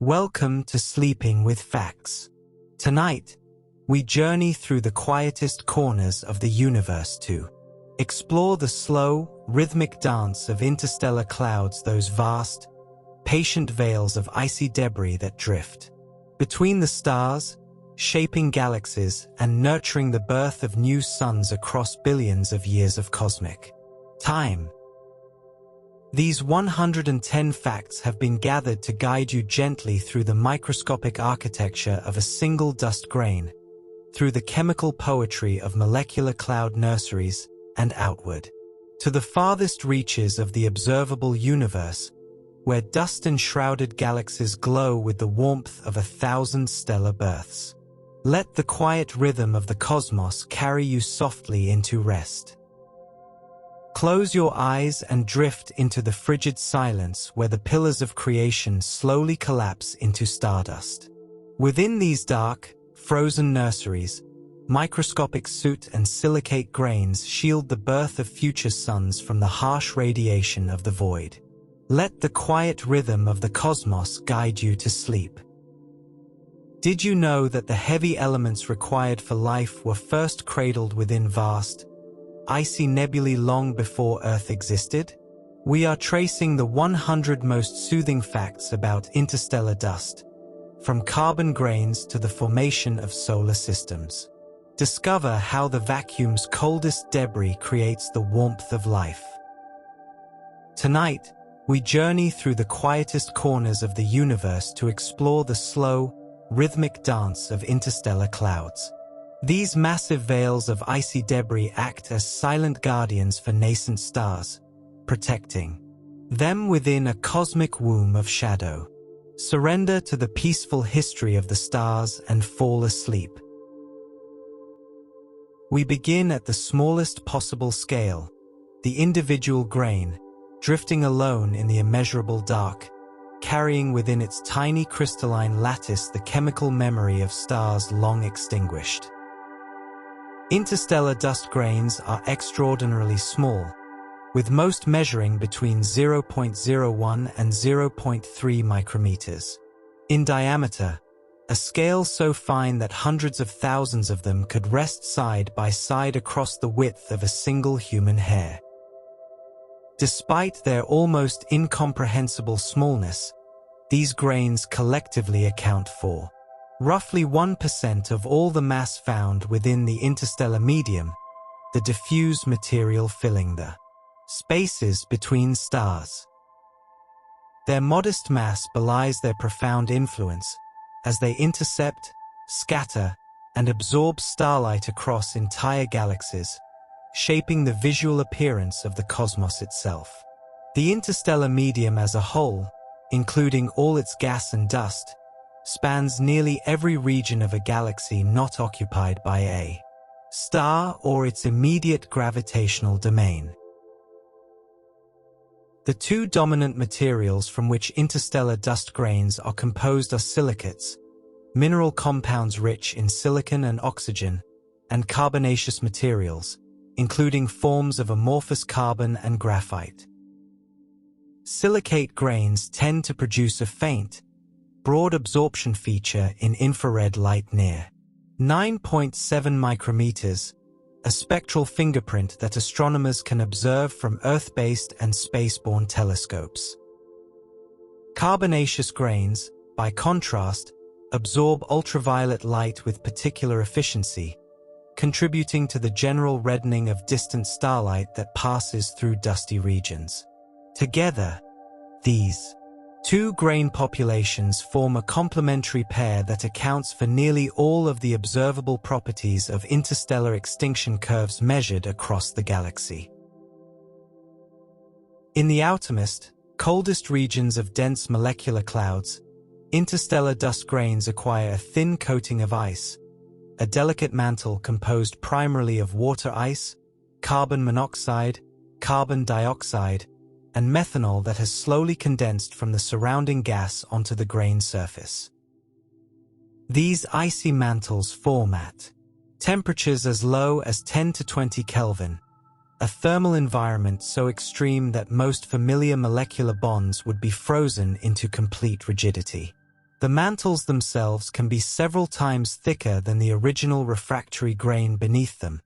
Welcome to Sleeping with Facts. Tonight, we journey through the quietest corners of the universe to explore the slow, rhythmic dance of interstellar clouds, those vast, patient veils of icy debris that drift between the stars, shaping galaxies and nurturing the birth of new suns across billions of years of cosmic time. These 110 facts have been gathered to guide you gently through the microscopic architecture of a single dust grain, through the chemical poetry of molecular cloud nurseries, and outward, to the farthest reaches of the observable universe, where dust-enshrouded galaxies glow with the warmth of 1,000 stellar births. Let the quiet rhythm of the cosmos carry you softly into rest. Close your eyes and drift into the frigid silence where the pillars of creation slowly collapse into stardust. Within these dark, frozen nurseries, microscopic soot and silicate grains shield the birth of future suns from the harsh radiation of the void. Let the quiet rhythm of the cosmos guide you to sleep. Did you know that the heavy elements required for life were first cradled within vast, icy nebulae long before Earth existed? We are tracing the 100 most soothing facts about interstellar dust, from carbon grains to the formation of solar systems. Discover how the vacuum's coldest debris creates the warmth of life. Tonight, we journey through the quietest corners of the universe to explore the slow, rhythmic dance of interstellar clouds. These massive veils of icy debris act as silent guardians for nascent stars, protecting them within a cosmic womb of shadow. Surrender to the peaceful history of the stars and fall asleep. We begin at the smallest possible scale, the individual grain, drifting alone in the immeasurable dark, carrying within its tiny crystalline lattice the chemical memory of stars long extinguished. Interstellar dust grains are extraordinarily small, with most measuring between 0.01 and 0.3 micrometers in diameter, a scale so fine that hundreds of thousands of them could rest side by side across the width of a single human hair. Despite their almost incomprehensible smallness, these grains collectively account for roughly 1% of all the mass found within the interstellar medium, the diffuse material filling the spaces between stars. Their modest mass belies their profound influence as they intercept, scatter, and absorb starlight across entire galaxies, shaping the visual appearance of the cosmos itself. The interstellar medium as a whole, including all its gas and dust, spans nearly every region of a galaxy not occupied by a star or its immediate gravitational domain. The two dominant materials from which interstellar dust grains are composed are silicates, mineral compounds rich in silicon and oxygen, and carbonaceous materials, including forms of amorphous carbon and graphite. Silicate grains tend to produce a faint, broad absorption feature in infrared light near 9.7 micrometers, a spectral fingerprint that astronomers can observe from Earth-based and spaceborne telescopes. Carbonaceous grains, by contrast, absorb ultraviolet light with particular efficiency, contributing to the general reddening of distant starlight that passes through dusty regions. Together, these two grain populations form a complementary pair that accounts for nearly all of the observable properties of interstellar extinction curves measured across the galaxy. In the outermost, coldest regions of dense molecular clouds, interstellar dust grains acquire a thin coating of ice, a delicate mantle composed primarily of water ice, carbon monoxide, carbon dioxide, and methanol that has slowly condensed from the surrounding gas onto the grain surface. These icy mantles form at temperatures as low as 10 to 20 Kelvin, a thermal environment so extreme that most familiar molecular bonds would be frozen into complete rigidity. The mantles themselves can be several times thicker than the original refractory grain beneath them,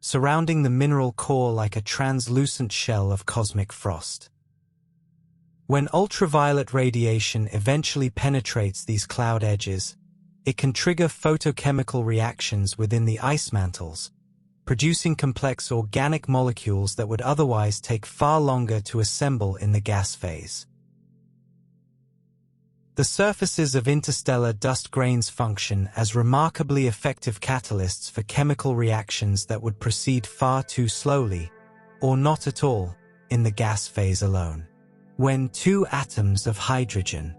surrounding the mineral core like a translucent shell of cosmic frost. When ultraviolet radiation eventually penetrates these cloud edges, it can trigger photochemical reactions within the ice mantles, producing complex organic molecules that would otherwise take far longer to assemble in the gas phase. The surfaces of interstellar dust grains function as remarkably effective catalysts for chemical reactions that would proceed far too slowly, or not at all, in the gas phase alone. When two atoms of hydrogen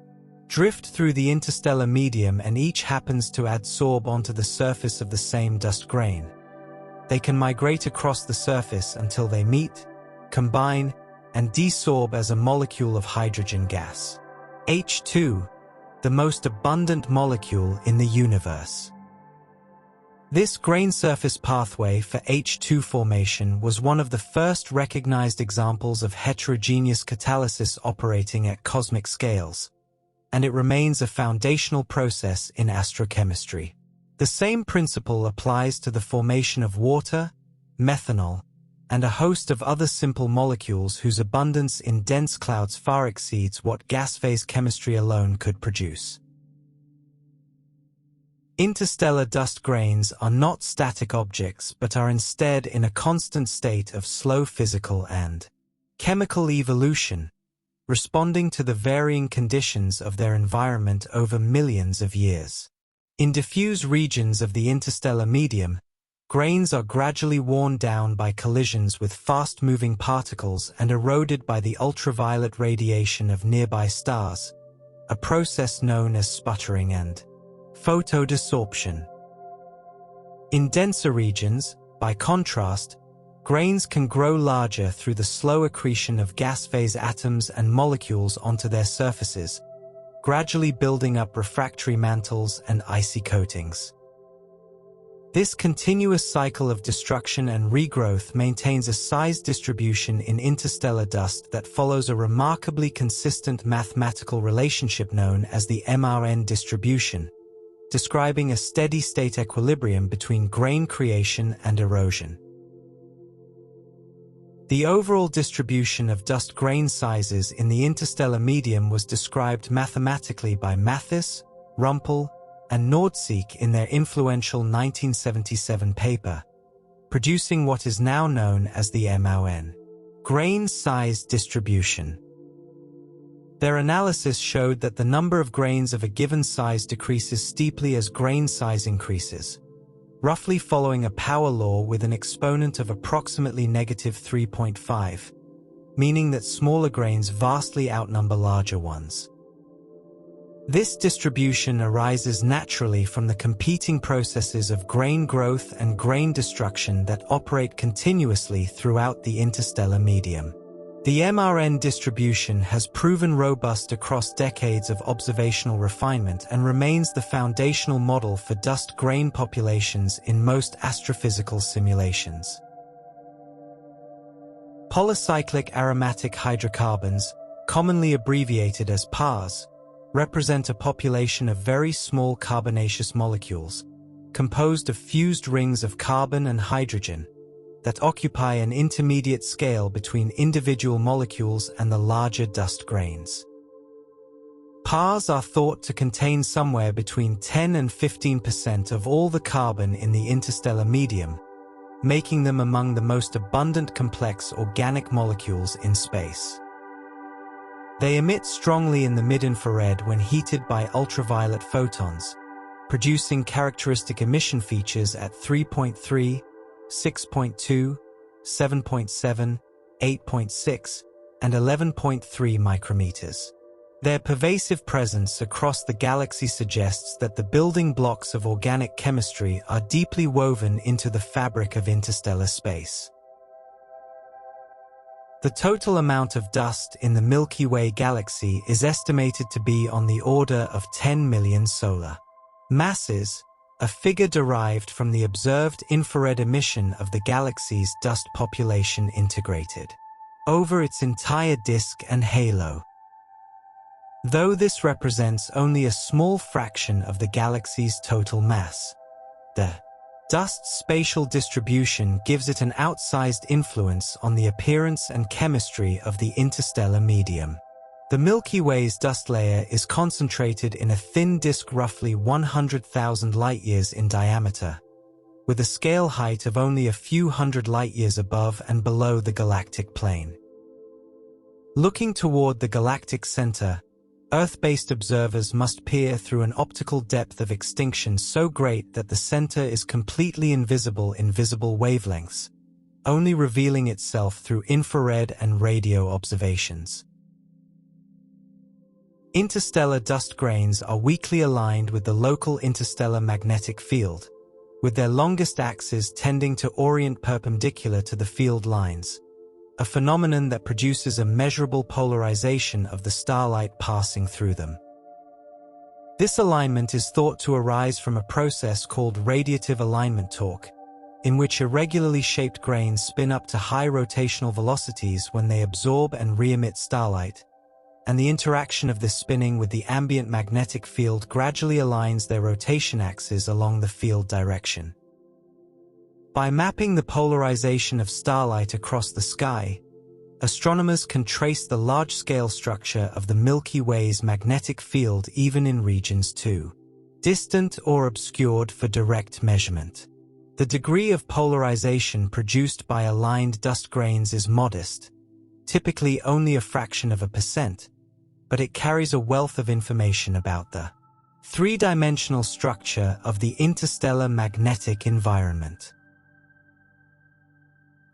drift through the interstellar medium and each happens to adsorb onto the surface of the same dust grain, they can migrate across the surface until they meet, combine, and desorb as a molecule of hydrogen gas. H2, the most abundant molecule in the universe. This grain surface pathway for H2 formation was one of the first recognized examples of heterogeneous catalysis operating at cosmic scales, and it remains a foundational process in astrochemistry. The same principle applies to the formation of water, methanol, and a host of other simple molecules whose abundance in dense clouds far exceeds what gas phase chemistry alone could produce. Interstellar dust grains are not static objects but are instead in a constant state of slow physical and chemical evolution, responding to the varying conditions of their environment over millions of years. In diffuse regions of the interstellar medium, grains are gradually worn down by collisions with fast-moving particles and eroded by the ultraviolet radiation of nearby stars, a process known as sputtering and photodesorption. In denser regions, by contrast, grains can grow larger through the slow accretion of gas phase atoms and molecules onto their surfaces, gradually building up refractory mantles and icy coatings. This continuous cycle of destruction and regrowth maintains a size distribution in interstellar dust that follows a remarkably consistent mathematical relationship known as the MRN distribution, describing a steady-state equilibrium between grain creation and erosion. The overall distribution of dust grain sizes in the interstellar medium was described mathematically by Mathis, Rumpel, and Nordseek in their influential 1977 paper, producing what is now known as the MRN grain size distribution. Their analysis showed that the number of grains of a given size decreases steeply as grain size increases, roughly following a power law with an exponent of approximately -3.5, meaning that smaller grains vastly outnumber larger ones. This distribution arises naturally from the competing processes of grain growth and grain destruction that operate continuously throughout the interstellar medium. The MRN distribution has proven robust across decades of observational refinement and remains the foundational model for dust grain populations in most astrophysical simulations. Polycyclic aromatic hydrocarbons, commonly abbreviated as PAHs, represent a population of very small carbonaceous molecules, composed of fused rings of carbon and hydrogen, that occupy an intermediate scale between individual molecules and the larger dust grains. PAHs are thought to contain somewhere between 10 and 15% of all the carbon in the interstellar medium, making them among the most abundant complex organic molecules in space. They emit strongly in the mid-infrared when heated by ultraviolet photons, producing characteristic emission features at 3.3, 6.2, 7.7, 8.6, and 11.3 micrometers. Their pervasive presence across the galaxy suggests that the building blocks of organic chemistry are deeply woven into the fabric of interstellar space. The total amount of dust in the Milky Way galaxy is estimated to be on the order of 10 million solar masses, a figure derived from the observed infrared emission of the galaxy's dust population integrated over its entire disk and halo. Though this represents only a small fraction of the galaxy's total mass, the dust's spatial distribution gives it an outsized influence on the appearance and chemistry of the interstellar medium. The Milky Way's dust layer is concentrated in a thin disk roughly 100,000 light-years in diameter, with a scale height of only a few hundred light-years above and below the galactic plane. Looking toward the galactic center, Earth-based observers must peer through an optical depth of extinction so great that the center is completely invisible in visible wavelengths, only revealing itself through infrared and radio observations. Interstellar dust grains are weakly aligned with the local interstellar magnetic field, with their longest axes tending to orient perpendicular to the field lines, a phenomenon that produces a measurable polarization of the starlight passing through them. This alignment is thought to arise from a process called radiative alignment torque, in which irregularly shaped grains spin up to high rotational velocities when they absorb and re-emit starlight, and the interaction of this spinning with the ambient magnetic field gradually aligns their rotation axes along the field direction. By mapping the polarization of starlight across the sky, astronomers can trace the large-scale structure of the Milky Way's magnetic field even in regions too distant or obscured for direct measurement. The degree of polarization produced by aligned dust grains is modest, typically only a fraction of a percent, but it carries a wealth of information about the three-dimensional structure of the interstellar magnetic environment.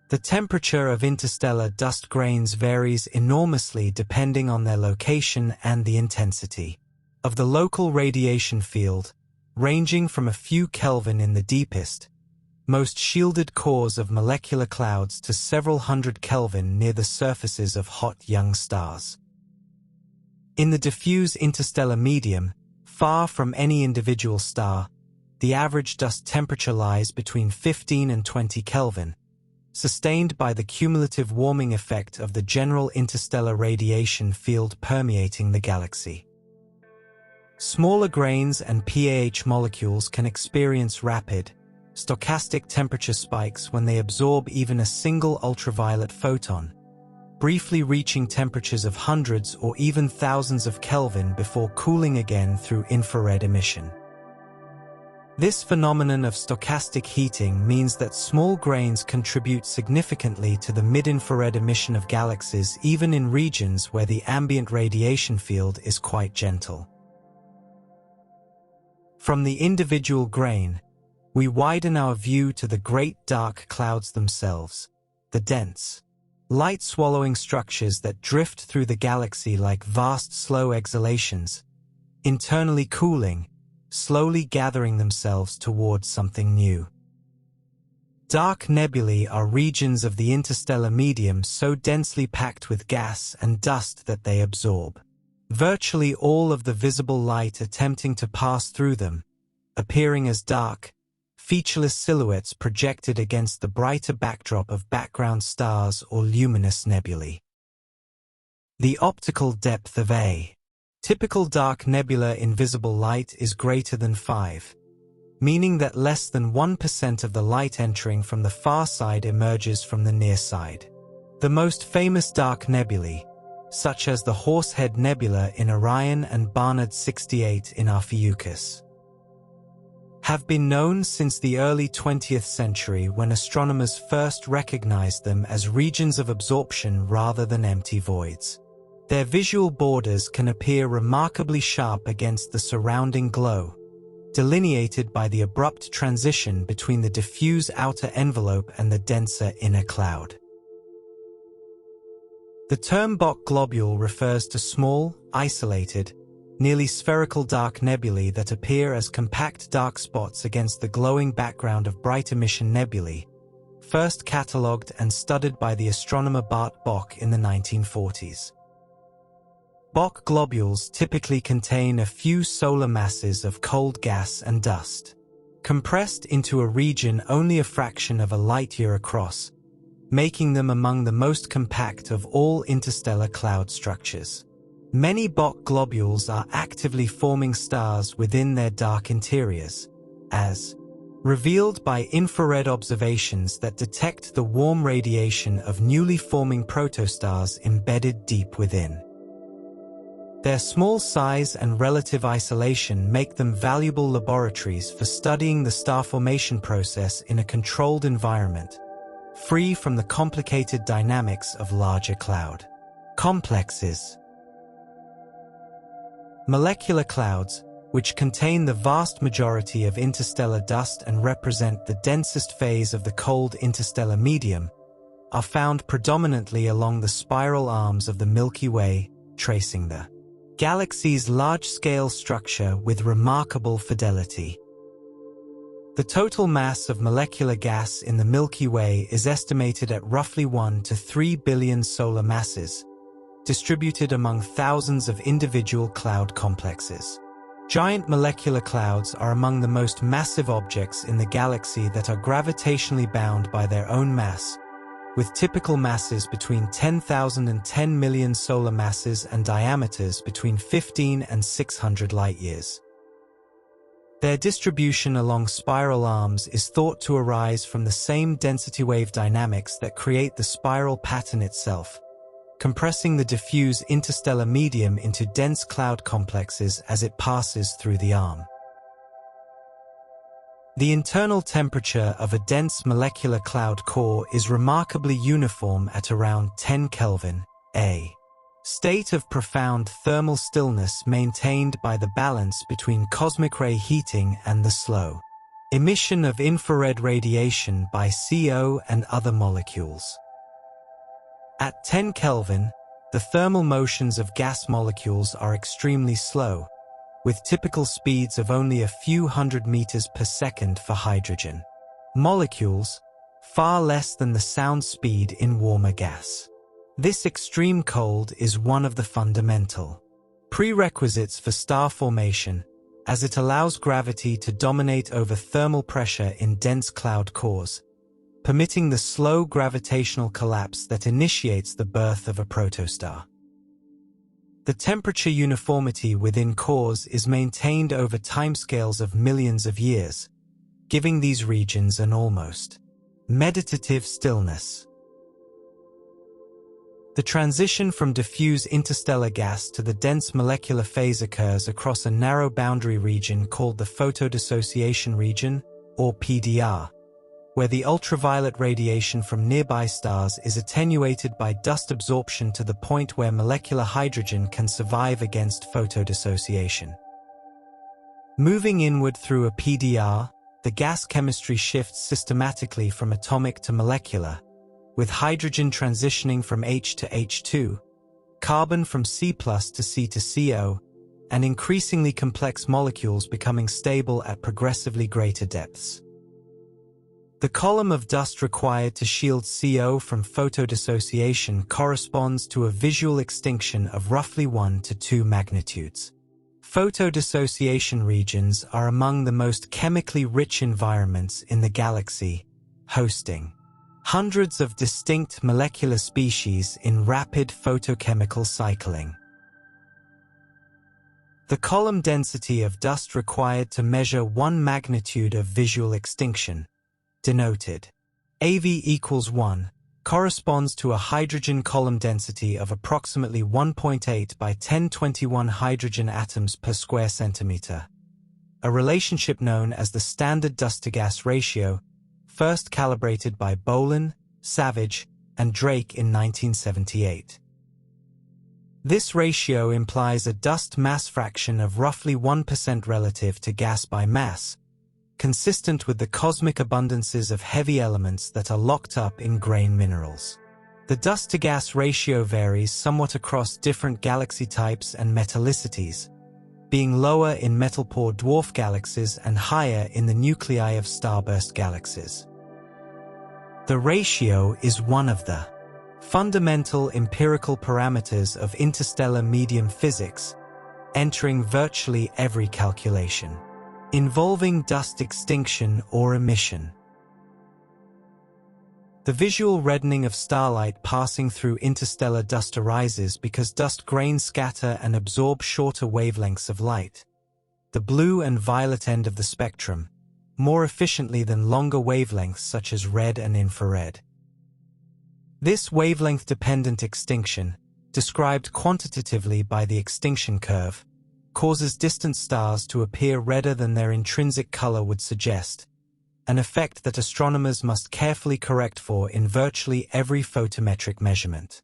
The temperature of interstellar dust grains varies enormously depending on their location and the intensity of the local radiation field, ranging from a few Kelvin in the deepest, most shielded cores of molecular clouds to several hundred Kelvin near the surfaces of hot young stars. In the diffuse interstellar medium, far from any individual star, the average dust temperature lies between 15 and 20 Kelvin, sustained by the cumulative warming effect of the general interstellar radiation field permeating the galaxy. Smaller grains and PAH molecules can experience rapid, stochastic temperature spikes when they absorb even a single ultraviolet photon, briefly reaching temperatures of hundreds or even thousands of Kelvin before cooling again through infrared emission. This phenomenon of stochastic heating means that small grains contribute significantly to the mid-infrared emission of galaxies even in regions where the ambient radiation field is quite gentle. From the individual grain, we widen our view to the great dark clouds themselves, the dense, light-swallowing structures that drift through the galaxy like vast slow exhalations, internally cooling, slowly gathering themselves towards something new. Dark nebulae are regions of the interstellar medium so densely packed with gas and dust that they absorb virtually all of the visible light attempting to pass through them, appearing as dark, featureless silhouettes projected against the brighter backdrop of background stars or luminous nebulae. The optical depth of a typical dark nebula in visible light is greater than 5, meaning that less than 1% of the light entering from the far side emerges from the near side. The most famous dark nebulae, such as the Horsehead Nebula in Orion and Barnard 68 in Ophiuchus, have been known since the early 20th century when astronomers first recognized them as regions of absorption rather than empty voids. Their visual borders can appear remarkably sharp against the surrounding glow, delineated by the abrupt transition between the diffuse outer envelope and the denser inner cloud. The term Bok globule refers to small, isolated, nearly spherical dark nebulae that appear as compact dark spots against the glowing background of bright emission nebulae, first catalogued and studied by the astronomer Bart Bok in the 1940s. Bok globules typically contain a few solar masses of cold gas and dust, compressed into a region only a fraction of a light-year across, making them among the most compact of all interstellar cloud structures. Many Bok globules are actively forming stars within their dark interiors, as revealed by infrared observations that detect the warm radiation of newly forming protostars embedded deep within. Their small size and relative isolation make them valuable laboratories for studying the star formation process in a controlled environment, free from the complicated dynamics of larger cloud complexes. Molecular clouds, which contain the vast majority of interstellar dust and represent the densest phase of the cold interstellar medium, are found predominantly along the spiral arms of the Milky Way, tracing the galaxy's large-scale structure with remarkable fidelity. The total mass of molecular gas in the Milky Way is estimated at roughly 1 to 3 billion solar masses, distributed among thousands of individual cloud complexes. Giant molecular clouds are among the most massive objects in the galaxy that are gravitationally bound by their own mass, with typical masses between 10,000 and 10 million solar masses and diameters between 15 and 600 light-years. Their distribution along spiral arms is thought to arise from the same density wave dynamics that create the spiral pattern itself, compressing the diffuse interstellar medium into dense cloud complexes as it passes through the arm. The internal temperature of a dense molecular cloud core is remarkably uniform at around 10 Kelvin, a state of profound thermal stillness maintained by the balance between cosmic ray heating and the slow emission of infrared radiation by CO and other molecules. At 10 Kelvin, the thermal motions of gas molecules are extremely slow, with typical speeds of only a few hundred meters per second for hydrogen molecules, far less than the sound speed in warmer gas. This extreme cold is one of the fundamental prerequisites for star formation, as it allows gravity to dominate over thermal pressure in dense cloud cores, permitting the slow gravitational collapse that initiates the birth of a protostar. The temperature uniformity within cores is maintained over timescales of millions of years, giving these regions an almost meditative stillness. The transition from diffuse interstellar gas to the dense molecular phase occurs across a narrow boundary region called the photodissociation region, or PDR, where the ultraviolet radiation from nearby stars is attenuated by dust absorption to the point where molecular hydrogen can survive against photodissociation. Moving inward through a PDR, the gas chemistry shifts systematically from atomic to molecular, with hydrogen transitioning from H to H2, carbon from C+ to C to CO, and increasingly complex molecules becoming stable at progressively greater depths. The column of dust required to shield CO from photodissociation corresponds to a visual extinction of roughly 1 to 2 magnitudes. Photodissociation regions are among the most chemically rich environments in the galaxy, hosting hundreds of distinct molecular species in rapid photochemical cycling. The column density of dust required to measure 1 magnitude of visual extinction, denoted AV equals 1, corresponds to a hydrogen column density of approximately 1.8 by 1021 hydrogen atoms per square centimeter, a relationship known as the standard dust-to-gas ratio, first calibrated by Bolin, Savage, and Drake in 1978. This ratio implies a dust mass fraction of roughly 1% relative to gas by mass, consistent with the cosmic abundances of heavy elements that are locked up in grain minerals. The dust-to-gas ratio varies somewhat across different galaxy types and metallicities, being lower in metal-poor dwarf galaxies and higher in the nuclei of starburst galaxies. The ratio is one of the fundamental empirical parameters of interstellar medium physics, entering virtually every calculation involving dust extinction or emission. The visual reddening of starlight passing through interstellar dust arises because dust grains scatter and absorb shorter wavelengths of light, the blue and violet end of the spectrum, more efficiently than longer wavelengths such as red and infrared. This wavelength-dependent extinction, described quantitatively by the extinction curve, causes distant stars to appear redder than their intrinsic color would suggest, an effect that astronomers must carefully correct for in virtually every photometric measurement.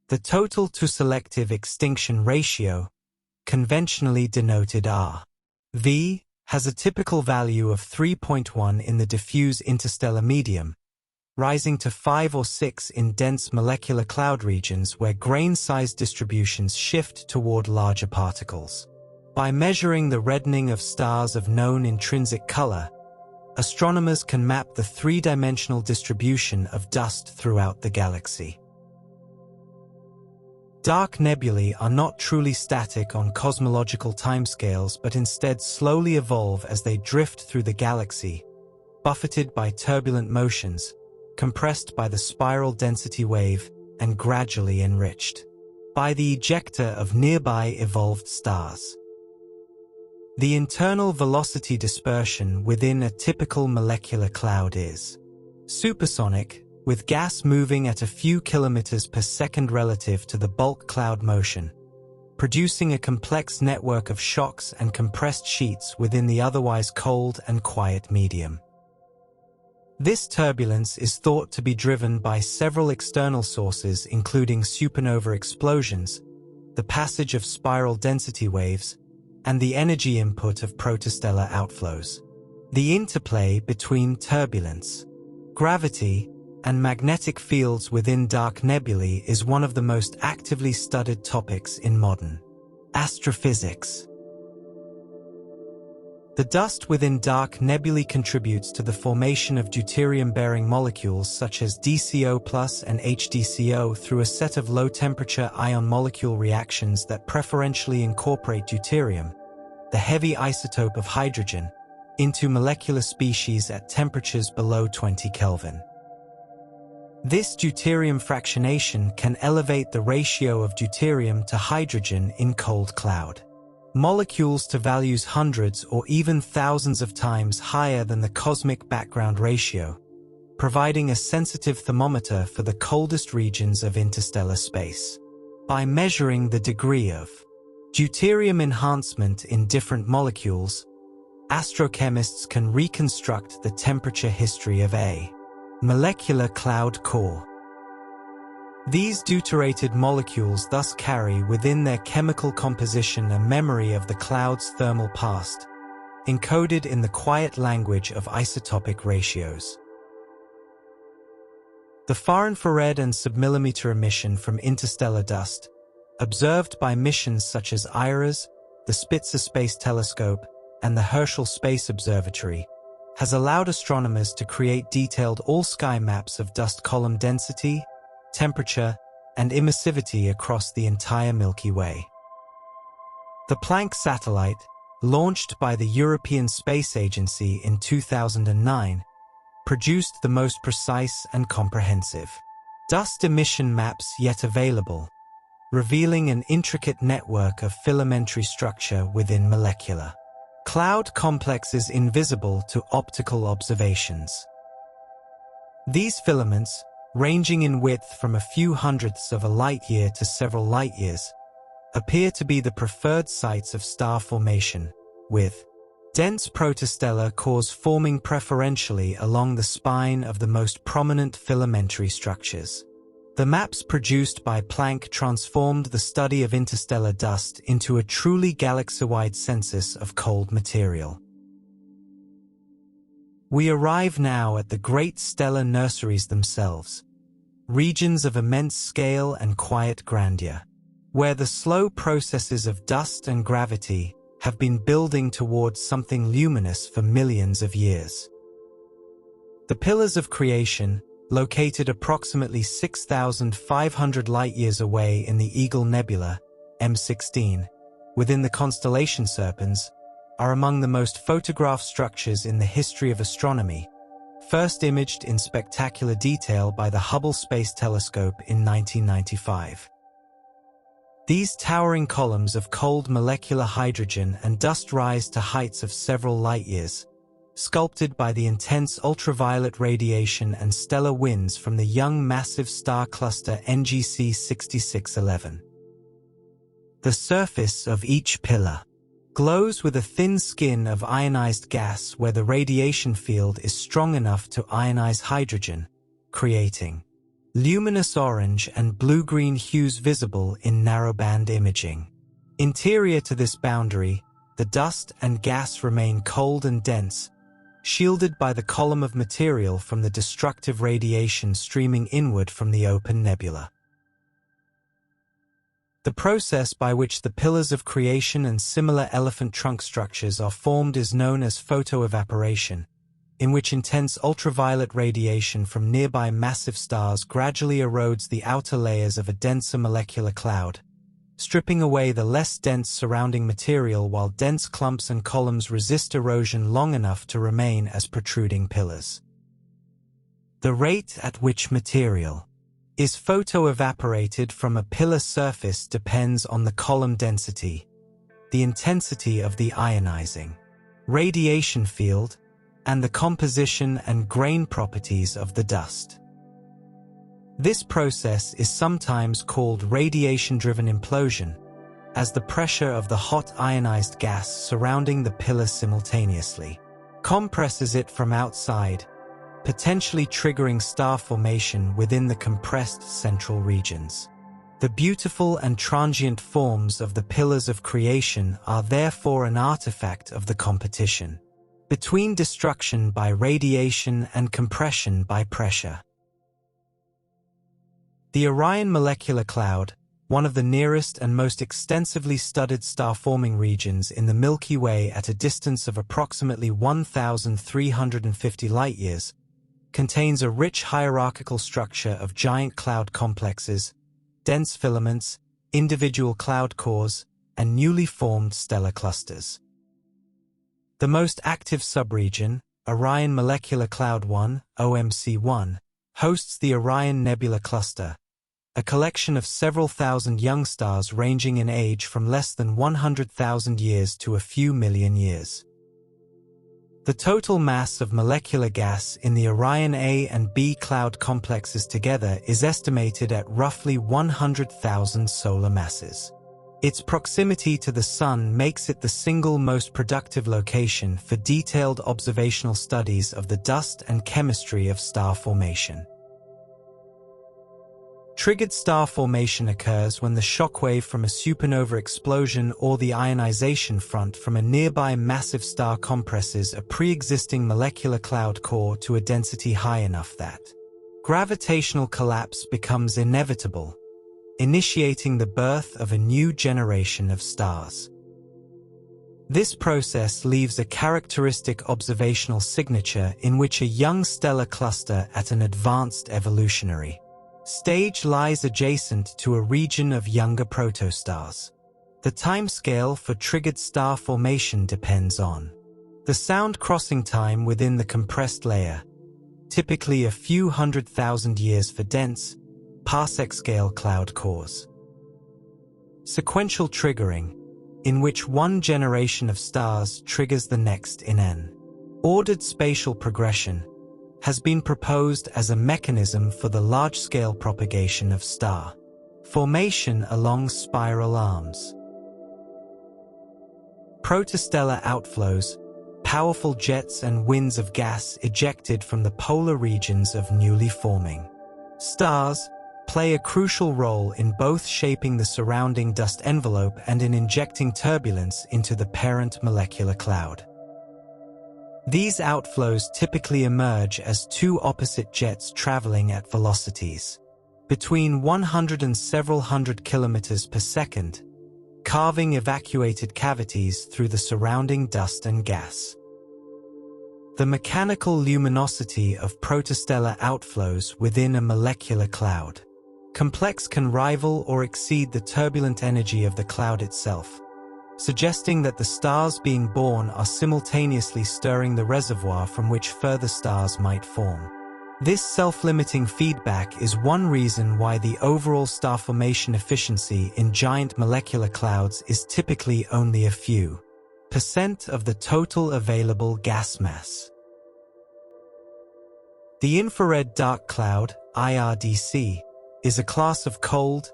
The total to selective extinction ratio, conventionally denoted R(V), has a typical value of 3.1 in the diffuse interstellar medium, rising to 5 or 6 in dense molecular cloud regions where grain-size distributions shift toward larger particles. By measuring the reddening of stars of known intrinsic color, astronomers can map the three-dimensional distribution of dust throughout the galaxy. Dark nebulae are not truly static on cosmological timescales but instead slowly evolve as they drift through the galaxy, buffeted by turbulent motions, compressed by the spiral density wave, and gradually enriched by the ejecta of nearby evolved stars. The internal velocity dispersion within a typical molecular cloud is supersonic, with gas moving at a few kilometers per second relative to the bulk cloud motion, producing a complex network of shocks and compressed sheets within the otherwise cold and quiet medium. This turbulence is thought to be driven by several external sources including supernova explosions, the passage of spiral density waves, and the energy input of protostellar outflows. The interplay between turbulence, gravity, and magnetic fields within dark nebulae is one of the most actively studied topics in modern astrophysics. The dust within dark nebulae contributes to the formation of deuterium-bearing molecules such as DCO+ and HDCO through a set of low-temperature ion molecule reactions that preferentially incorporate deuterium, the heavy isotope of hydrogen, into molecular species at temperatures below 20 Kelvin. This deuterium fractionation can elevate the ratio of deuterium to hydrogen in cold cloud molecules to values hundreds or even thousands of times higher than the cosmic background ratio, providing a sensitive thermometer for the coldest regions of interstellar space. By measuring the degree of deuterium enhancement in different molecules, astrochemists can reconstruct the temperature history of a molecular cloud core. These deuterated molecules thus carry within their chemical composition a memory of the cloud's thermal past, encoded in the quiet language of isotopic ratios. The far-infrared and submillimeter emission from interstellar dust, observed by missions such as IRAS, the Spitzer Space Telescope, and the Herschel Space Observatory, has allowed astronomers to create detailed all-sky maps of dust column density, temperature, and emissivity across the entire Milky Way. The Planck satellite, launched by the European Space Agency in 2009, produced the most precise and comprehensive dust emission maps yet available, revealing an intricate network of filamentary structure within molecular cloud complexes invisible to optical observations. These filaments, ranging in width from a few hundredths of a light-year to several light-years, appear to be the preferred sites of star formation, with dense protostellar cores forming preferentially along the spine of the most prominent filamentary structures. The maps produced by Planck transformed the study of interstellar dust into a truly galaxy-wide census of cold material. We arrive now at the great stellar nurseries themselves, regions of immense scale and quiet grandeur, where the slow processes of dust and gravity have been building towards something luminous for millions of years. The pillars of creation, located approximately 6,500 light-years away in the Eagle Nebula, M16, within the constellation Serpens, are among the most photographed structures in the history of astronomy, first imaged in spectacular detail by the Hubble Space Telescope in 1995. These towering columns of cold molecular hydrogen and dust rise to heights of several light-years, sculpted by the intense ultraviolet radiation and stellar winds from the young massive star cluster NGC 6611. The surface of each pillar glows with a thin skin of ionized gas where the radiation field is strong enough to ionize hydrogen, creating luminous orange and blue-green hues visible in narrowband imaging. Interior to this boundary, the dust and gas remain cold and dense, shielded by the column of material from the destructive radiation streaming inward from the open nebula. The process by which the pillars of creation and similar elephant trunk structures are formed is known as photoevaporation, in which intense ultraviolet radiation from nearby massive stars gradually erodes the outer layers of a denser molecular cloud, stripping away the less dense surrounding material while dense clumps and columns resist erosion long enough to remain as protruding pillars. The rate at which material is photoevaporated from a pillar surface depends on the column density, the intensity of the ionizing radiation field, and the composition and grain properties of the dust. This process is sometimes called radiation-driven implosion, as the pressure of the hot ionized gas surrounding the pillar simultaneously compresses it from outside, potentially triggering star formation within the compressed central regions. The beautiful and transient forms of the pillars of creation are therefore an artifact of the competition between destruction by radiation and compression by pressure. The Orion Molecular Cloud, one of the nearest and most extensively studied star-forming regions in the Milky Way at a distance of approximately 1,350 light-years, contains a rich hierarchical structure of giant cloud complexes, dense filaments, individual cloud cores, and newly formed stellar clusters. The most active subregion, Orion Molecular Cloud 1, OMC1, hosts the Orion Nebula Cluster, a collection of several thousand young stars ranging in age from less than 100,000 years to a few million years. The total mass of molecular gas in the Orion A and B cloud complexes together is estimated at roughly 100,000 solar masses. Its proximity to the Sun makes it the single most productive location for detailed observational studies of the dust and chemistry of star formation. Triggered star formation occurs when the shockwave from a supernova explosion or the ionization front from a nearby massive star compresses a pre-existing molecular cloud core to a density high enough that gravitational collapse becomes inevitable, initiating the birth of a new generation of stars. This process leaves a characteristic observational signature in which a young stellar cluster at an advanced evolutionary stage lies adjacent to a region of younger protostars. The timescale for triggered star formation depends on the sound crossing time within the compressed layer, typically a few 100,000 years for dense, parsec-scale cloud cores. Sequential triggering, in which one generation of stars triggers the next in an ordered spatial progression, has been proposed as a mechanism for the large-scale propagation of star formation along spiral arms. Protostellar outflows, powerful jets and winds of gas ejected from the polar regions of newly forming stars, play a crucial role in both shaping the surrounding dust envelope and in injecting turbulence into the parent molecular cloud. These outflows typically emerge as two opposite jets traveling at velocities between 100 and several hundred kilometers per second, carving evacuated cavities through the surrounding dust and gas. The mechanical luminosity of protostellar outflows within a molecular cloud complex can rival or exceed the turbulent energy of the cloud itself, suggesting that the stars being born are simultaneously stirring the reservoir from which further stars might form. This self-limiting feedback is one reason why the overall star formation efficiency in giant molecular clouds is typically only a few % of the total available gas mass. The infrared dark cloud, IRDC, is a class of cold,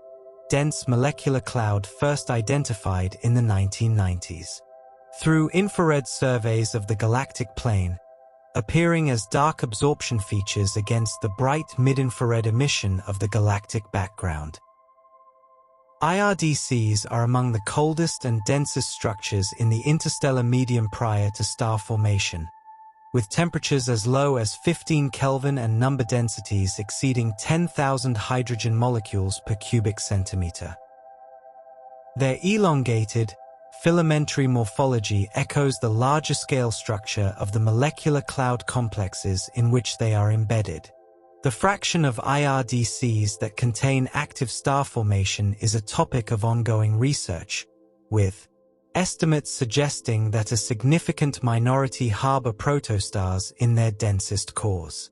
dense molecular cloud first identified in the 1990s. Through infrared surveys of the galactic plane, appearing as dark absorption features against the bright mid-infrared emission of the galactic background. IRDCs are among the coldest and densest structures in the interstellar medium prior to star formation, with temperatures as low as 15 Kelvin and number densities exceeding 10,000 hydrogen molecules per cubic centimeter. Their elongated, filamentary morphology echoes the larger-scale structure of the molecular cloud complexes in which they are embedded. The fraction of IRDCs that contain active star formation is a topic of ongoing research, with estimates suggesting that a significant minority harbor protostars in their densest cores.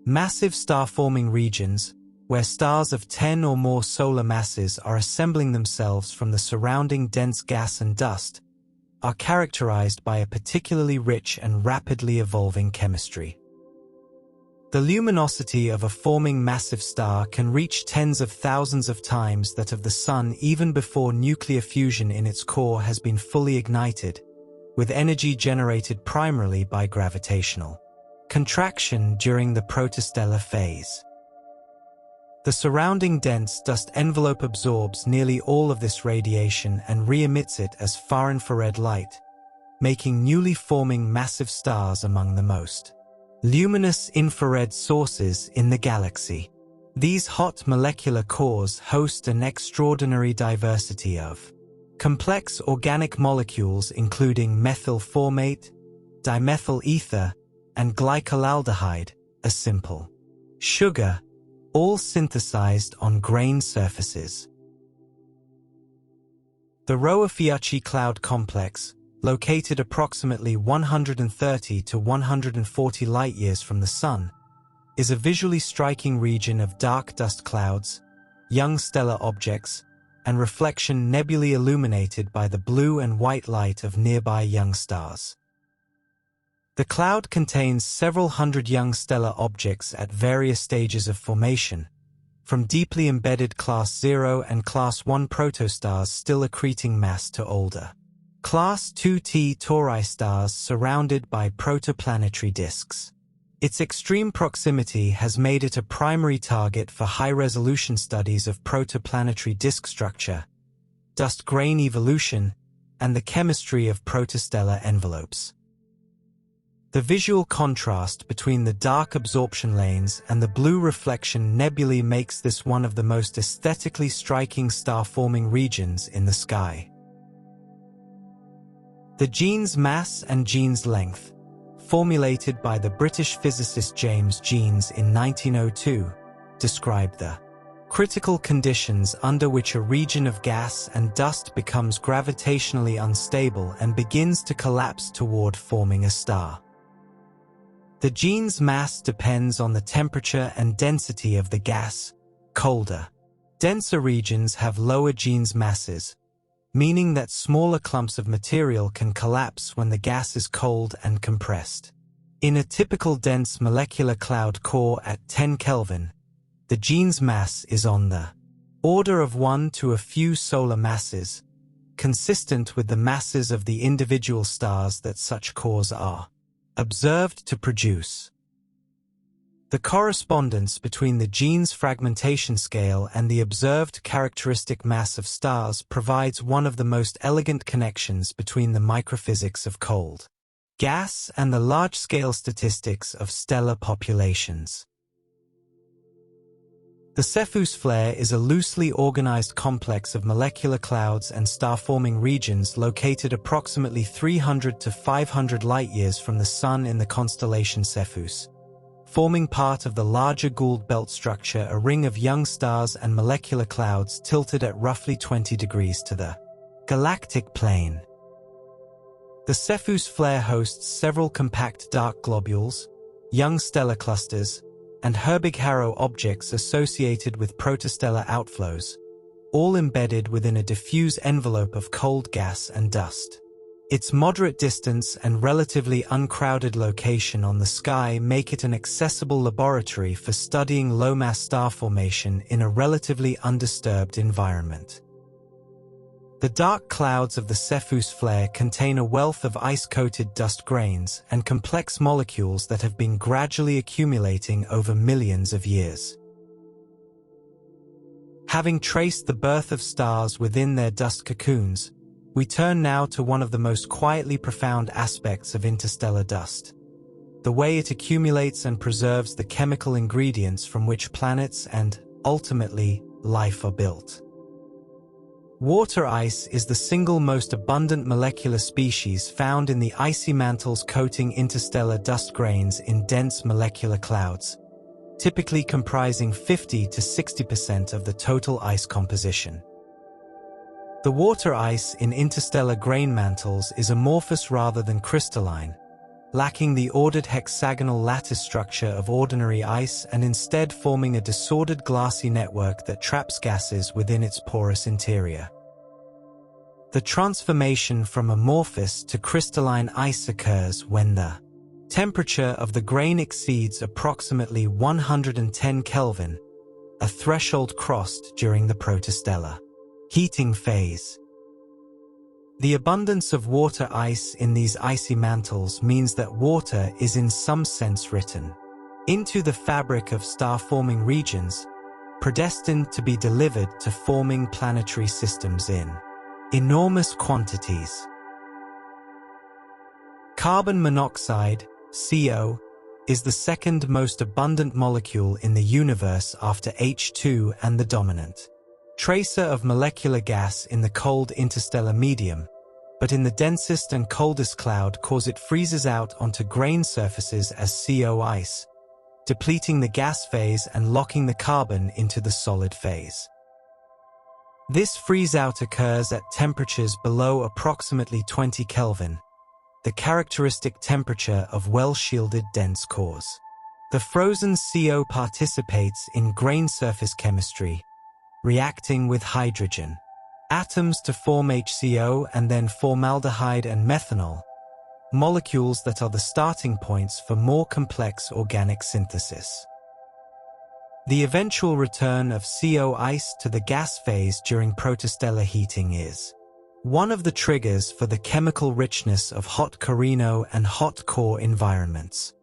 Massive star-forming regions, where stars of 10 or more solar masses are assembling themselves from the surrounding dense gas and dust, are characterized by a particularly rich and rapidly evolving chemistry. The luminosity of a forming massive star can reach tens of thousands of times that of the Sun even before nuclear fusion in its core has been fully ignited, with energy generated primarily by gravitational contraction during the protostellar phase. The surrounding dense dust envelope absorbs nearly all of this radiation and re-emits it as far-infrared light, making newly forming massive stars among the most luminous infrared sources in the galaxy. These hot molecular cores host an extraordinary diversity of complex organic molecules including methyl formate, dimethyl ether, and glycolaldehyde, a simple sugar, all synthesized on grain surfaces. The Rho-Ophiuchi cloud complex, located approximately 130 to 140 light-years from the Sun, is a visually striking region of dark dust clouds, young stellar objects, and reflection nebulae illuminated by the blue and white light of nearby young stars. The cloud contains several hundred young stellar objects at various stages of formation, from deeply embedded Class 0 and Class 1 protostars still accreting mass to older Class 2T Tauri stars surrounded by protoplanetary disks. Its extreme proximity has made it a primary target for high-resolution studies of protoplanetary disk structure, dust grain evolution, and the chemistry of protostellar envelopes. The visual contrast between the dark absorption lanes and the blue reflection nebulae makes this one of the most aesthetically striking star-forming regions in the sky. The Jeans mass and Jeans length, formulated by the British physicist James Jeans in 1902, describe the critical conditions under which a region of gas and dust becomes gravitationally unstable and begins to collapse toward forming a star. The Jeans mass depends on the temperature and density of the gas. Colder, denser regions have lower Jeans masses, meaning that smaller clumps of material can collapse when the gas is cold and compressed. In a typical dense molecular cloud core at 10 Kelvin, the Jeans mass is on the order of 1 to a few solar masses, consistent with the masses of the individual stars that such cores are observed to produce. The correspondence between the Jeans fragmentation scale and the observed characteristic mass of stars provides one of the most elegant connections between the microphysics of cold gas and the large-scale statistics of stellar populations. The Cepheus flare is a loosely organized complex of molecular clouds and star-forming regions located approximately 300 to 500 light-years from the Sun in the constellation Cepheus, forming part of the larger Gould belt structure, a ring of young stars and molecular clouds tilted at roughly 20 degrees to the galactic plane. The Cepheus flare hosts several compact dark globules, young stellar clusters, and Herbig-Haro objects associated with protostellar outflows, all embedded within a diffuse envelope of cold gas and dust. Its moderate distance and relatively uncrowded location on the sky make it an accessible laboratory for studying low-mass star formation in a relatively undisturbed environment. The dark clouds of the Cepheus flare contain a wealth of ice-coated dust grains and complex molecules that have been gradually accumulating over millions of years. Having traced the birth of stars within their dust cocoons, we turn now to one of the most quietly profound aspects of interstellar dust: the way it accumulates and preserves the chemical ingredients from which planets and, ultimately, life are built. Water ice is the single most abundant molecular species found in the icy mantles coating interstellar dust grains in dense molecular clouds, typically comprising 50 to 60% of the total ice composition. The water ice in interstellar grain mantles is amorphous rather than crystalline, lacking the ordered hexagonal lattice structure of ordinary ice and instead forming a disordered glassy network that traps gases within its porous interior. The transformation from amorphous to crystalline ice occurs when the temperature of the grain exceeds approximately 110 Kelvin, a threshold crossed during the protostellar heating phase. The abundance of water ice in these icy mantles means that water is in some sense written into the fabric of star-forming regions, predestined to be delivered to forming planetary systems in enormous quantities. Carbon monoxide, CO, is the second most abundant molecule in the universe after H2 and the dominant tracer of molecular gas in the cold interstellar medium, but in the densest and coldest cloud cause it freezes out onto grain surfaces as CO ice, depleting the gas phase and locking the carbon into the solid phase. This freeze-out occurs at temperatures below approximately 20 Kelvin, the characteristic temperature of well-shielded dense cores. The frozen CO participates in grain surface chemistry, reacting with hydrogen atoms to form HCO and then formaldehyde and methanol, molecules that are the starting points for more complex organic synthesis. The eventual return of CO ice to the gas phase during protostellar heating is one of the triggers for the chemical richness of hot Carino and hot core environments.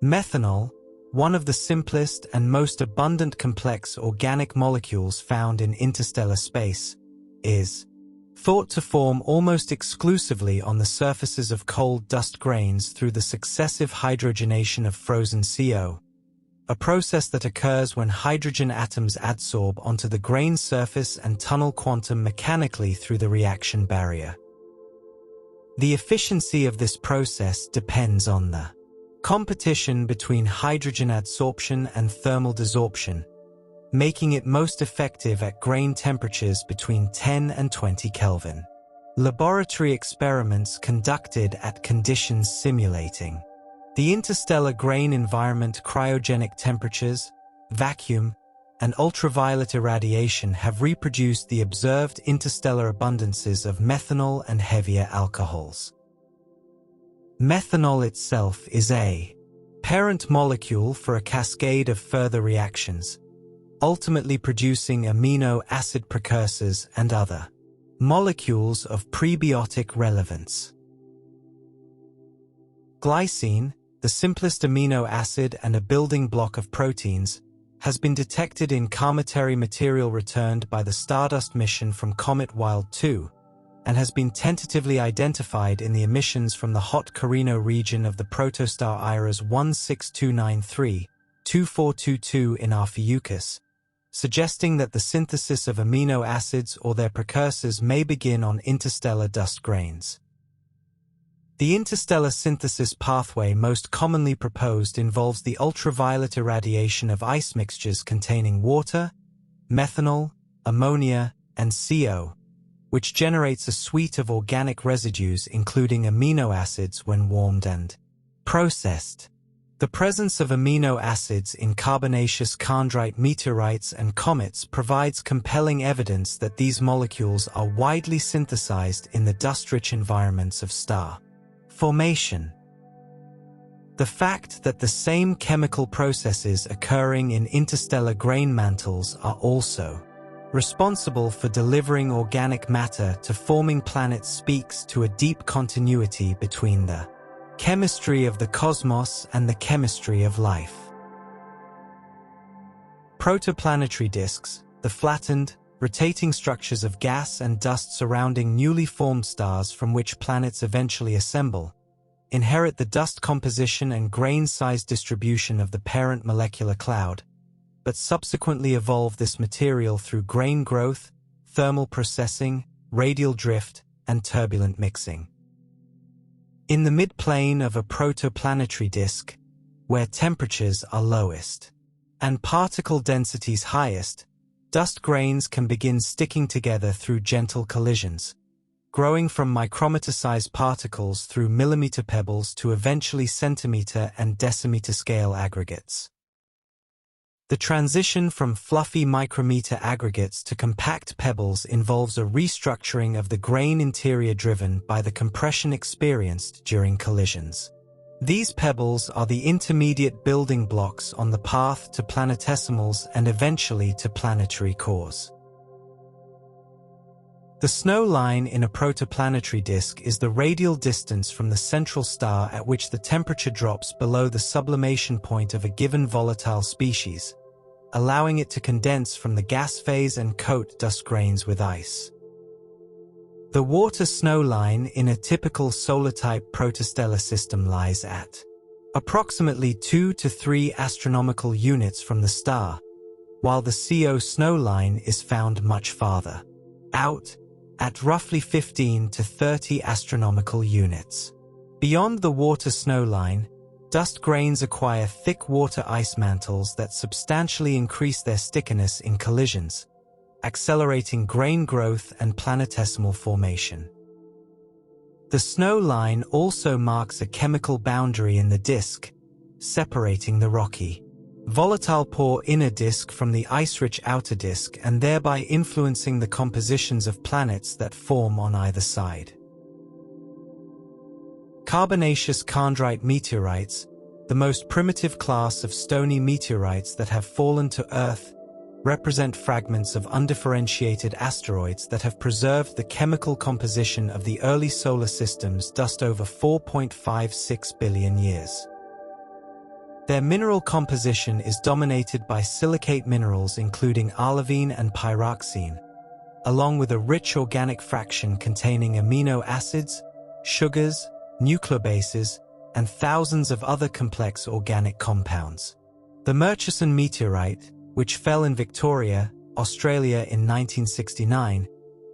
Methanol, one of the simplest and most abundant complex organic molecules found in interstellar space, is thought to form almost exclusively on the surfaces of cold dust grains through the successive hydrogenation of frozen CO, a process that occurs when hydrogen atoms adsorb onto the grain surface and tunnel quantum mechanically through the reaction barrier. The efficiency of this process depends on the competition between hydrogen adsorption and thermal desorption, making it most effective at grain temperatures between 10 and 20 Kelvin. Laboratory experiments conducted at conditions simulating the interstellar grain environment, cryogenic temperatures, vacuum, and ultraviolet irradiation have reproduced the observed interstellar abundances of methanol and heavier alcohols. Methanol itself is a parent molecule for a cascade of further reactions, ultimately producing amino acid precursors and other molecules of prebiotic relevance. Glycine, the simplest amino acid and a building block of proteins, has been detected in cometary material returned by the Stardust mission from Comet Wild 2, and has been tentatively identified in the emissions from the hot Carino region of the protostar IRAS 16293-2422 in Ophiuchus, suggesting that the synthesis of amino acids or their precursors may begin on interstellar dust grains. The interstellar synthesis pathway most commonly proposed involves the ultraviolet irradiation of ice mixtures containing water, methanol, ammonia, and CO, which generates a suite of organic residues including amino acids when warmed and processed. The presence of amino acids in carbonaceous chondrite meteorites and comets provides compelling evidence that these molecules are widely synthesized in the dust-rich environments of star formation. The fact that the same chemical processes occurring in interstellar grain mantles are also responsible for delivering organic matter to forming planets speaks to a deep continuity between the chemistry of the cosmos and the chemistry of life. Protoplanetary disks, the flattened, rotating structures of gas and dust surrounding newly formed stars from which planets eventually assemble, inherit the dust composition and grain size distribution of the parent molecular cloud, but subsequently evolve this material through grain growth, thermal processing, radial drift, and turbulent mixing. In the midplane of a protoplanetary disk, where temperatures are lowest and particle densities highest, dust grains can begin sticking together through gentle collisions, growing from micrometer-sized particles through millimeter pebbles to eventually centimeter and decimeter scale aggregates. The transition from fluffy micrometer aggregates to compact pebbles involves a restructuring of the grain interior driven by the compression experienced during collisions. These pebbles are the intermediate building blocks on the path to planetesimals and eventually to planetary cores. The snow line in a protoplanetary disk is the radial distance from the central star at which the temperature drops below the sublimation point of a given volatile species, allowing it to condense from the gas phase and coat dust grains with ice. The water snow line in a typical solar-type protostellar system lies at approximately 2 to 3 astronomical units from the star, while the CO snow line is found much farther out, at roughly 15 to 30 astronomical units. Beyond the water snow line, dust grains acquire thick water ice mantles that substantially increase their stickiness in collisions, accelerating grain growth and planetesimal formation. The snow line also marks a chemical boundary in the disk, separating the rocky, volatile pore inner disk from the ice-rich outer disk and thereby influencing the compositions of planets that form on either side. Carbonaceous chondrite meteorites, the most primitive class of stony meteorites that have fallen to Earth, represent fragments of undifferentiated asteroids that have preserved the chemical composition of the early solar system's dust over 4.56 billion years. Their mineral composition is dominated by silicate minerals including olivine and pyroxene, along with a rich organic fraction containing amino acids, sugars, nucleobases, and thousands of other complex organic compounds. The Murchison meteorite, which fell in Victoria, Australia in 1969,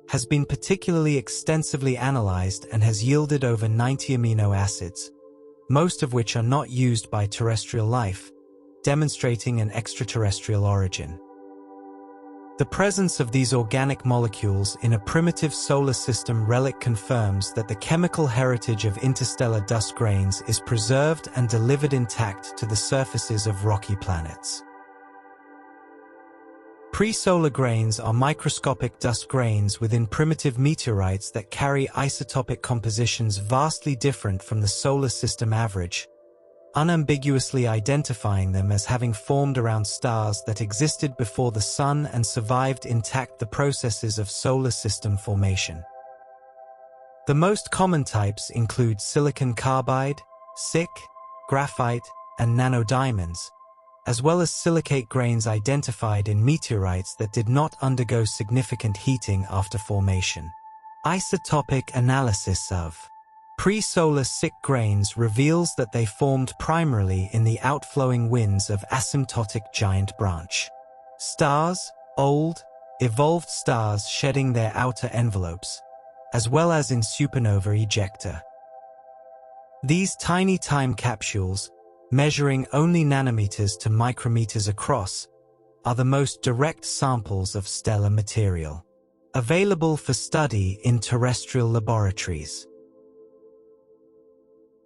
has been particularly extensively analyzed and has yielded over 90 amino acids, most of which are not used by terrestrial life, demonstrating an extraterrestrial origin. The presence of these organic molecules in a primitive solar system relic confirms that the chemical heritage of interstellar dust grains is preserved and delivered intact to the surfaces of rocky planets. Pre-solar grains are microscopic dust grains within primitive meteorites that carry isotopic compositions vastly different from the solar system average, unambiguously identifying them as having formed around stars that existed before the Sun and survived intact the processes of solar system formation. The most common types include silicon carbide, SiC, graphite, and nanodiamonds, as well as silicate grains identified in meteorites that did not undergo significant heating after formation. Isotopic analysis of pre-solar SiC grains reveals that they formed primarily in the outflowing winds of asymptotic giant branch stars, old, evolved stars shedding their outer envelopes, as well as in supernova ejecta. These tiny time capsules, measuring only nanometers to micrometers across, are the most direct samples of stellar material, available for study in terrestrial laboratories.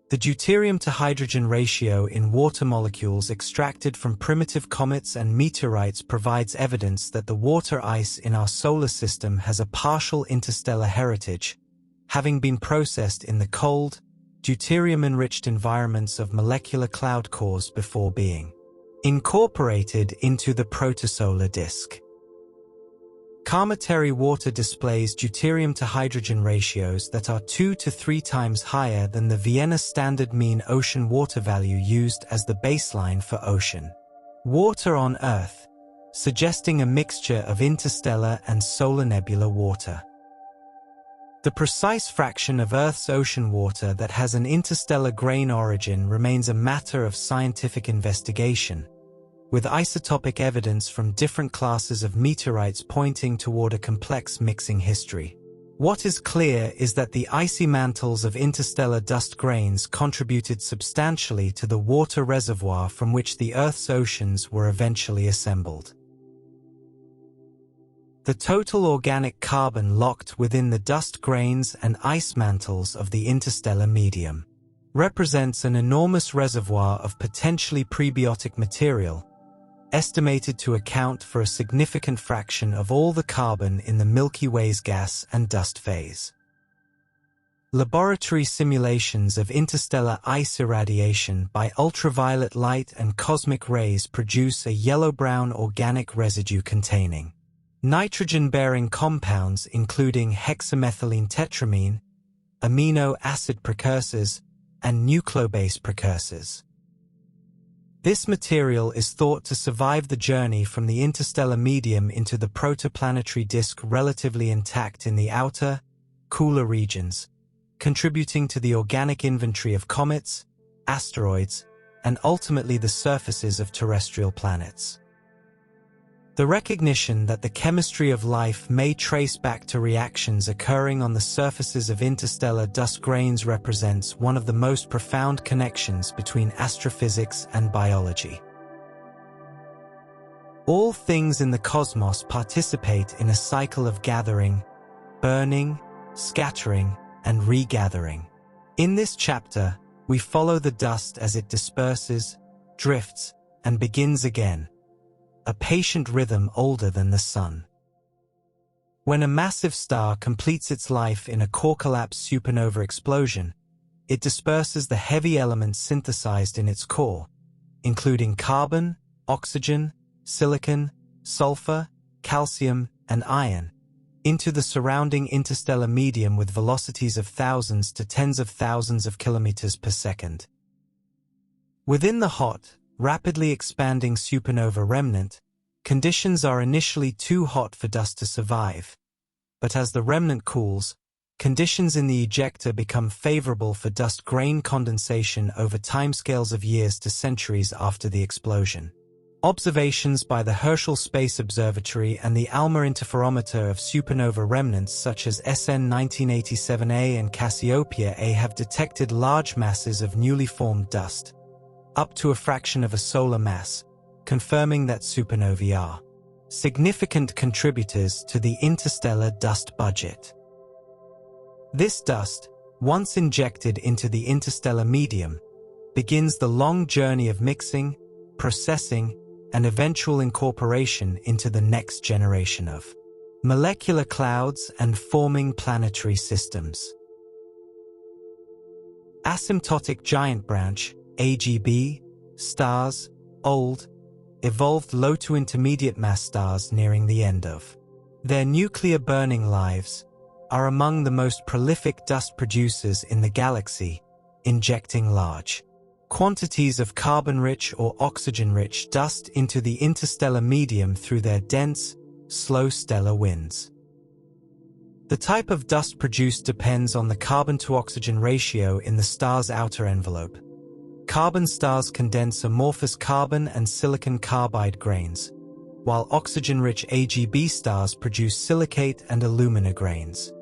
The deuterium-to-hydrogen ratio in water molecules extracted from primitive comets and meteorites provides evidence that the water ice in our solar system has a partial interstellar heritage, having been processed in the cold, deuterium-enriched environments of molecular cloud cores before being incorporated into the protosolar disk. Cometary water displays deuterium-to-hydrogen ratios that are 2 to 3 times higher than the Vienna Standard Mean Ocean Water Value used as the baseline for ocean water on Earth, suggesting a mixture of interstellar and solar nebula water. The precise fraction of Earth's ocean water that has an interstellar grain origin remains a matter of scientific investigation, with isotopic evidence from different classes of meteorites pointing toward a complex mixing history. What is clear is that the icy mantles of interstellar dust grains contributed substantially to the water reservoir from which the Earth's oceans were eventually assembled. The total organic carbon locked within the dust grains and ice mantles of the interstellar medium represents an enormous reservoir of potentially prebiotic material, estimated to account for a significant fraction of all the carbon in the Milky Way's gas and dust phase. Laboratory simulations of interstellar ice irradiation by ultraviolet light and cosmic rays produce a yellow-brown organic residue containing nitrogen-bearing compounds including hexamethylene tetramine, amino acid precursors, and nucleobase precursors. This material is thought to survive the journey from the interstellar medium into the protoplanetary disk relatively intact in the outer, cooler regions, contributing to the organic inventory of comets, asteroids, and ultimately the surfaces of terrestrial planets. The recognition that the chemistry of life may trace back to reactions occurring on the surfaces of interstellar dust grains represents one of the most profound connections between astrophysics and biology. All things in the cosmos participate in a cycle of gathering, burning, scattering, and regathering. In this chapter, we follow the dust as it disperses, drifts, and begins again, a patient rhythm older than the sun. When a massive star completes its life in a core-collapse supernova explosion, it disperses the heavy elements synthesized in its core, including carbon, oxygen, silicon, sulfur, calcium, and iron, into the surrounding interstellar medium with velocities of thousands to tens of thousands of kilometers per second. Within the hot, rapidly expanding supernova remnant, conditions are initially too hot for dust to survive, but as the remnant cools, conditions in the ejector become favorable for dust grain condensation over timescales of years to centuries after the explosion. Observations by the Herschel Space Observatory and the ALMA interferometer of supernova remnants such as SN 1987A and Cassiopeia A have detected large masses of newly formed dust, up to a fraction of a solar mass, confirming that supernovae are significant contributors to the interstellar dust budget. This dust, once injected into the interstellar medium, begins the long journey of mixing, processing, and eventual incorporation into the next generation of molecular clouds and forming planetary systems. Asymptotic giant branch AGB, stars, old, evolved low to intermediate mass stars nearing the end of their nuclear burning lives, are among the most prolific dust producers in the galaxy, injecting large quantities of carbon-rich or oxygen-rich dust into the interstellar medium through their dense, slow stellar winds. The type of dust produced depends on the carbon-to-oxygen ratio in the star's outer envelope. Carbon stars condense amorphous carbon and silicon carbide grains, while oxygen-rich AGB stars produce silicate and alumina grains.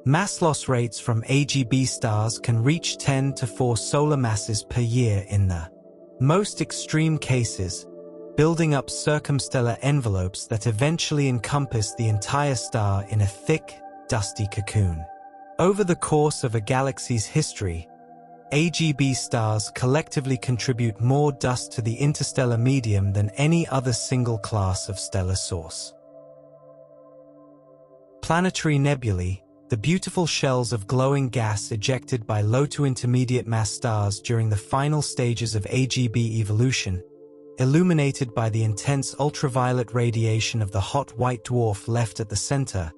Mass loss rates from AGB stars can reach 10 to 4 solar masses per year in the most extreme cases, building up circumstellar envelopes that eventually encompass the entire star in a thick, dusty cocoon. Over the course of a galaxy's history, AGB stars collectively contribute more dust to the interstellar medium than any other single class of stellar source. Planetary nebulae, the beautiful shells of glowing gas ejected by low to intermediate mass stars during the final stages of AGB evolution, illuminated by the intense ultraviolet radiation of the hot white dwarf left at the center,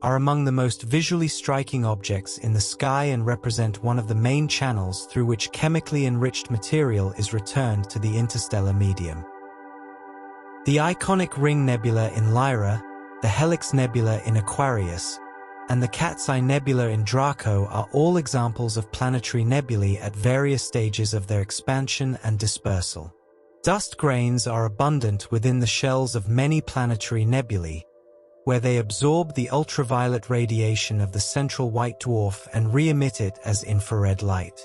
are among the most visually striking objects in the sky and represent one of the main channels through which chemically enriched material is returned to the interstellar medium. The iconic Ring Nebula in Lyra, the Helix Nebula in Aquarius, and the Cat's Eye Nebula in Draco are all examples of planetary nebulae at various stages of their expansion and dispersal. Dust grains are abundant within the shells of many planetary nebulae, where they absorb the ultraviolet radiation of the central white dwarf and re-emit it as infrared light.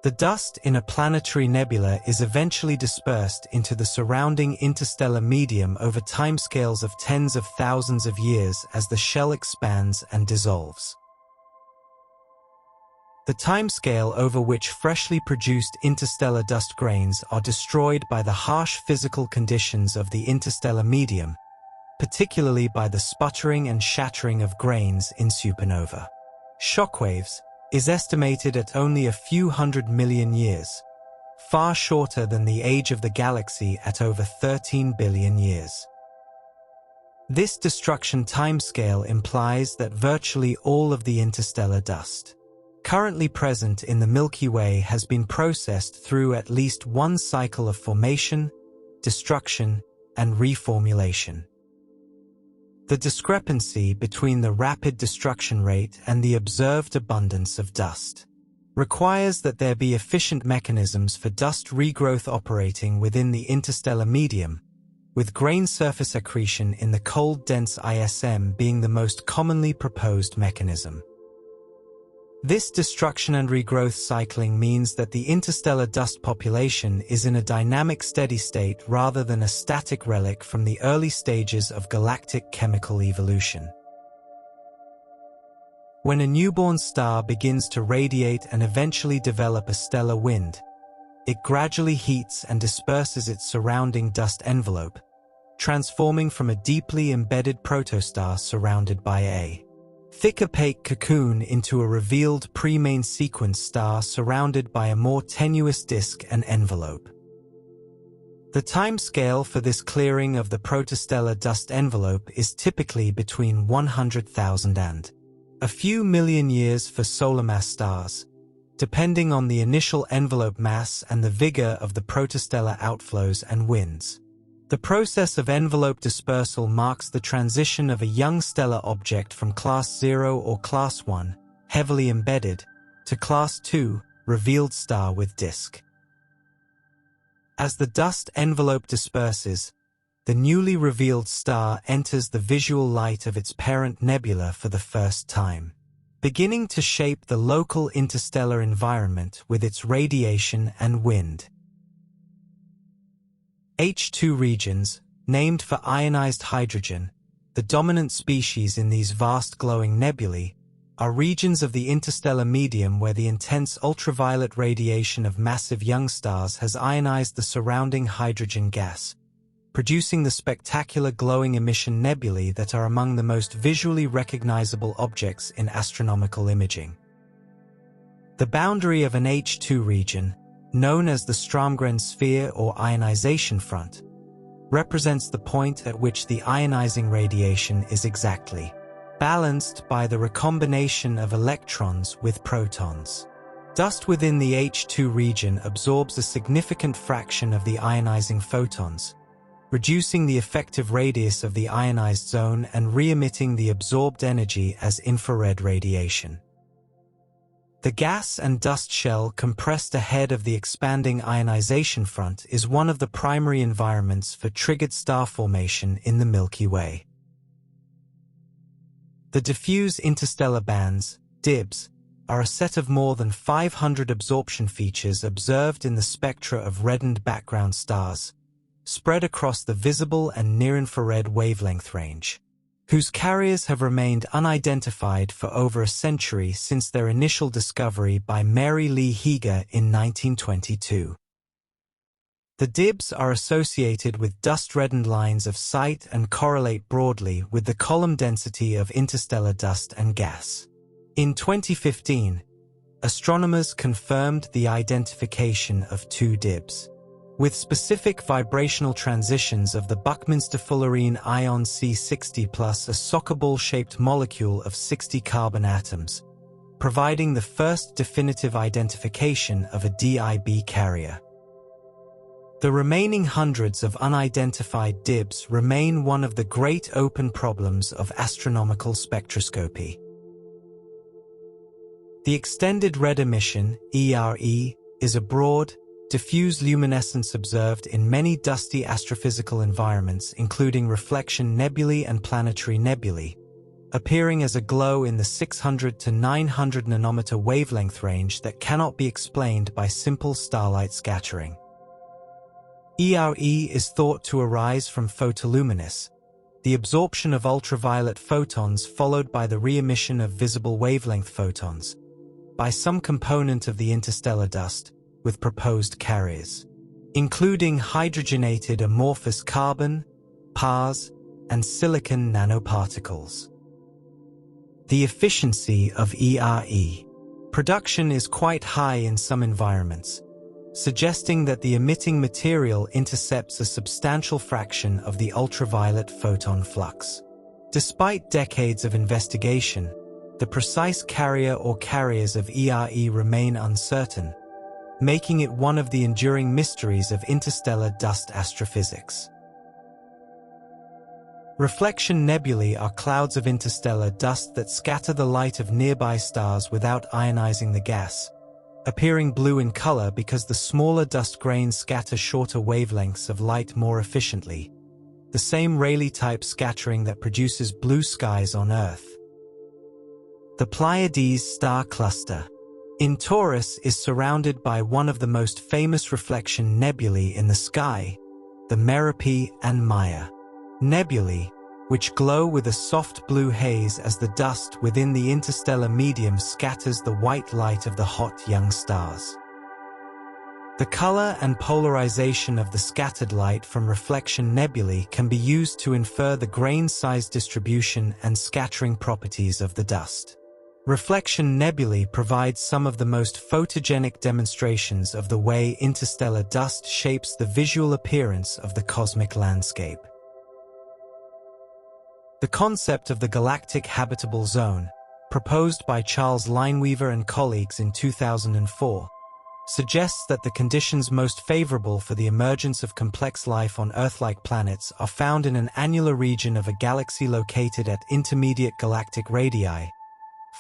The dust in a planetary nebula is eventually dispersed into the surrounding interstellar medium over timescales of tens of thousands of years as the shell expands and dissolves. The timescale over which freshly produced interstellar dust grains are destroyed by the harsh physical conditions of the interstellar medium, particularly by the sputtering and shattering of grains in supernova shockwaves, is estimated at only a few 100 million years, far shorter than the age of the galaxy at over 13 billion years. This destruction timescale implies that virtually all of the interstellar dust currently present in the Milky Way has been processed through at least one cycle of formation, destruction, and reformulation. The discrepancy between the rapid destruction rate and the observed abundance of dust requires that there be efficient mechanisms for dust regrowth operating within the interstellar medium, with grain surface accretion in the cold dense ISM being the most commonly proposed mechanism. This destruction and regrowth cycling means that the interstellar dust population is in a dynamic steady state rather than a static relic from the early stages of galactic chemical evolution. When a newborn star begins to radiate and eventually develop a stellar wind, it gradually heats and disperses its surrounding dust envelope, transforming from a deeply embedded protostar surrounded by a thick opaque cocoon into a revealed pre-main sequence star surrounded by a more tenuous disk and envelope. The timescale for this clearing of the protostellar dust envelope is typically between 100,000 and a few million years for solar mass stars, depending on the initial envelope mass and the vigor of the protostellar outflows and winds. The process of envelope dispersal marks the transition of a young stellar object from Class 0 or Class 1, heavily embedded, to Class 2, revealed star with disk. As the dust envelope disperses, the newly revealed star enters the visual light of its parent nebula for the first time, beginning to shape the local interstellar environment with its radiation and wind. H2 regions, named for ionized hydrogen, the dominant species in these vast glowing nebulae, are regions of the interstellar medium where the intense ultraviolet radiation of massive young stars has ionized the surrounding hydrogen gas, producing the spectacular glowing emission nebulae that are among the most visually recognizable objects in astronomical imaging. The boundary of an H2 region, known as the Strömgren sphere or ionization front, represents the point at which the ionizing radiation is exactly balanced by the recombination of electrons with protons. Dust within the H2 region absorbs a significant fraction of the ionizing photons, reducing the effective radius of the ionized zone and re-emitting the absorbed energy as infrared radiation. The gas and dust shell compressed ahead of the expanding ionization front is one of the primary environments for triggered star formation in the Milky Way. The diffuse interstellar bands, DIBs, are a set of more than 500 absorption features observed in the spectra of reddened background stars, spread across the visible and near-infrared wavelength range, whose carriers have remained unidentified for over a century since their initial discovery by Mary Lee Heeger in 1922. The DIBs are associated with dust-reddened lines of sight and correlate broadly with the column density of interstellar dust and gas. In 2015, astronomers confirmed the identification of two DIBs, with specific vibrational transitions of the Buckminster-Fullerene ion C60 plus a soccer ball-shaped molecule of 60 carbon atoms, providing the first definitive identification of a DIB carrier. The remaining hundreds of unidentified DIBs remain one of the great open problems of astronomical spectroscopy. The extended red emission, ERE, is a broad, diffuse luminescence observed in many dusty astrophysical environments including reflection nebulae and planetary nebulae, appearing as a glow in the 600 to 900 nanometer wavelength range that cannot be explained by simple starlight scattering. ERE is thought to arise from photoluminescence, the absorption of ultraviolet photons followed by the re-emission of visible wavelength photons, by some component of the interstellar dust, with proposed carriers, including hydrogenated amorphous carbon, PARs, and silicon nanoparticles. The efficiency of ERE production is quite high in some environments, suggesting that the emitting material intercepts a substantial fraction of the ultraviolet photon flux. Despite decades of investigation, the precise carrier or carriers of ERE remain uncertain, making it one of the enduring mysteries of interstellar dust astrophysics. Reflection nebulae are clouds of interstellar dust that scatter the light of nearby stars without ionizing the gas, appearing blue in color because the smaller dust grains scatter shorter wavelengths of light more efficiently, the same Rayleigh-type scattering that produces blue skies on Earth. The Pleiades star cluster in Taurus is surrounded by one of the most famous reflection nebulae in the sky, the Merope and Maya nebulae, which glow with a soft blue haze as the dust within the interstellar medium scatters the white light of the hot young stars. The color and polarization of the scattered light from reflection nebulae can be used to infer the grain size distribution and scattering properties of the dust. Reflection nebulae provide some of the most photogenic demonstrations of the way interstellar dust shapes the visual appearance of the cosmic landscape. The concept of the galactic habitable zone, proposed by Charles Lineweaver and colleagues in 2004, suggests that the conditions most favorable for the emergence of complex life on Earth-like planets are found in an annular region of a galaxy located at intermediate galactic radii,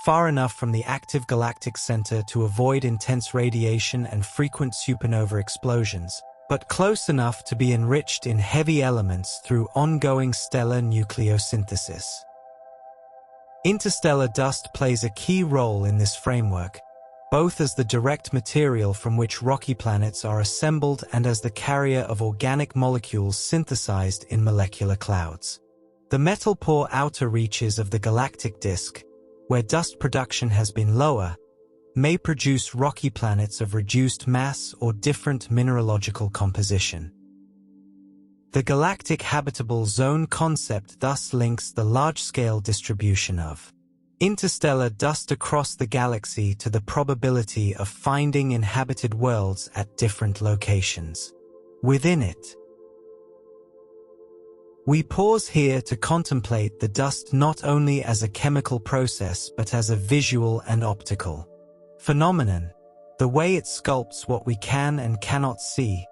far enough from the active galactic center to avoid intense radiation and frequent supernova explosions, but close enough to be enriched in heavy elements through ongoing stellar nucleosynthesis. Interstellar dust plays a key role in this framework, both as the direct material from which rocky planets are assembled and as the carrier of organic molecules synthesized in molecular clouds. The metal-poor outer reaches of the galactic disk, where dust production has been lower, may produce rocky planets of reduced mass or different mineralogical composition. The galactic habitable zone concept thus links the large-scale distribution of interstellar dust across the galaxy to the probability of finding inhabited worlds at different locations within it. We pause here to contemplate the dust not only as a chemical process but as a visual and optical phenomenon, the way it sculpts what we can and cannot see,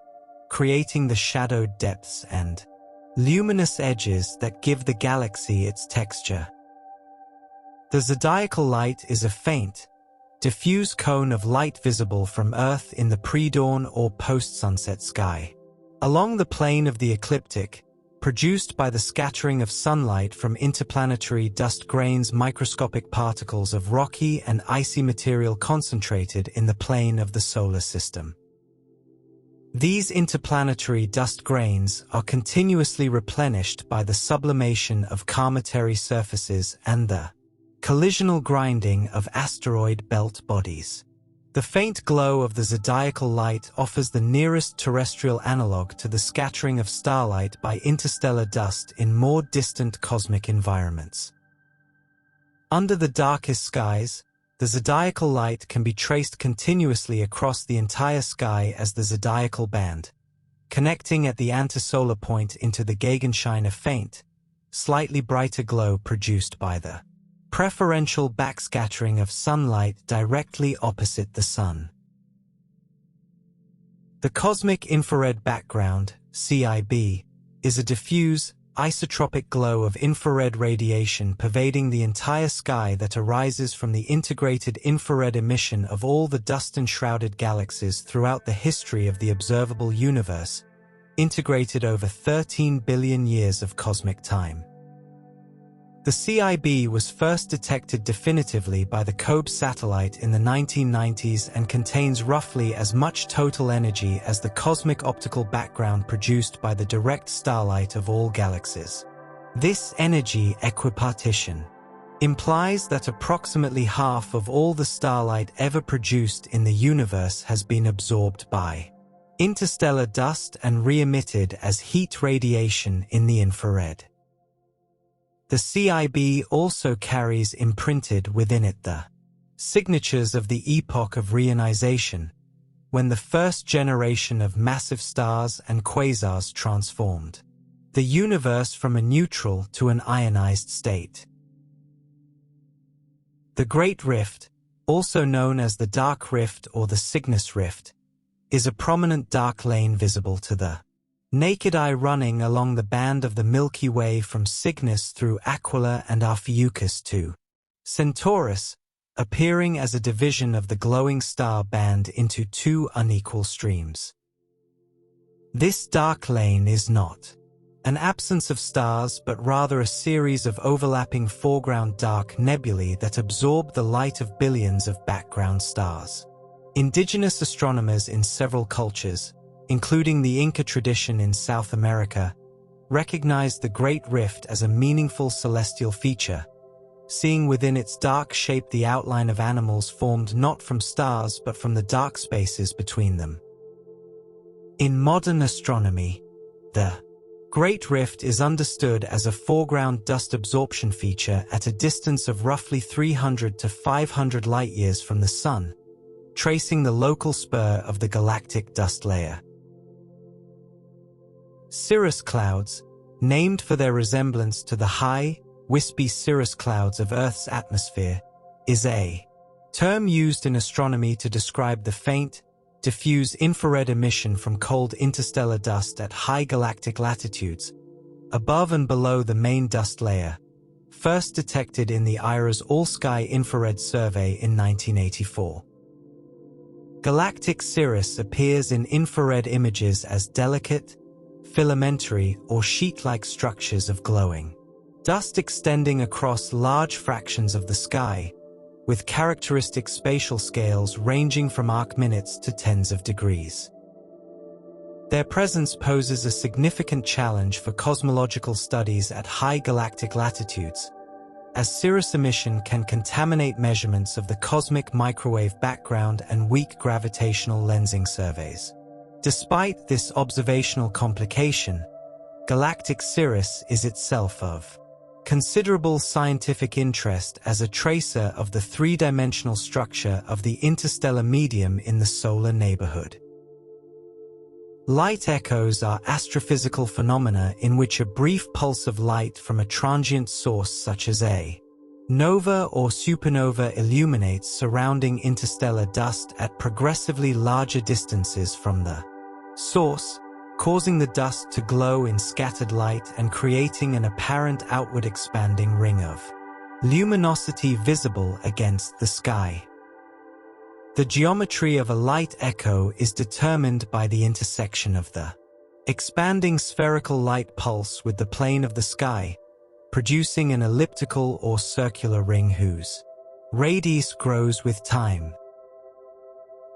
creating the shadowed depths and luminous edges that give the galaxy its texture. The zodiacal light is a faint, diffuse cone of light visible from Earth in the pre-dawn or post-sunset sky. Along the plane of the ecliptic, produced by the scattering of sunlight from interplanetary dust grains, microscopic particles of rocky and icy material concentrated in the plane of the solar system. These interplanetary dust grains are continuously replenished by the sublimation of cometary surfaces and the collisional grinding of asteroid belt bodies. The faint glow of the zodiacal light offers the nearest terrestrial analog to the scattering of starlight by interstellar dust in more distant cosmic environments. Under the darkest skies, the zodiacal light can be traced continuously across the entire sky as the zodiacal band, connecting at the antisolar point into the Gegenschein, a faint, slightly brighter glow produced by the preferential backscattering of sunlight directly opposite the Sun. The cosmic infrared background, CIB, is a diffuse, isotropic glow of infrared radiation pervading the entire sky that arises from the integrated infrared emission of all the dust-enshrouded galaxies throughout the history of the observable universe, integrated over 13 billion years of cosmic time. The CIB was first detected definitively by the COBE satellite in the 1990s and contains roughly as much total energy as the cosmic optical background produced by the direct starlight of all galaxies. This energy equipartition implies that approximately half of all the starlight ever produced in the universe has been absorbed by interstellar dust and re-emitted as heat radiation in the infrared. The CIB also carries imprinted within it the signatures of the epoch of reionization, when the first generation of massive stars and quasars transformed the universe from a neutral to an ionized state. The Great Rift, also known as the Dark Rift or the Cygnus Rift, is a prominent dark lane visible to the naked eye running along the band of the Milky Way from Cygnus through Aquila and Ophiuchus to Centaurus, appearing as a division of the glowing star band into two unequal streams. This dark lane is not an absence of stars but rather a series of overlapping foreground dark nebulae that absorb the light of billions of background stars. Indigenous astronomers in several cultures, including the Inca tradition in South America, recognized the Great Rift as a meaningful celestial feature, seeing within its dark shape the outline of animals formed not from stars but from the dark spaces between them. In modern astronomy, the Great Rift is understood as a foreground dust absorption feature at a distance of roughly 300 to 500 light-years from the Sun, tracing the local spur of the galactic dust layer. Cirrus clouds, named for their resemblance to the high, wispy cirrus clouds of Earth's atmosphere, is a term used in astronomy to describe the faint, diffuse infrared emission from cold interstellar dust at high galactic latitudes, above and below the main dust layer, first detected in the IRA's All-Sky Infrared Survey in 1984. Galactic cirrus appears in infrared images as delicate, filamentary or sheet-like structures of glowing dust extending across large fractions of the sky, with characteristic spatial scales ranging from arc-minutes to tens of degrees. Their presence poses a significant challenge for cosmological studies at high galactic latitudes, as cirrus emission can contaminate measurements of the cosmic microwave background and weak gravitational lensing surveys. Despite this observational complication, galactic cirrus is itself of considerable scientific interest as a tracer of the three-dimensional structure of the interstellar medium in the solar neighborhood. Light echoes are astrophysical phenomena in which a brief pulse of light from a transient source such as a nova or supernova illuminates surrounding interstellar dust at progressively larger distances from the source, causing the dust to glow in scattered light and creating an apparent outward expanding ring of luminosity visible against the sky. The geometry of a light echo is determined by the intersection of the expanding spherical light pulse with the plane of the sky, producing an elliptical or circular ring whose radius grows with time.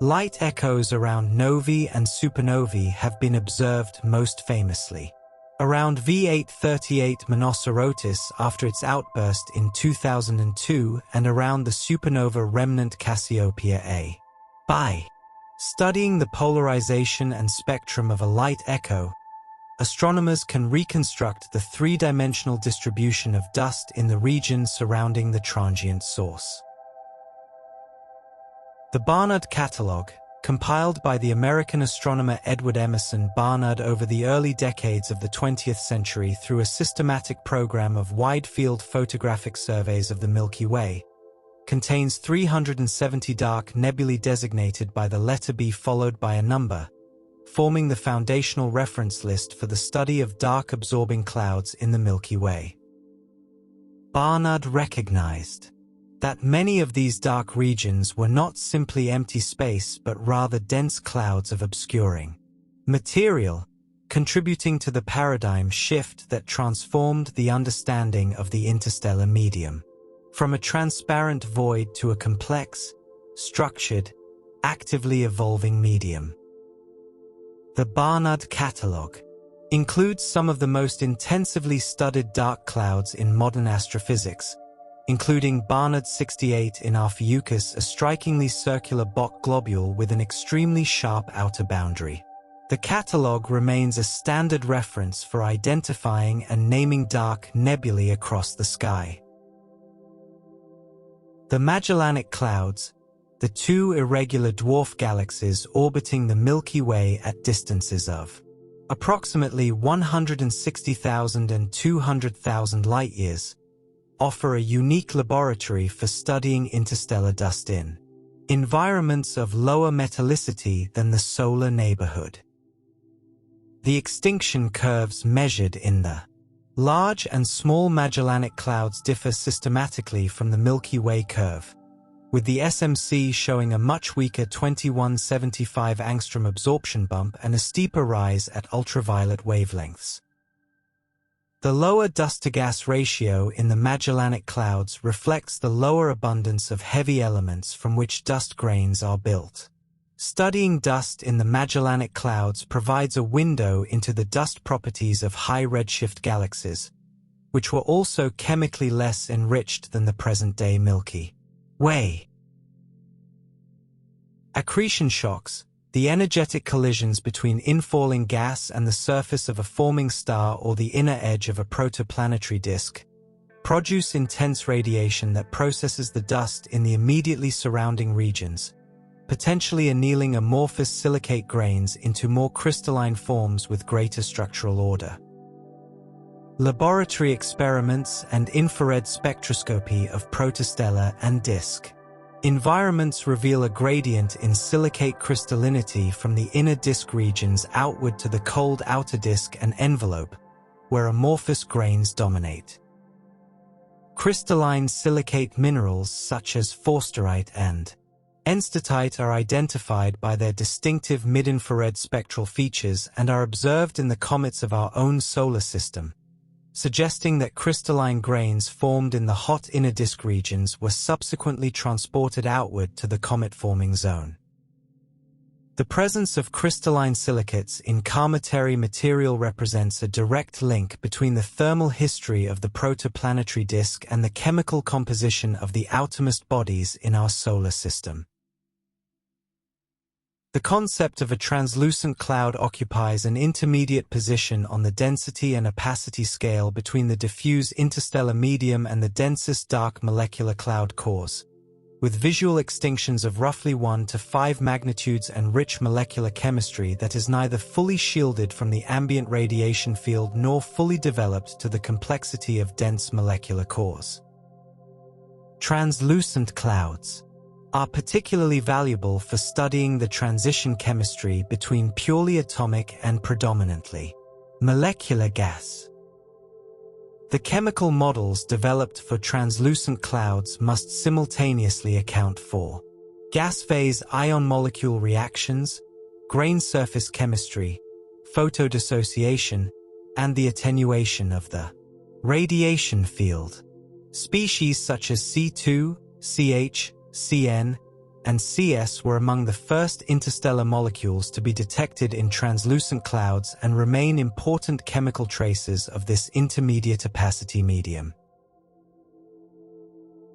Light echoes around novae and supernovae have been observed most famously around V838 Monocerotis after its outburst in 2002 and around the supernova remnant Cassiopeia A. By studying the polarization and spectrum of a light echo, astronomers can reconstruct the three-dimensional distribution of dust in the region surrounding the transient source. The Barnard Catalog, compiled by the American astronomer Edward Emerson Barnard over the early decades of the 20th century through a systematic program of wide-field photographic surveys of the Milky Way, contains 370 dark nebulae designated by the letter B followed by a number, forming the foundational reference list for the study of dark-absorbing clouds in the Milky Way. Barnard recognized that many of these dark regions were not simply empty space but rather dense clouds of obscuring material, contributing to the paradigm shift that transformed the understanding of the interstellar medium from a transparent void to a complex, structured, actively evolving medium. The Barnard Catalog includes some of the most intensively studied dark clouds in modern astrophysics, including Barnard 68 in Ophiuchus, a strikingly circular Bok globule with an extremely sharp outer boundary. The catalog remains a standard reference for identifying and naming dark nebulae across the sky. The Magellanic Clouds, the two irregular dwarf galaxies orbiting the Milky Way at distances of approximately 160,000 and 200,000 light-years, offer a unique laboratory for studying interstellar dust in environments of lower metallicity than the solar neighborhood. The extinction curves measured in the large and small Magellanic Clouds differ systematically from the Milky Way curve, with the SMC showing a much weaker 2175 angstrom absorption bump and a steeper rise at ultraviolet wavelengths. The lower dust-to-gas ratio in the Magellanic Clouds reflects the lower abundance of heavy elements from which dust grains are built. Studying dust in the Magellanic Clouds provides a window into the dust properties of high-redshift galaxies, which were also chemically less enriched than the present-day Milky Way. Accretion shocks, the energetic collisions between infalling gas and the surface of a forming star or the inner edge of a protoplanetary disk, produce intense radiation that processes the dust in the immediately surrounding regions, potentially annealing amorphous silicate grains into more crystalline forms with greater structural order. Laboratory experiments and infrared spectroscopy of protostellar and disk environments reveal a gradient in silicate crystallinity from the inner disk regions outward to the cold outer disk and envelope, where amorphous grains dominate. Crystalline silicate minerals such as forsterite and enstatite are identified by their distinctive mid-infrared spectral features and are observed in the comets of our own solar system, suggesting that crystalline grains formed in the hot inner disk regions were subsequently transported outward to the comet-forming zone. The presence of crystalline silicates in cometary material represents a direct link between the thermal history of the protoplanetary disk and the chemical composition of the outermost bodies in our solar system. The concept of a translucent cloud occupies an intermediate position on the density and opacity scale between the diffuse interstellar medium and the densest dark molecular cloud cores, with visual extinctions of roughly 1 to 5 magnitudes and rich molecular chemistry that is neither fully shielded from the ambient radiation field nor fully developed to the complexity of dense molecular cores. Translucent clouds are particularly valuable for studying the transition chemistry between purely atomic and predominantly molecular gas. The chemical models developed for translucent clouds must simultaneously account for gas phase ion-molecule reactions, grain surface chemistry, photodissociation, and the attenuation of the radiation field. Species such as C2, CH, CN, and CS were among the first interstellar molecules to be detected in translucent clouds and remain important chemical traces of this intermediate opacity medium.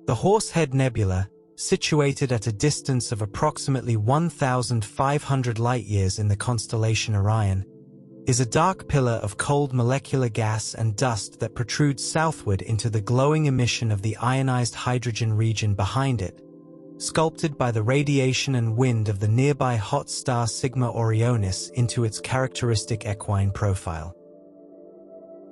The Horsehead Nebula, situated at a distance of approximately 1,500 light-years in the constellation Orion, is a dark pillar of cold molecular gas and dust that protrudes southward into the glowing emission of the ionized hydrogen region behind it, sculpted by the radiation and wind of the nearby hot star Sigma Orionis into its characteristic equine profile.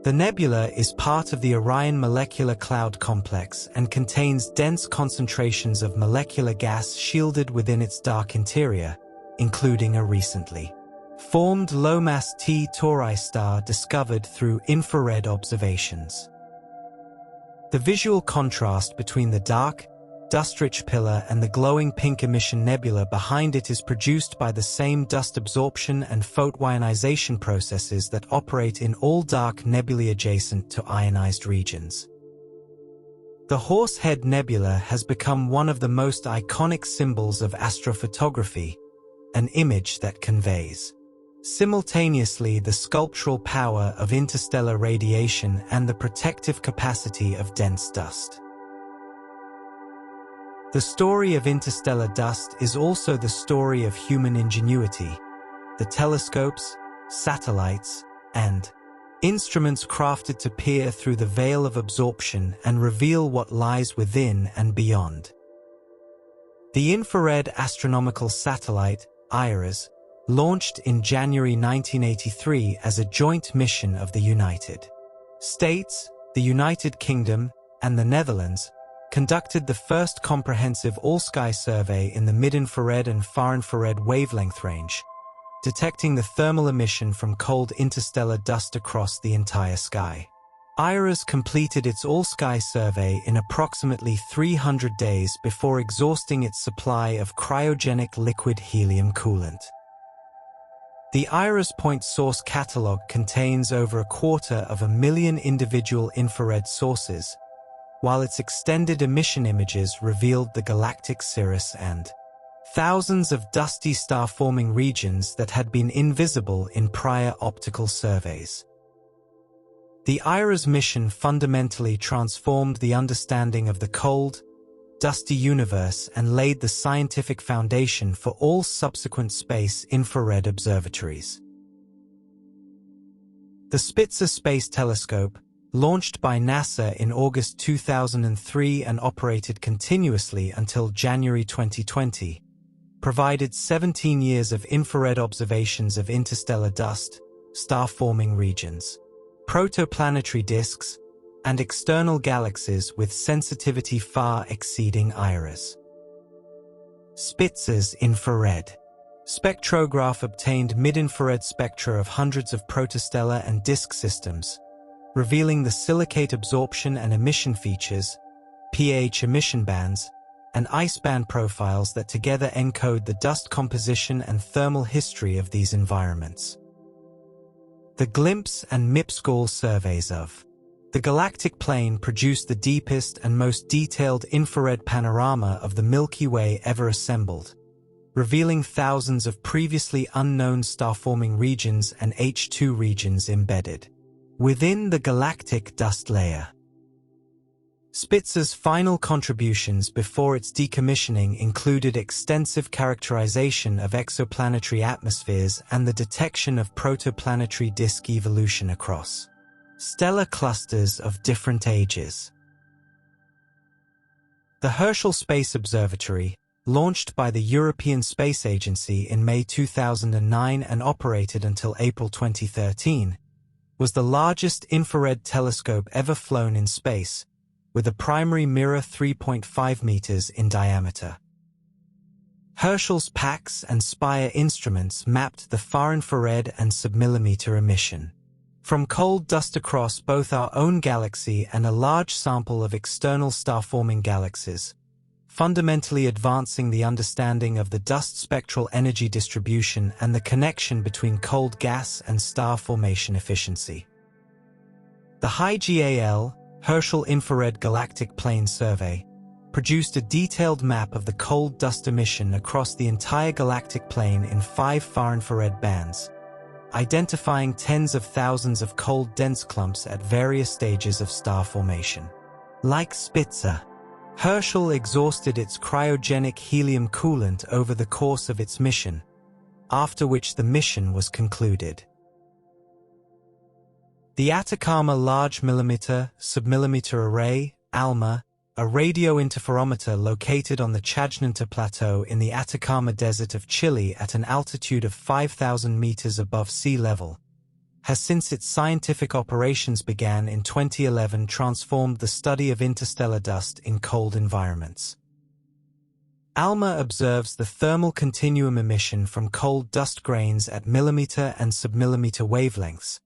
The nebula is part of the Orion molecular cloud complex and contains dense concentrations of molecular gas shielded within its dark interior, including a recently formed low-mass T Tauri star discovered through infrared observations. The visual contrast between the dark, dust-rich pillar and the glowing pink emission nebula behind it is produced by the same dust absorption and photoionization processes that operate in all dark nebulae adjacent to ionized regions. The Horsehead Nebula has become one of the most iconic symbols of astrophotography, an image that conveys simultaneously the sculptural power of interstellar radiation and the protective capacity of dense dust. The story of interstellar dust is also the story of human ingenuity. The telescopes, satellites, and instruments crafted to peer through the veil of absorption and reveal what lies within and beyond. The infrared astronomical satellite, IRAS, launched in January 1983 as a joint mission of the United States, the United Kingdom, and the Netherlands, conducted the first comprehensive all-sky survey in the mid-infrared and far-infrared wavelength range, detecting the thermal emission from cold interstellar dust across the entire sky. IRAS completed its all-sky survey in approximately 300 days before exhausting its supply of cryogenic liquid helium coolant. The IRAS point source catalog contains over 250,000 individual infrared sources, while its extended emission images revealed the galactic cirrus and thousands of dusty star-forming regions that had been invisible in prior optical surveys. The IRAS mission fundamentally transformed the understanding of the cold, dusty universe and laid the scientific foundation for all subsequent space infrared observatories. The Spitzer Space Telescope, launched by NASA in August 2003 and operated continuously until January 2020, provided 17 years of infrared observations of interstellar dust, star-forming regions, protoplanetary disks, and external galaxies with sensitivity far exceeding IRAS. Spitzer's infrared spectrograph obtained mid-infrared spectra of hundreds of protostellar and disk systems, revealing the silicate absorption and emission features, pH emission bands, and ice band profiles that together encode the dust composition and thermal history of these environments. The GLIMPS and MIPSCAL surveys of the galactic plane produced the deepest and most detailed infrared panorama of the Milky Way ever assembled, revealing thousands of previously unknown star-forming regions and H2 regions embedded within the galactic dust layer. Spitzer's final contributions before its decommissioning included extensive characterization of exoplanetary atmospheres and the detection of protoplanetary disk evolution across stellar clusters of different ages. The Herschel Space Observatory, launched by the European Space Agency in May 2009 and operated until April 2013, was the largest infrared telescope ever flown in space, with a primary mirror 3.5 meters in diameter. Herschel's PAX and SPIRE instruments mapped the far-infrared and submillimeter emission from cold dust across both our own galaxy and a large sample of external star-forming galaxies, fundamentally advancing the understanding of the dust spectral energy distribution and the connection between cold gas and star formation efficiency. The HIGAL, Herschel Infrared Galactic Plane Survey, produced a detailed map of the cold dust emission across the entire galactic plane in 5 far-infrared bands, identifying tens of thousands of cold dense clumps at various stages of star formation. Like Spitzer, Herschel exhausted its cryogenic helium coolant over the course of its mission, after which the mission was concluded. The Atacama Large Millimeter Submillimeter Array, ALMA, a radio interferometer located on the Chajnantor Plateau in the Atacama Desert of Chile at an altitude of 5,000 meters above sea level, has since its scientific operations began in 2011 transformed the study of interstellar dust in cold environments. ALMA observes the thermal continuum emission from cold dust grains at millimeter and submillimeter wavelengths,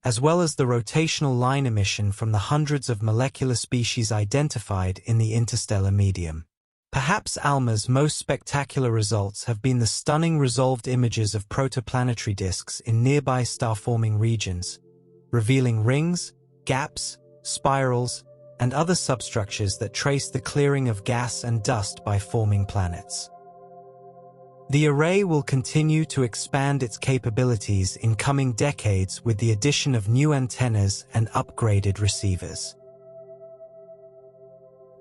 as well as the rotational line emission from the hundreds of molecular species identified in the interstellar medium. Perhaps ALMA's most spectacular results have been the stunning resolved images of protoplanetary disks in nearby star-forming regions, revealing rings, gaps, spirals, and other substructures that trace the clearing of gas and dust by forming planets. The array will continue to expand its capabilities in coming decades with the addition of new antennas and upgraded receivers.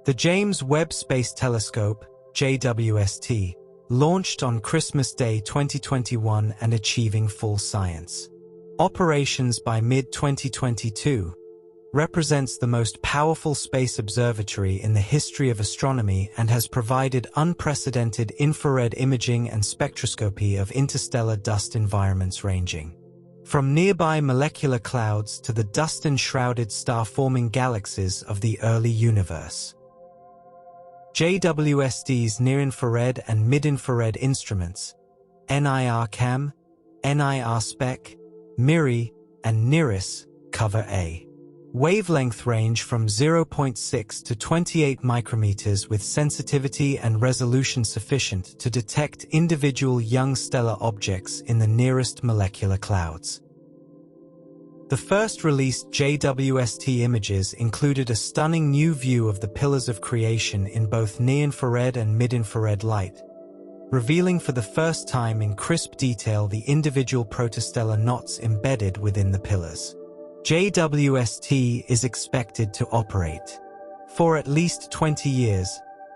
The James Webb Space Telescope, JWST, launched on Christmas Day 2021 and achieving full science operations by mid-2022, represents the most powerful space observatory in the history of astronomy and has provided unprecedented infrared imaging and spectroscopy of interstellar dust environments ranging from nearby molecular clouds to the dust-enshrouded star-forming galaxies of the early universe. JWST's near-infrared and mid-infrared instruments, NIRCam, NIRSpec, MIRI, and NIRIS, cover a wavelength range from 0.6 to 28 micrometers with sensitivity and resolution sufficient to detect individual young stellar objects in the nearest molecular clouds. The first released JWST images included a stunning new view of the pillars of creation in both near-infrared and mid-infrared light, revealing for the first time in crisp detail the individual protostellar knots embedded within the pillars. JWST is expected to operate for at least 20 years,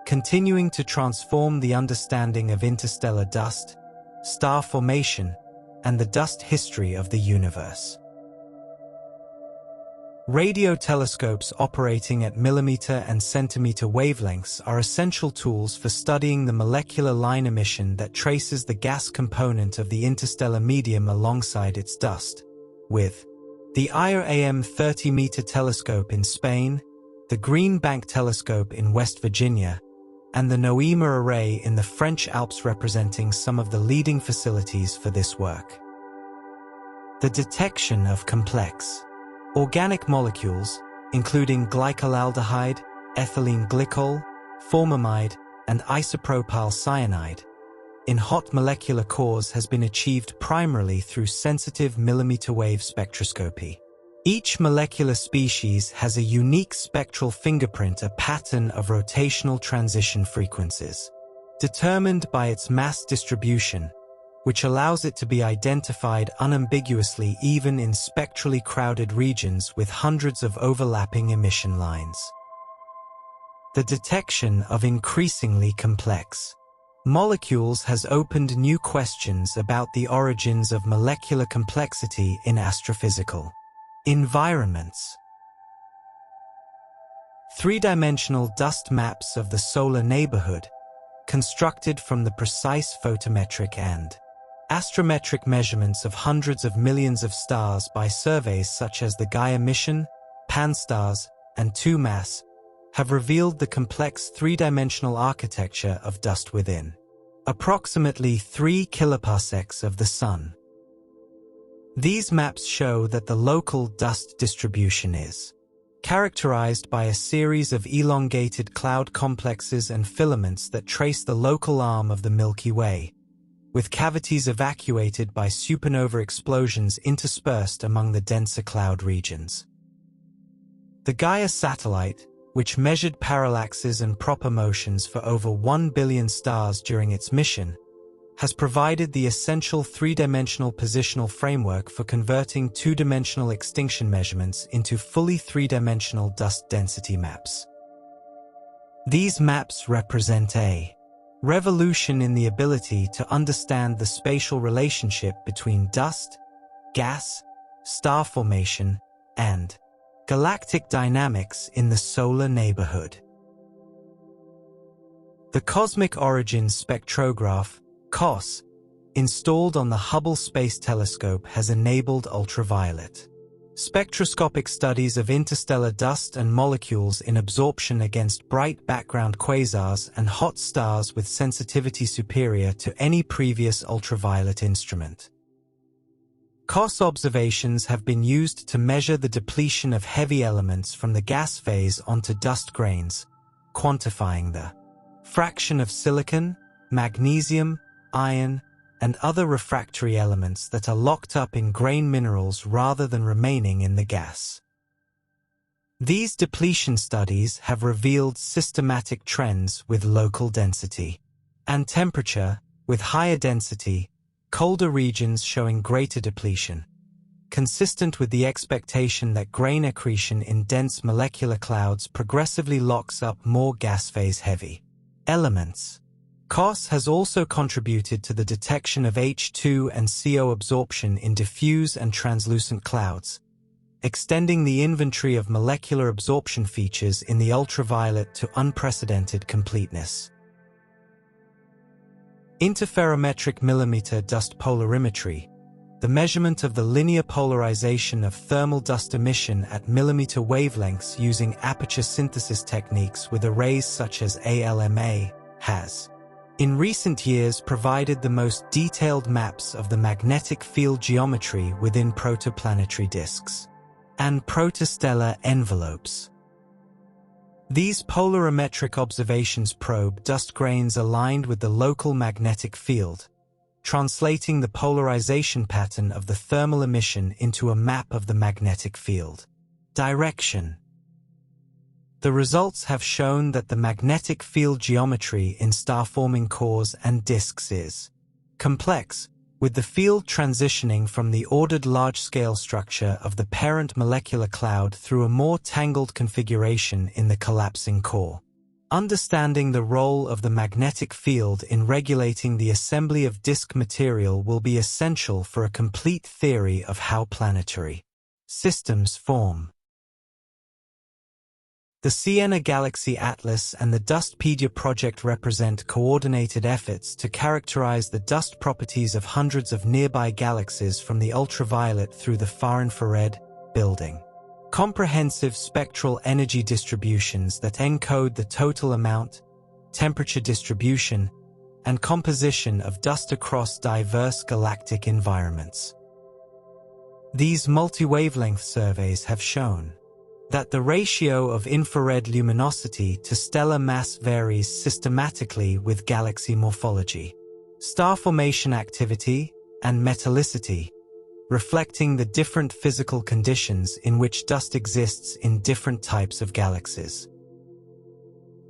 continuing to transform the understanding of interstellar dust, star formation, and the dust history of the universe. Radio telescopes operating at millimeter and centimeter wavelengths are essential tools for studying the molecular line emission that traces the gas component of the interstellar medium alongside its dust, with the IRAM 30-meter telescope in Spain, the Green Bank telescope in West Virginia, and the NOEMA array in the French Alps representing some of the leading facilities for this work. The detection of complex organic molecules, including glycolaldehyde, ethylene glycol, formamide, and isopropyl cyanide, in hot molecular cores has been achieved primarily through sensitive millimeter wave spectroscopy. Each molecular species has a unique spectral fingerprint, a pattern of rotational transition frequencies, determined by its mass distribution, which allows it to be identified unambiguously even in spectrally crowded regions with hundreds of overlapping emission lines. The detection of increasingly complex molecules has opened new questions about the origins of molecular complexity in astrophysical environments. Three-dimensional dust maps of the solar neighborhood, constructed from the precise photometric and astrometric measurements of hundreds of millions of stars by surveys such as the Gaia mission, Pan-STARRS, and 2MASS, have revealed the complex three-dimensional architecture of dust within approximately 3 kiloparsecs of the Sun. These maps show that the local dust distribution is characterized by a series of elongated cloud complexes and filaments that trace the local arm of the Milky Way, with cavities evacuated by supernova explosions interspersed among the denser cloud regions. The Gaia satellite, which measured parallaxes and proper motions for over 1 billion stars during its mission, has provided the essential three-dimensional positional framework for converting two-dimensional extinction measurements into fully three-dimensional dust density maps. These maps represent a revolution in the ability to understand the spatial relationship between dust, gas, star formation, and galactic dynamics in the solar neighborhood. The Cosmic Origins Spectrograph, COS, installed on the Hubble Space Telescope has enabled ultraviolet spectroscopic studies of interstellar dust and molecules in absorption against bright background quasars and hot stars with sensitivity superior to any previous ultraviolet instrument. COS observations have been used to measure the depletion of heavy elements from the gas phase onto dust grains, quantifying the fraction of silicon, magnesium, iron, and other refractory elements that are locked up in grain minerals rather than remaining in the gas. These depletion studies have revealed systematic trends with local density and temperature, with higher density, colder regions showing greater depletion, consistent with the expectation that grain accretion in dense molecular clouds progressively locks up more gas phase heavy elements. COS has also contributed to the detection of H2 and CO absorption in diffuse and translucent clouds, extending the inventory of molecular absorption features in the ultraviolet to unprecedented completeness. Interferometric millimeter dust polarimetry, the measurement of the linear polarization of thermal dust emission at millimeter wavelengths using aperture synthesis techniques with arrays such as ALMA, has in recent years provided the most detailed maps of the magnetic field geometry within protoplanetary disks and protostellar envelopes. These polarimetric observations probe dust grains aligned with the local magnetic field, translating the polarization pattern of the thermal emission into a map of the magnetic field direction. The results have shown that the magnetic field geometry in star-forming cores and disks is complex, with the field transitioning from the ordered large-scale structure of the parent molecular cloud through a more tangled configuration in the collapsing core. Understanding the role of the magnetic field in regulating the assembly of disk material will be essential for a complete theory of how planetary systems form. The Siena Galaxy Atlas and the Dustpedia project represent coordinated efforts to characterize the dust properties of hundreds of nearby galaxies from the ultraviolet through the far-infrared, building comprehensive spectral energy distributions that encode the total amount, temperature distribution, and composition of dust across diverse galactic environments. These multi-wavelength surveys have shown that the ratio of infrared luminosity to stellar mass varies systematically with galaxy morphology, star formation activity, and metallicity, reflecting the different physical conditions in which dust exists in different types of galaxies.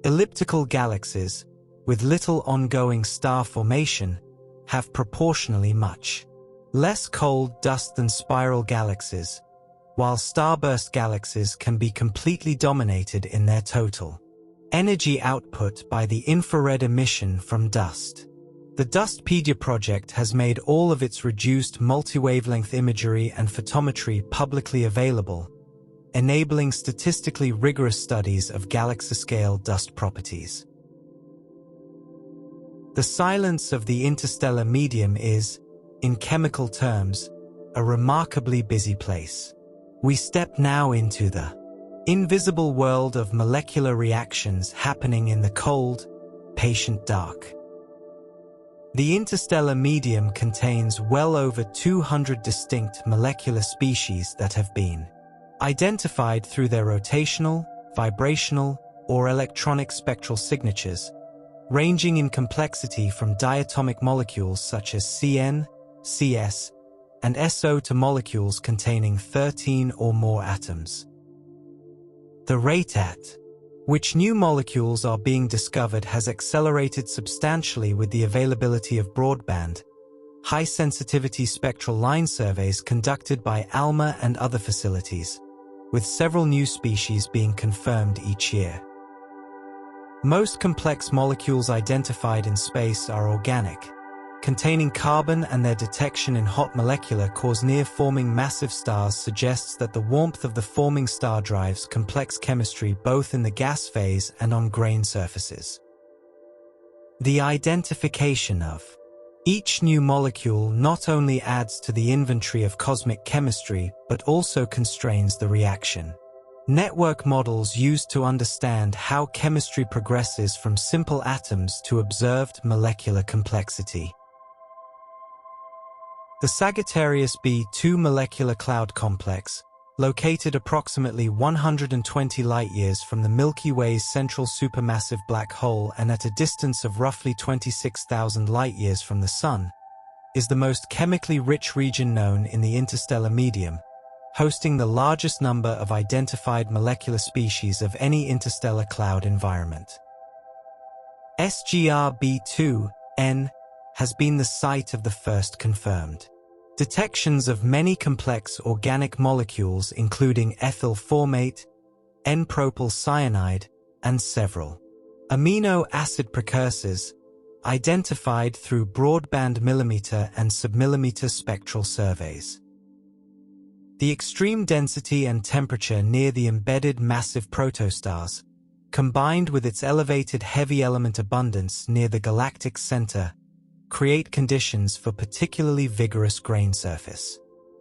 Elliptical galaxies, with little ongoing star formation, have proportionally much less cold dust than spiral galaxies, while starburst galaxies can be completely dominated in their total energy output by the infrared emission from dust. The Dustpedia project has made all of its reduced multi-wavelength imagery and photometry publicly available, enabling statistically rigorous studies of galaxy-scale dust properties. The silence of the interstellar medium is, in chemical terms, a remarkably busy place. We step now into the invisible world of molecular reactions happening in the cold, patient dark. The interstellar medium contains well over 200 distinct molecular species that have been identified through their rotational, vibrational, or electronic spectral signatures, ranging in complexity from diatomic molecules such as CN, CS, and SO to molecules containing 13 or more atoms. The rate at which new molecules are being discovered has accelerated substantially with the availability of broadband, high-sensitivity spectral line surveys conducted by ALMA and other facilities, with several new species being confirmed each year. Most complex molecules identified in space are organic, containing carbon, and their detection in hot molecular cores near forming massive stars suggests that the warmth of the forming star drives complex chemistry both in the gas phase and on grain surfaces. The identification of each new molecule not only adds to the inventory of cosmic chemistry but also constrains the reaction network models used to understand how chemistry progresses from simple atoms to observed molecular complexity. The Sagittarius B2 molecular cloud complex, located approximately 120 light-years from the Milky Way's central supermassive black hole and at a distance of roughly 26,000 light-years from the Sun, is the most chemically rich region known in the interstellar medium, hosting the largest number of identified molecular species of any interstellar cloud environment. SGR B2N has been the site of the first confirmed detections of many complex organic molecules including ethyl formate, N-propyl cyanide, and several amino acid precursors identified through broadband millimeter and submillimeter spectral surveys. The extreme density and temperature near the embedded massive protostars, combined with its elevated heavy element abundance near the galactic center, create conditions for particularly vigorous grain surface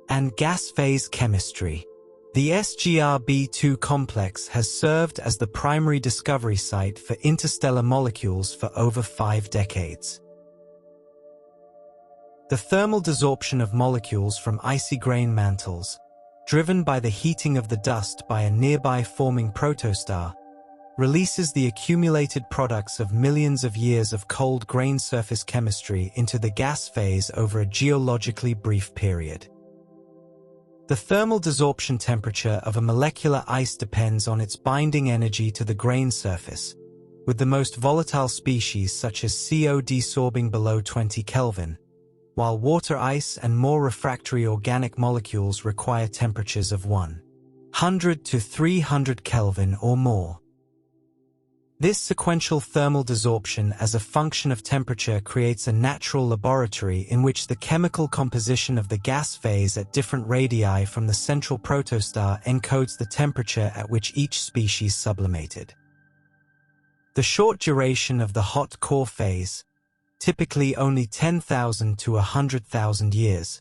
and gas phase chemistry. The SGR-B2 complex has served as the primary discovery site for interstellar molecules for over 5 decades. The thermal desorption of molecules from icy grain mantles, driven by the heating of the dust by a nearby forming protostar, releases the accumulated products of millions of years of cold grain surface chemistry into the gas phase over a geologically brief period. The thermal desorption temperature of a molecular ice depends on its binding energy to the grain surface, with the most volatile species such as CO desorbing below 20 Kelvin, while water ice and more refractory organic molecules require temperatures of 100 to 300 Kelvin or more. This sequential thermal desorption as a function of temperature creates a natural laboratory in which the chemical composition of the gas phase at different radii from the central protostar encodes the temperature at which each species sublimated. The short duration of the hot core phase, typically only 10,000 to 100,000 years,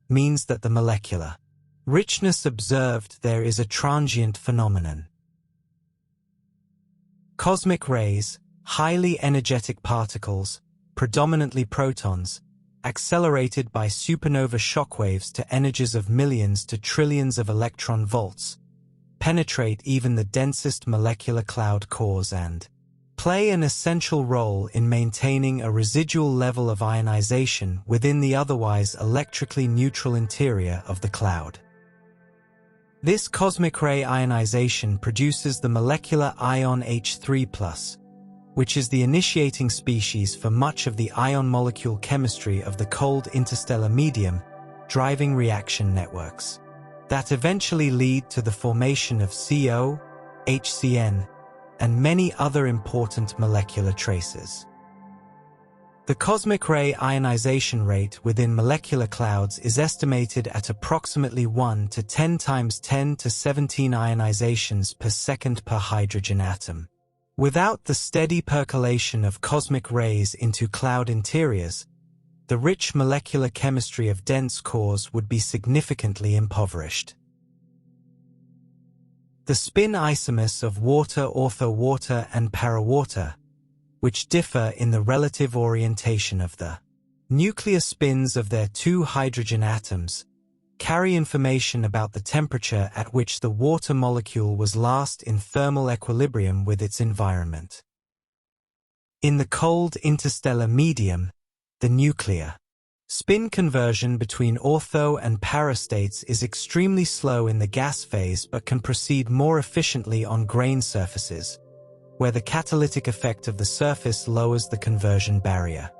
means that the molecular richness observed there is a transient phenomenon. Cosmic rays, highly energetic particles, predominantly protons, accelerated by supernova shockwaves to energies of millions to trillions of electron volts, penetrate even the densest molecular cloud cores and play an essential role in maintaining a residual level of ionization within the otherwise electrically neutral interior of the cloud. This cosmic ray ionization produces the molecular ion H3+, which is the initiating species for much of the ion molecule chemistry of the cold interstellar medium, driving reaction networks that eventually lead to the formation of CO, HCN, and many other important molecular traces. The cosmic ray ionization rate within molecular clouds is estimated at approximately 1 to 10 times 10 to 17 ionizations per second per hydrogen atom. Without the steady percolation of cosmic rays into cloud interiors, the rich molecular chemistry of dense cores would be significantly impoverished. The spin isomers of water, ortho-water, and para-water, which differ in the relative orientation of the nuclear spins of their 2 hydrogen atoms, carry information about the temperature at which the water molecule was last in thermal equilibrium with its environment. In the cold interstellar medium, the nuclear spin conversion between ortho and para states is extremely slow in the gas phase but can proceed more efficiently on grain surfaces, where the catalytic effect of the surface lowers the conversion barrier.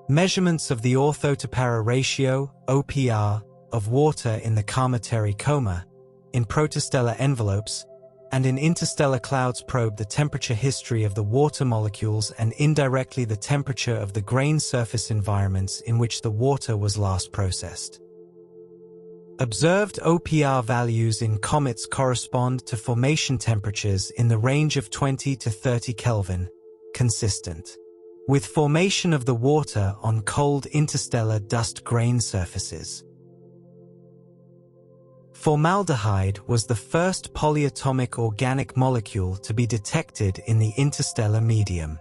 Measurements of the ortho to para ratio, OPR, of water in the cometary coma, in protostellar envelopes, and in interstellar clouds probe the temperature history of the water molecules and indirectly the temperature of the grain surface environments in which the water was last processed. Observed OPR values in comets correspond to formation temperatures in the range of 20 to 30 Kelvin, consistent with formation of the water on cold interstellar dust grain surfaces. Formaldehyde was the first polyatomic organic molecule to be detected in the interstellar medium.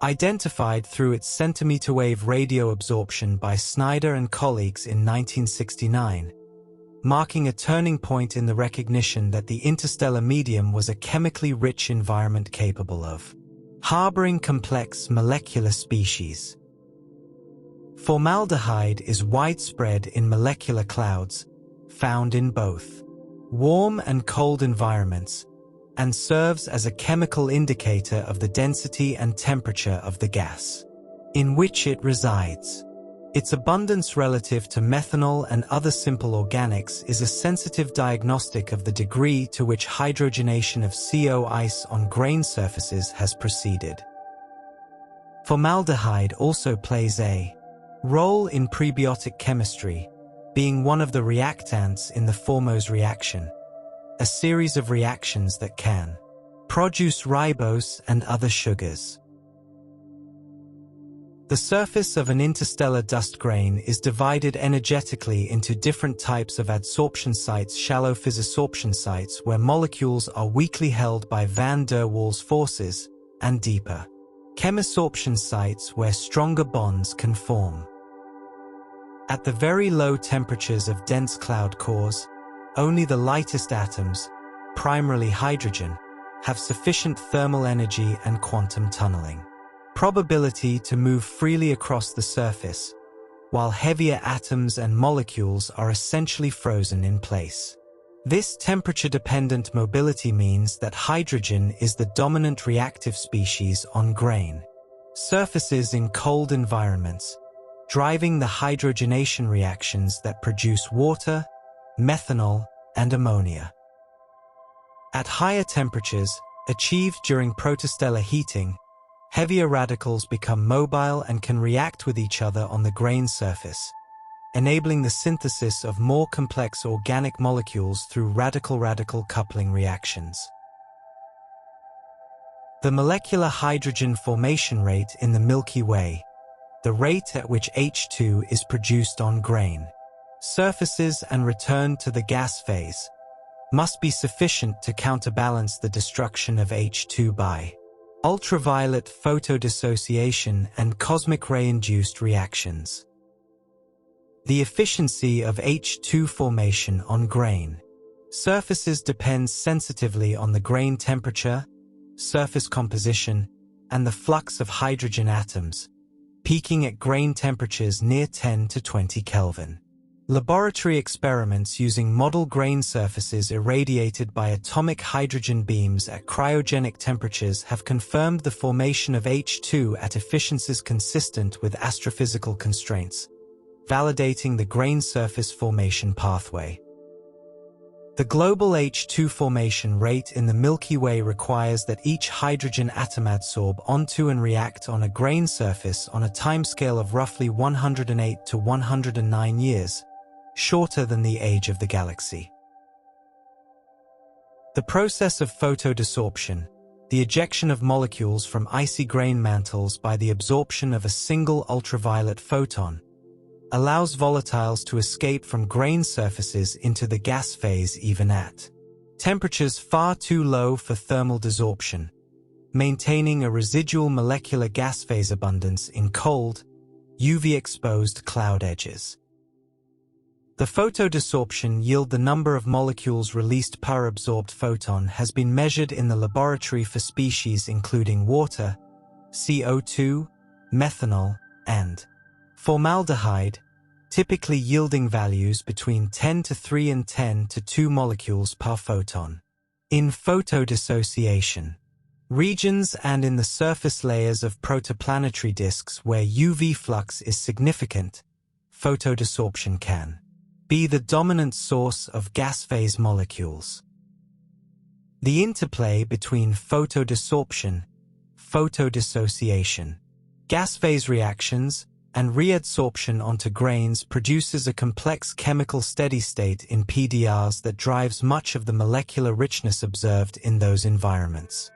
Identified through its centimeter wave radio absorption by Snyder and colleagues in 1969, marking a turning point in the recognition that the interstellar medium was a chemically rich environment capable of harboring complex molecular species. Formaldehyde is widespread in molecular clouds, found in both warm and cold environments, and serves as a chemical indicator of the density and temperature of the gas in which it resides. Its abundance relative to methanol and other simple organics is a sensitive diagnostic of the degree to which hydrogenation of CO ice on grain surfaces has proceeded. Formaldehyde also plays a role in prebiotic chemistry, being one of the reactants in the Formose reaction, a series of reactions that can produce ribose and other sugars. The surface of an interstellar dust grain is divided energetically into different types of adsorption sites: shallow physisorption sites where molecules are weakly held by van der Waals forces, and deeper chemisorption sites where stronger bonds can form. At the very low temperatures of dense cloud cores, only the lightest atoms, primarily hydrogen, have sufficient thermal energy and quantum tunneling probability to move freely across the surface, while heavier atoms and molecules are essentially frozen in place. This temperature-dependent mobility means that hydrogen is the dominant reactive species on grain surfaces in cold environments, driving the hydrogenation reactions that produce water, methanol, and ammonia. At higher temperatures, achieved during protostellar heating, heavier radicals become mobile and can react with each other on the grain surface, enabling the synthesis of more complex organic molecules through radical-radical coupling reactions. The molecular hydrogen formation rate in the Milky Way, the rate at which H2 is produced on grain surfaces and returned to the gas phase, must be sufficient to counterbalance the destruction of H2 by ultraviolet photodissociation and cosmic ray-induced reactions. The efficiency of H2 formation on grain surfaces depends sensitively on the grain temperature, surface composition, and the flux of hydrogen atoms, peaking at grain temperatures near 10 to 20 Kelvin. Laboratory experiments using model grain surfaces irradiated by atomic hydrogen beams at cryogenic temperatures have confirmed the formation of H2 at efficiencies consistent with astrophysical constraints, validating the grain surface formation pathway. The global H2 formation rate in the Milky Way requires that each hydrogen atom adsorb onto and react on a grain surface on a timescale of roughly 108 to 109 years, shorter than the age of the galaxy. The process of photodissorption, the ejection of molecules from icy grain mantles by the absorption of a single ultraviolet photon, allows volatiles to escape from grain surfaces into the gas phase even at temperatures far too low for thermal desorption, maintaining a residual molecular gas phase abundance in cold, UV-exposed cloud edges. The photodesorption yield, the number of molecules released per absorbed photon, has been measured in the laboratory for species including water, CO2, methanol, and formaldehyde, typically yielding values between 10 to 3 and 10 to 2 molecules per photon. In photodissociation regions and in the surface layers of protoplanetary disks where UV flux is significant, photodissorption can be the dominant source of gas phase molecules. The interplay between photodissorption, photodissociation, gas phase reactions, and readsorption onto grains produces a complex chemical steady state in PDRs that drives much of the molecular richness observed in those environments.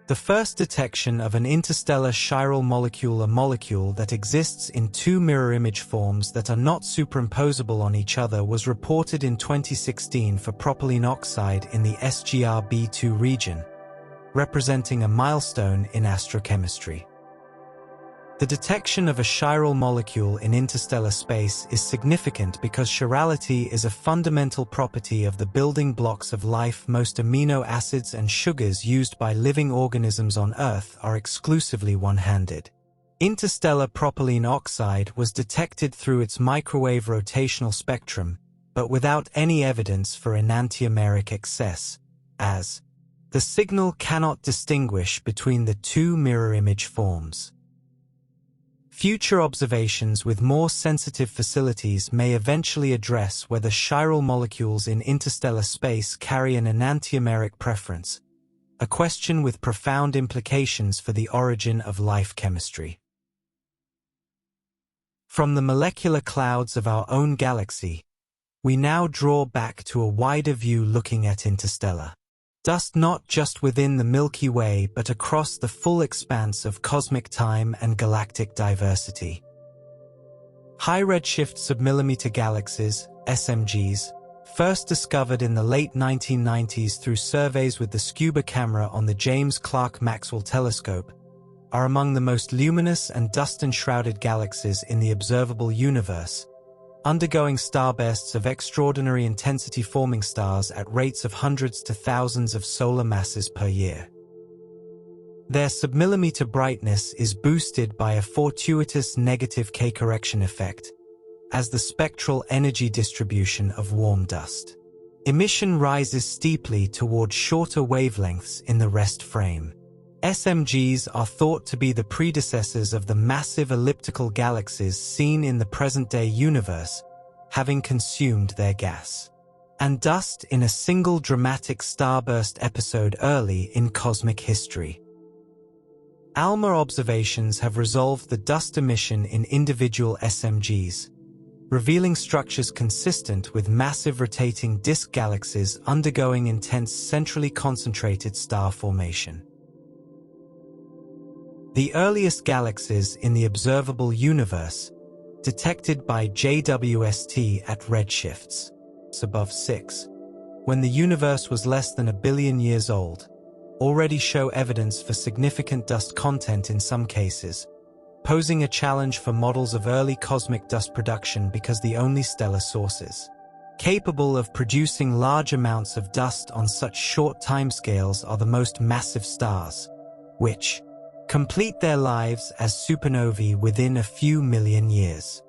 The first detection of an interstellar chiral molecule, a molecule that exists in two mirror image forms that are not superimposable on each other, was reported in 2016 for propylene oxide in the SGR-B2 region, representing a milestone in astrochemistry. The detection of a chiral molecule in interstellar space is significant because chirality is a fundamental property of the building blocks of life. Most amino acids and sugars used by living organisms on Earth are exclusively one-handed. Interstellar propylene oxide was detected through its microwave rotational spectrum, but without any evidence for enantiomeric excess, as the signal cannot distinguish between the two mirror image forms. Future observations with more sensitive facilities may eventually address whether chiral molecules in interstellar space carry an enantiomeric preference, a question with profound implications for the origin of life chemistry. From the molecular clouds of our own galaxy, we now draw back to a wider view, looking at interstellar dust not just within the Milky Way but across the full expanse of cosmic time and galactic diversity. High redshift submillimeter galaxies, SMGs, first discovered in the late 1990s through surveys with the scuba camera on the James Clerk Maxwell Telescope, are among the most luminous and dust-enshrouded galaxies in the observable universe, undergoing starbursts of extraordinary intensity, forming stars at rates of hundreds to thousands of solar masses per year. Their submillimeter brightness is boosted by a fortuitous negative K-correction effect, as the spectral energy distribution of warm dust emission rises steeply toward shorter wavelengths in the rest frame. SMGs are thought to be the predecessors of the massive elliptical galaxies seen in the present-day universe, having consumed their gas and dust in a single dramatic starburst episode early in cosmic history. ALMA observations have resolved the dust emission in individual SMGs, revealing structures consistent with massive rotating disk galaxies undergoing intense centrally concentrated star formation. The earliest galaxies in the observable universe, detected by JWST at redshifts above 6, when the universe was less than 1 billion years old, already show evidence for significant dust content in some cases, posing a challenge for models of early cosmic dust production because the only stellar sources capable of producing large amounts of dust on such short timescales are the most massive stars, which complete their lives as supernovae within a few million years.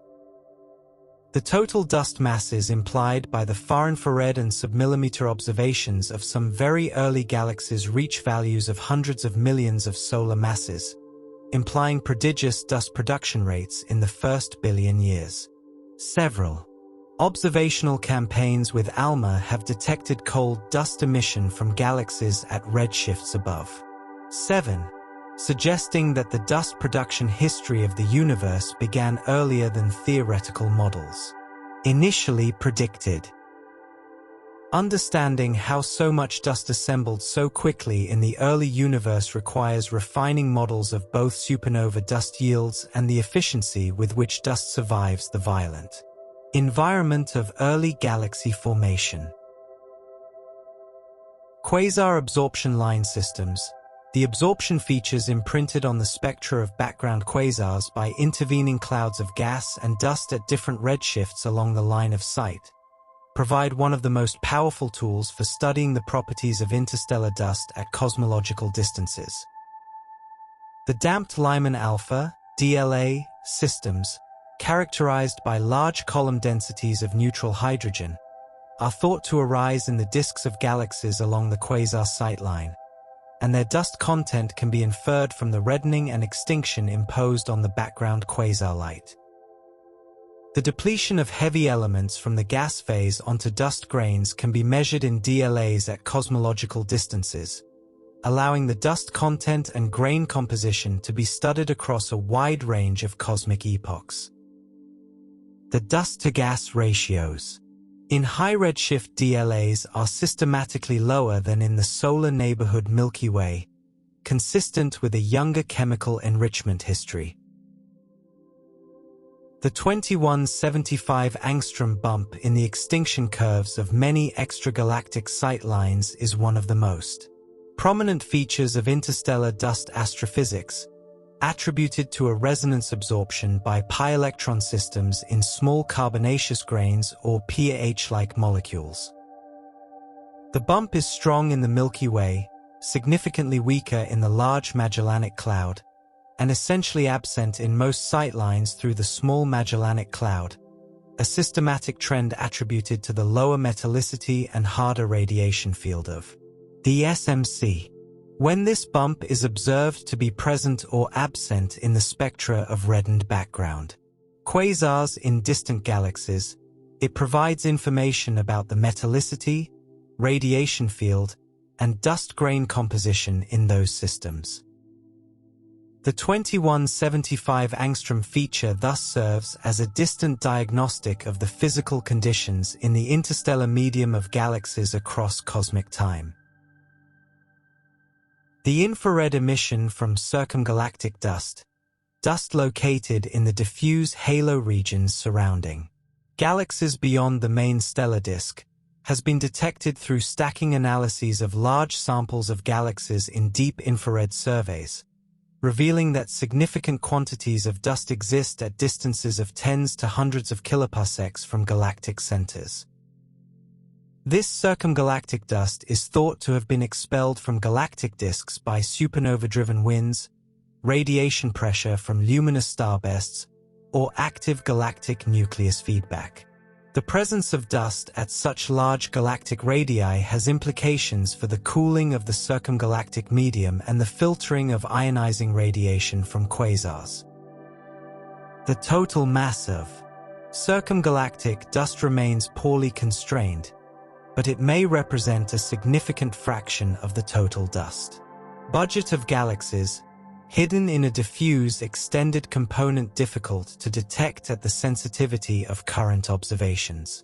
The total dust masses implied by the far-infrared and submillimeter observations of some very early galaxies reach values of hundreds of millions of solar masses, implying prodigious dust production rates in the first billion years. Several observational campaigns with ALMA have detected cold dust emission from galaxies at redshifts above 7, suggesting that the dust production history of the universe began earlier than theoretical models initially predicted. Understanding how so much dust assembled so quickly in the early universe requires refining models of both supernova dust yields and the efficiency with which dust survives the violent environment of early galaxy formation. Quasar absorption line systems, the absorption features imprinted on the spectra of background quasars by intervening clouds of gas and dust at different redshifts along the line of sight provide one of the most powerful tools for studying the properties of interstellar dust at cosmological distances. The damped Lyman alpha (DLA) systems, characterized by large column densities of neutral hydrogen, are thought to arise in the disks of galaxies along the quasar sightline, and their dust content can be inferred from the reddening and extinction imposed on the background quasar light. The depletion of heavy elements from the gas phase onto dust grains can be measured in DLAs at cosmological distances, allowing the dust content and grain composition to be studied across a wide range of cosmic epochs. The dust-to-gas ratios in high redshift DLAs are systematically lower than in the solar neighborhood Milky Way, consistent with a younger chemical enrichment history. The 2175 angstrom bump in the extinction curves of many extragalactic sightlines is one of the most prominent features of interstellar dust astrophysics, attributed to a resonance absorption by pi-electron systems in small carbonaceous grains or pH-like molecules. The bump is strong in the Milky Way, significantly weaker in the Large Magellanic Cloud, and essentially absent in most sightlines through the Small Magellanic Cloud, a systematic trend attributed to the lower metallicity and harder radiation field of the SMC. When this bump is observed to be present or absent in the spectra of reddened background quasars in distant galaxies, it provides information about the metallicity, radiation field, and dust grain composition in those systems. The 2175 angstrom feature thus serves as a distant diagnostic of the physical conditions in the interstellar medium of galaxies across cosmic time. The infrared emission from circumgalactic dust located in the diffuse halo regions surrounding galaxies beyond the main stellar disk, has been detected through stacking analyses of large samples of galaxies in deep infrared surveys, revealing that significant quantities of dust exist at distances of tens to hundreds of kiloparsecs from galactic centers. This circumgalactic dust is thought to have been expelled from galactic disks by supernova-driven winds, radiation pressure from luminous starbursts, or active galactic nucleus feedback. The presence of dust at such large galactic radii has implications for the cooling of the circumgalactic medium and the filtering of ionizing radiation from quasars. The total mass of circumgalactic dust remains poorly constrained, but it may represent a significant fraction of the total dust budget of galaxies, hidden in a diffuse extended component difficult to detect at the sensitivity of current observations.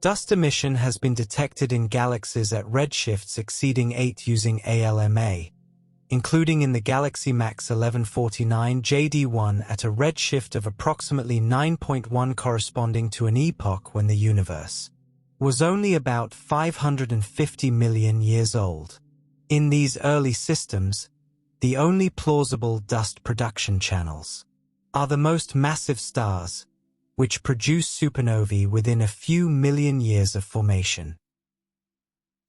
Dust emission has been detected in galaxies at redshifts exceeding 8 using ALMA, including in the galaxy MAX 1149 JD1 at a redshift of approximately 9.1, corresponding to an epoch when the universe was only about 550 million years old. In these early systems, the only plausible dust production channels are the most massive stars, which produce supernovae within a few million years of formation.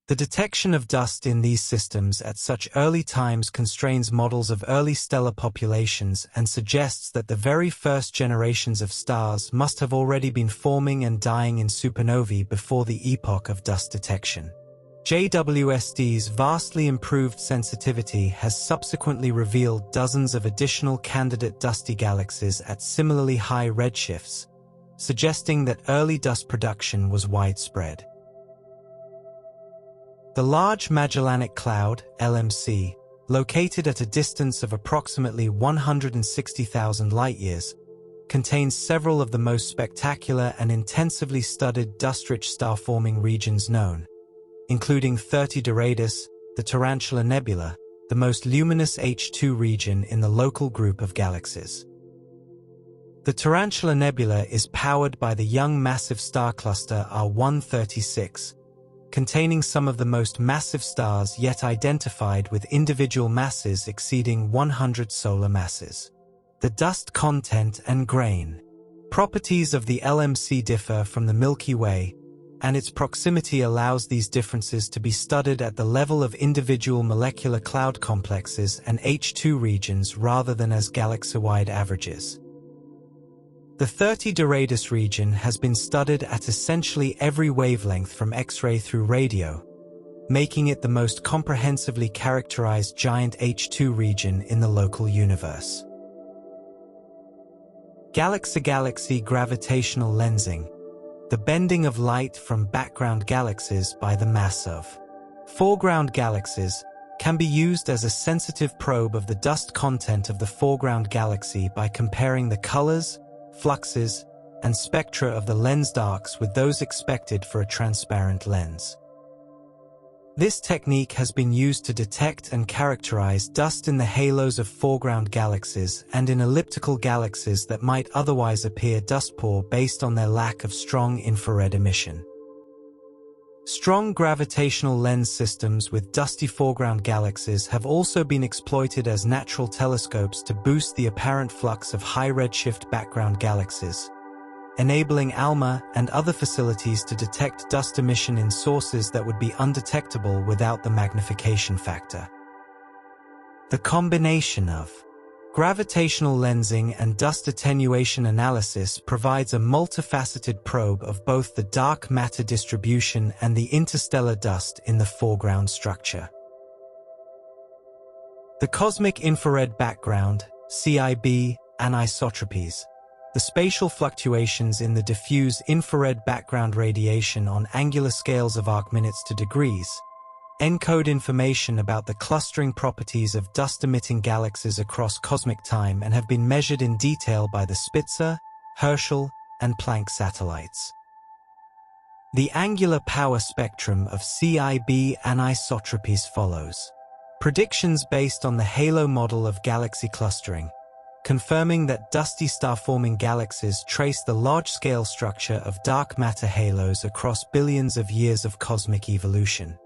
The detection of dust in these systems at such early times constrains models of early stellar populations and suggests that the very first generations of stars must have already been forming and dying in supernovae before the epoch of dust detection. JWST's vastly improved sensitivity has subsequently revealed dozens of additional candidate dusty galaxies at similarly high redshifts, suggesting that early dust production was widespread. The Large Magellanic Cloud, LMC, located at a distance of approximately 160,000 light-years, contains several of the most spectacular and intensively studied dust-rich star-forming regions known, including 30 Doradus, the Tarantula Nebula, the most luminous H2 region in the local group of galaxies. The Tarantula Nebula is powered by the young massive star cluster R136, containing some of the most massive stars yet identified with individual masses exceeding 100 solar masses. The dust content and grain. Properties of the LMC differ from the Milky Way, and its proximity allows these differences to be studied at the level of individual molecular cloud complexes and H2 regions rather than as galaxy-wide averages. The 30 radius region has been studied at essentially every wavelength from X-ray through radio, making it the most comprehensively characterized giant H2 region in the local universe. Galaxy gravitational lensing. The bending of light from background galaxies by the mass of foreground galaxies can be used as a sensitive probe of the dust content of the foreground galaxy by comparing the colors, fluxes, and spectra of the lensed arcs with those expected for a transparent lens. This technique has been used to detect and characterize dust in the halos of foreground galaxies and in elliptical galaxies that might otherwise appear dust-poor based on their lack of strong infrared emission. Strong gravitational lens systems with dusty foreground galaxies have also been exploited as natural telescopes to boost the apparent flux of high redshift background galaxies, enabling ALMA and other facilities to detect dust emission in sources that would be undetectable without the magnification factor. The combination of gravitational lensing and dust attenuation analysis provides a multifaceted probe of both the dark matter distribution and the interstellar dust in the foreground structure. The cosmic infrared background, CIB, anisotropies. The spatial fluctuations in the diffuse infrared background radiation on angular scales of arcminutes to degrees encode information about the clustering properties of dust-emitting galaxies across cosmic time and have been measured in detail by the Spitzer, Herschel, and Planck satellites. The angular power spectrum of CIB anisotropies follows. Predictions based on the halo model of galaxy clustering, confirming that dusty star-forming galaxies trace the large-scale structure of dark matter halos across billions of years of cosmic evolution.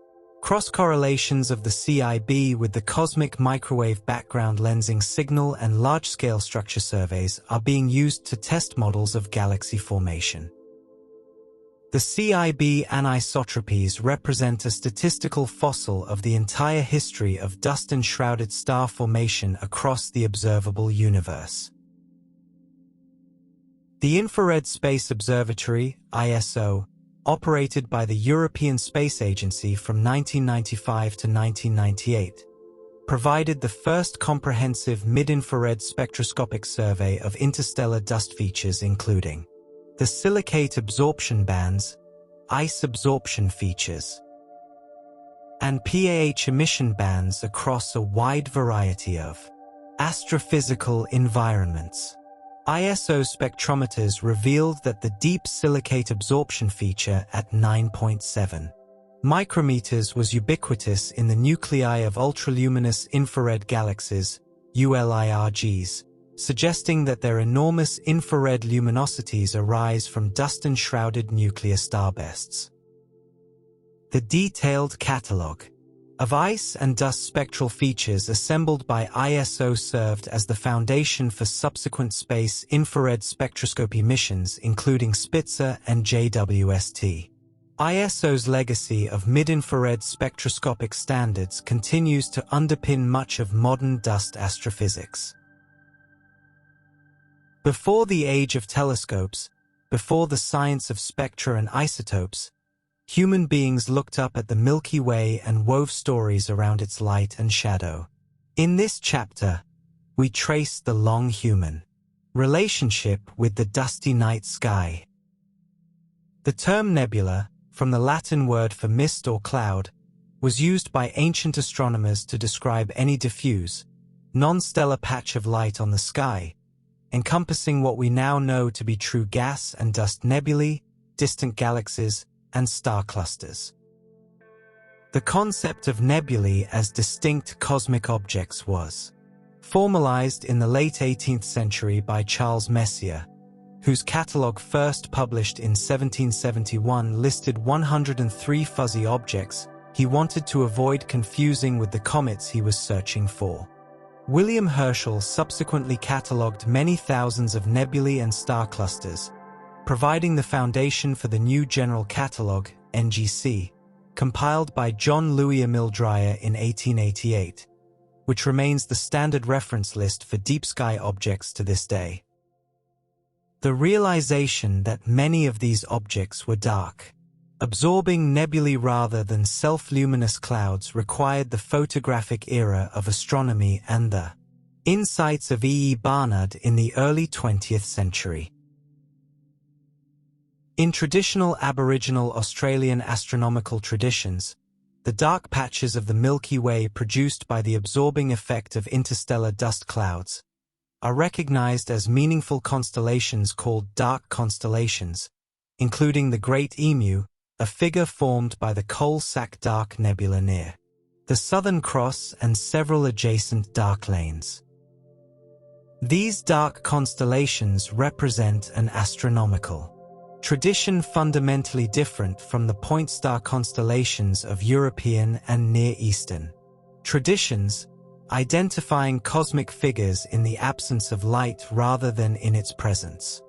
Cross-correlations of the CIB with the cosmic microwave background lensing signal and large-scale structure surveys are being used to test models of galaxy formation. The CIB anisotropies represent a statistical fossil of the entire history of dust-enshrouded star formation across the observable universe. The Infrared Space Observatory, ISO, operated by the European Space Agency from 1995 to 1998, provided the first comprehensive mid-infrared spectroscopic survey of interstellar dust features including the silicate absorption bands, ice absorption features, and PAH emission bands across a wide variety of astrophysical environments. ISO spectrometers revealed that the deep silicate absorption feature at 9.7 micrometers was ubiquitous in the nuclei of ultraluminous infrared galaxies, ULIRGs, suggesting that their enormous infrared luminosities arise from dust-enshrouded nuclear starbursts. The detailed catalogue of ice and dust spectral features assembled by ISO served as the foundation for subsequent space infrared spectroscopy missions including Spitzer and JWST. ISO's legacy of mid-infrared spectroscopic standards continues to underpin much of modern dust astrophysics. Before the age of telescopes, before the science of spectra and isotopes, human beings looked up at the Milky Way and wove stories around its light and shadow. In this chapter, we trace the long human relationship with the dusty night sky. The term nebula, from the Latin word for mist or cloud, was used by ancient astronomers to describe any diffuse, non-stellar patch of light on the sky, encompassing what we now know to be true gas and dust nebulae, distant galaxies, and star clusters. The concept of nebulae as distinct cosmic objects was formalized in the late 18th century by Charles Messier, whose catalogue first published in 1771 listed 103 fuzzy objects he wanted to avoid confusing with the comets he was searching for. William Herschel subsequently catalogued many thousands of nebulae and star clusters, providing the foundation for the new General Catalogue, NGC, compiled by John Louis Emile Dreyer in 1888, which remains the standard reference list for deep sky objects to this day. The realization that many of these objects were dark, absorbing nebulae rather than self-luminous clouds required the photographic era of astronomy and the insights of E. E. Barnard in the early 20th century. In traditional Aboriginal Australian astronomical traditions, the dark patches of the Milky Way produced by the absorbing effect of interstellar dust clouds are recognized as meaningful constellations called dark constellations, including the Great Emu, a figure formed by the Coal Sack Dark Nebula near the Southern Cross and several adjacent dark lanes. These dark constellations represent an astronomical tradition fundamentally different from the point star constellations of European and Near Eastern traditions, identifying cosmic figures in the absence of light rather than in its presence.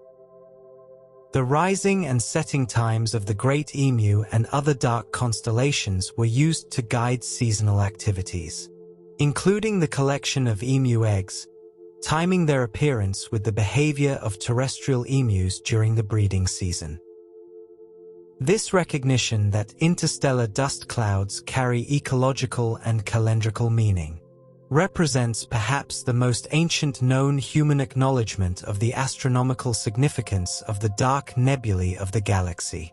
The rising and setting times of the Great Emu and other dark constellations were used to guide seasonal activities, including the collection of emu eggs, timing their appearance with the behavior of terrestrial emus during the breeding season. This recognition that interstellar dust clouds carry ecological and calendrical meaning represents perhaps the most ancient known human acknowledgement of the astronomical significance of the dark nebulae of the galaxy.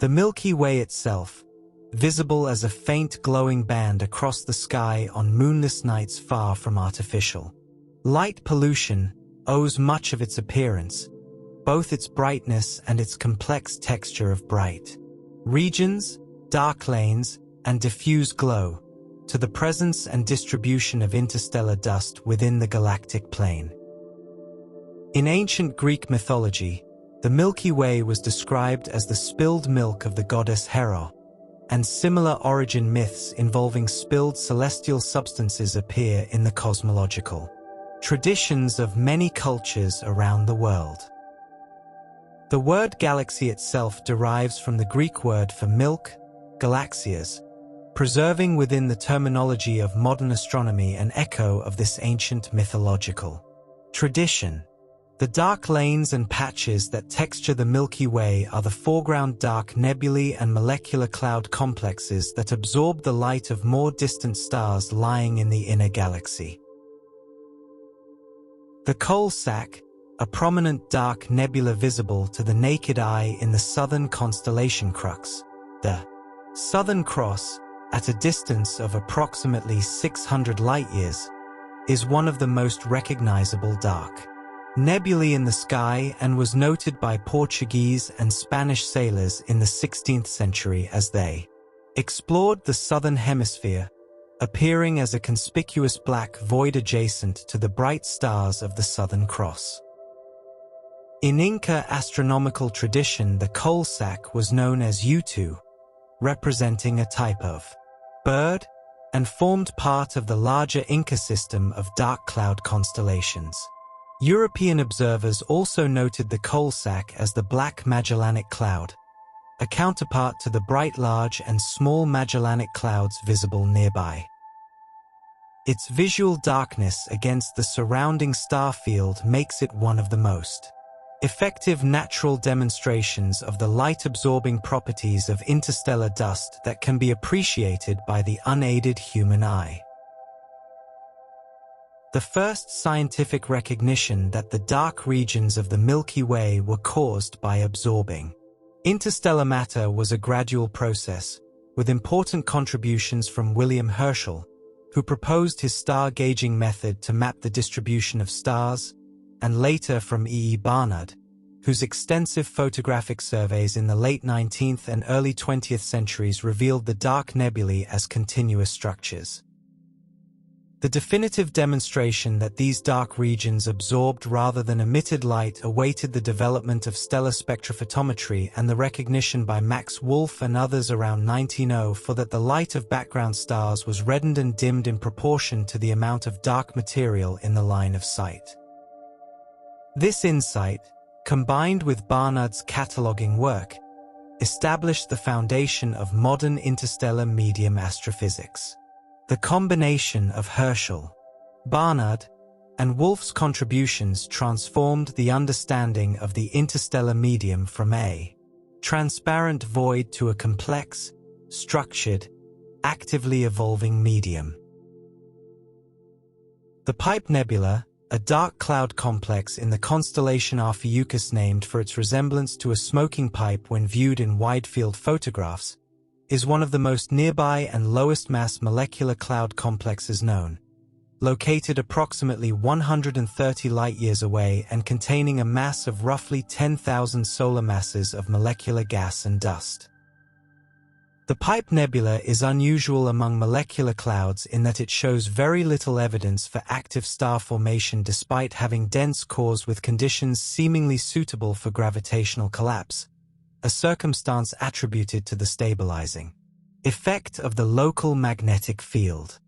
The Milky Way itself, visible as a faint glowing band across the sky on moonless nights far from artificial light pollution, owes much of its appearance, both its brightness and its complex texture of bright regions, dark lanes, and diffuse glow, to the presence and distribution of interstellar dust within the galactic plane. In ancient Greek mythology, the Milky Way was described as the spilled milk of the goddess Hera, and similar origin myths involving spilled celestial substances appear in the cosmological traditions of many cultures around the world. The word galaxy itself derives from the Greek word for milk, Galaxias, preserving within the terminology of modern astronomy an echo of this ancient mythological tradition. The dark lanes and patches that texture the Milky Way are the foreground dark nebulae and molecular cloud complexes that absorb the light of more distant stars lying in the inner galaxy. The Coal Sack, a prominent dark nebula visible to the naked eye in the southern constellation Crux, the Southern Cross, at a distance of approximately 600 light-years, is one of the most recognizable dark nebulae in the sky and was noted by Portuguese and Spanish sailors in the 16th century as they explored the southern hemisphere, appearing as a conspicuous black void adjacent to the bright stars of the Southern Cross. In Inca astronomical tradition, the coal sack was known as Utu, representing a type of bird, and formed part of the larger Inca system of dark cloud constellations. European observers also noted the coal sack as the Black Magellanic Cloud, a counterpart to the bright large and small Magellanic Clouds visible nearby. Its visual darkness against the surrounding star field makes it one of the most effective natural demonstrations of the light-absorbing properties of interstellar dust that can be appreciated by the unaided human eye. The first scientific recognition that the dark regions of the Milky Way were caused by absorbing interstellar matter was a gradual process, with important contributions from William Herschel, who proposed his star-gauging method to map the distribution of stars, and later from E. E. Barnard, whose extensive photographic surveys in the late 19th and early 20th centuries revealed the dark nebulae as continuous structures. The definitive demonstration that these dark regions absorbed rather than emitted light awaited the development of stellar spectrophotometry and the recognition by Max Wolf and others around 1904 that the light of background stars was reddened and dimmed in proportion to the amount of dark material in the line of sight. This insight, combined with Barnard's cataloging work, established the foundation of modern interstellar medium astrophysics. The combination of Herschel, Barnard, and Wolf's contributions transformed the understanding of the interstellar medium from a transparent void to a complex, structured, actively evolving medium. The Pipe Nebula, a dark cloud complex in the constellation Ophiuchus named for its resemblance to a smoking pipe when viewed in wide-field photographs, is one of the most nearby and lowest-mass molecular cloud complexes known, located approximately 130 light-years away and containing a mass of roughly 10,000 solar masses of molecular gas and dust. The Pipe Nebula is unusual among molecular clouds in that it shows very little evidence for active star formation despite having dense cores with conditions seemingly suitable for gravitational collapse, a circumstance attributed to the stabilizing effect of the local magnetic field.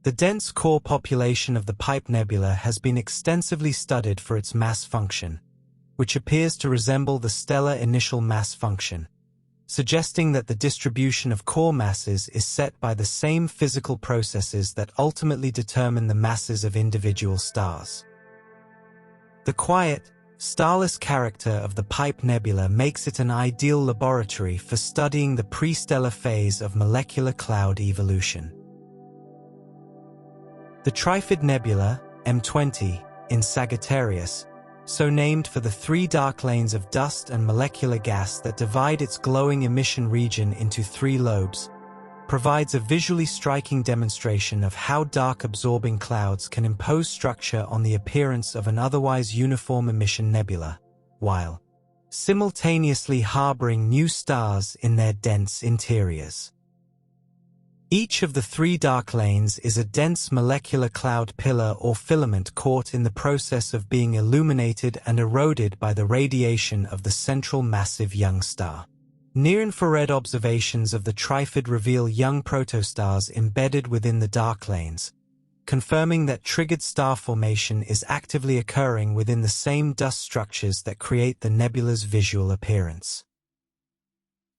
The dense core population of the Pipe Nebula has been extensively studied for its mass function, which appears to resemble the stellar initial mass function, suggesting that the distribution of core masses is set by the same physical processes that ultimately determine the masses of individual stars. The quiet, starless character of the Pipe Nebula makes it an ideal laboratory for studying the pre-stellar phase of molecular cloud evolution. The Trifid Nebula, M20, in Sagittarius, so named for the three dark lanes of dust and molecular gas that divide its glowing emission region into three lobes, provides a visually striking demonstration of how dark-absorbing clouds can impose structure on the appearance of an otherwise uniform emission nebula, while simultaneously harboring new stars in their dense interiors. Each of the three dark lanes is a dense molecular cloud pillar or filament caught in the process of being illuminated and eroded by the radiation of the central massive young star. Near-infrared observations of the Trifid reveal young protostars embedded within the dark lanes, confirming that triggered star formation is actively occurring within the same dust structures that create the nebula's visual appearance.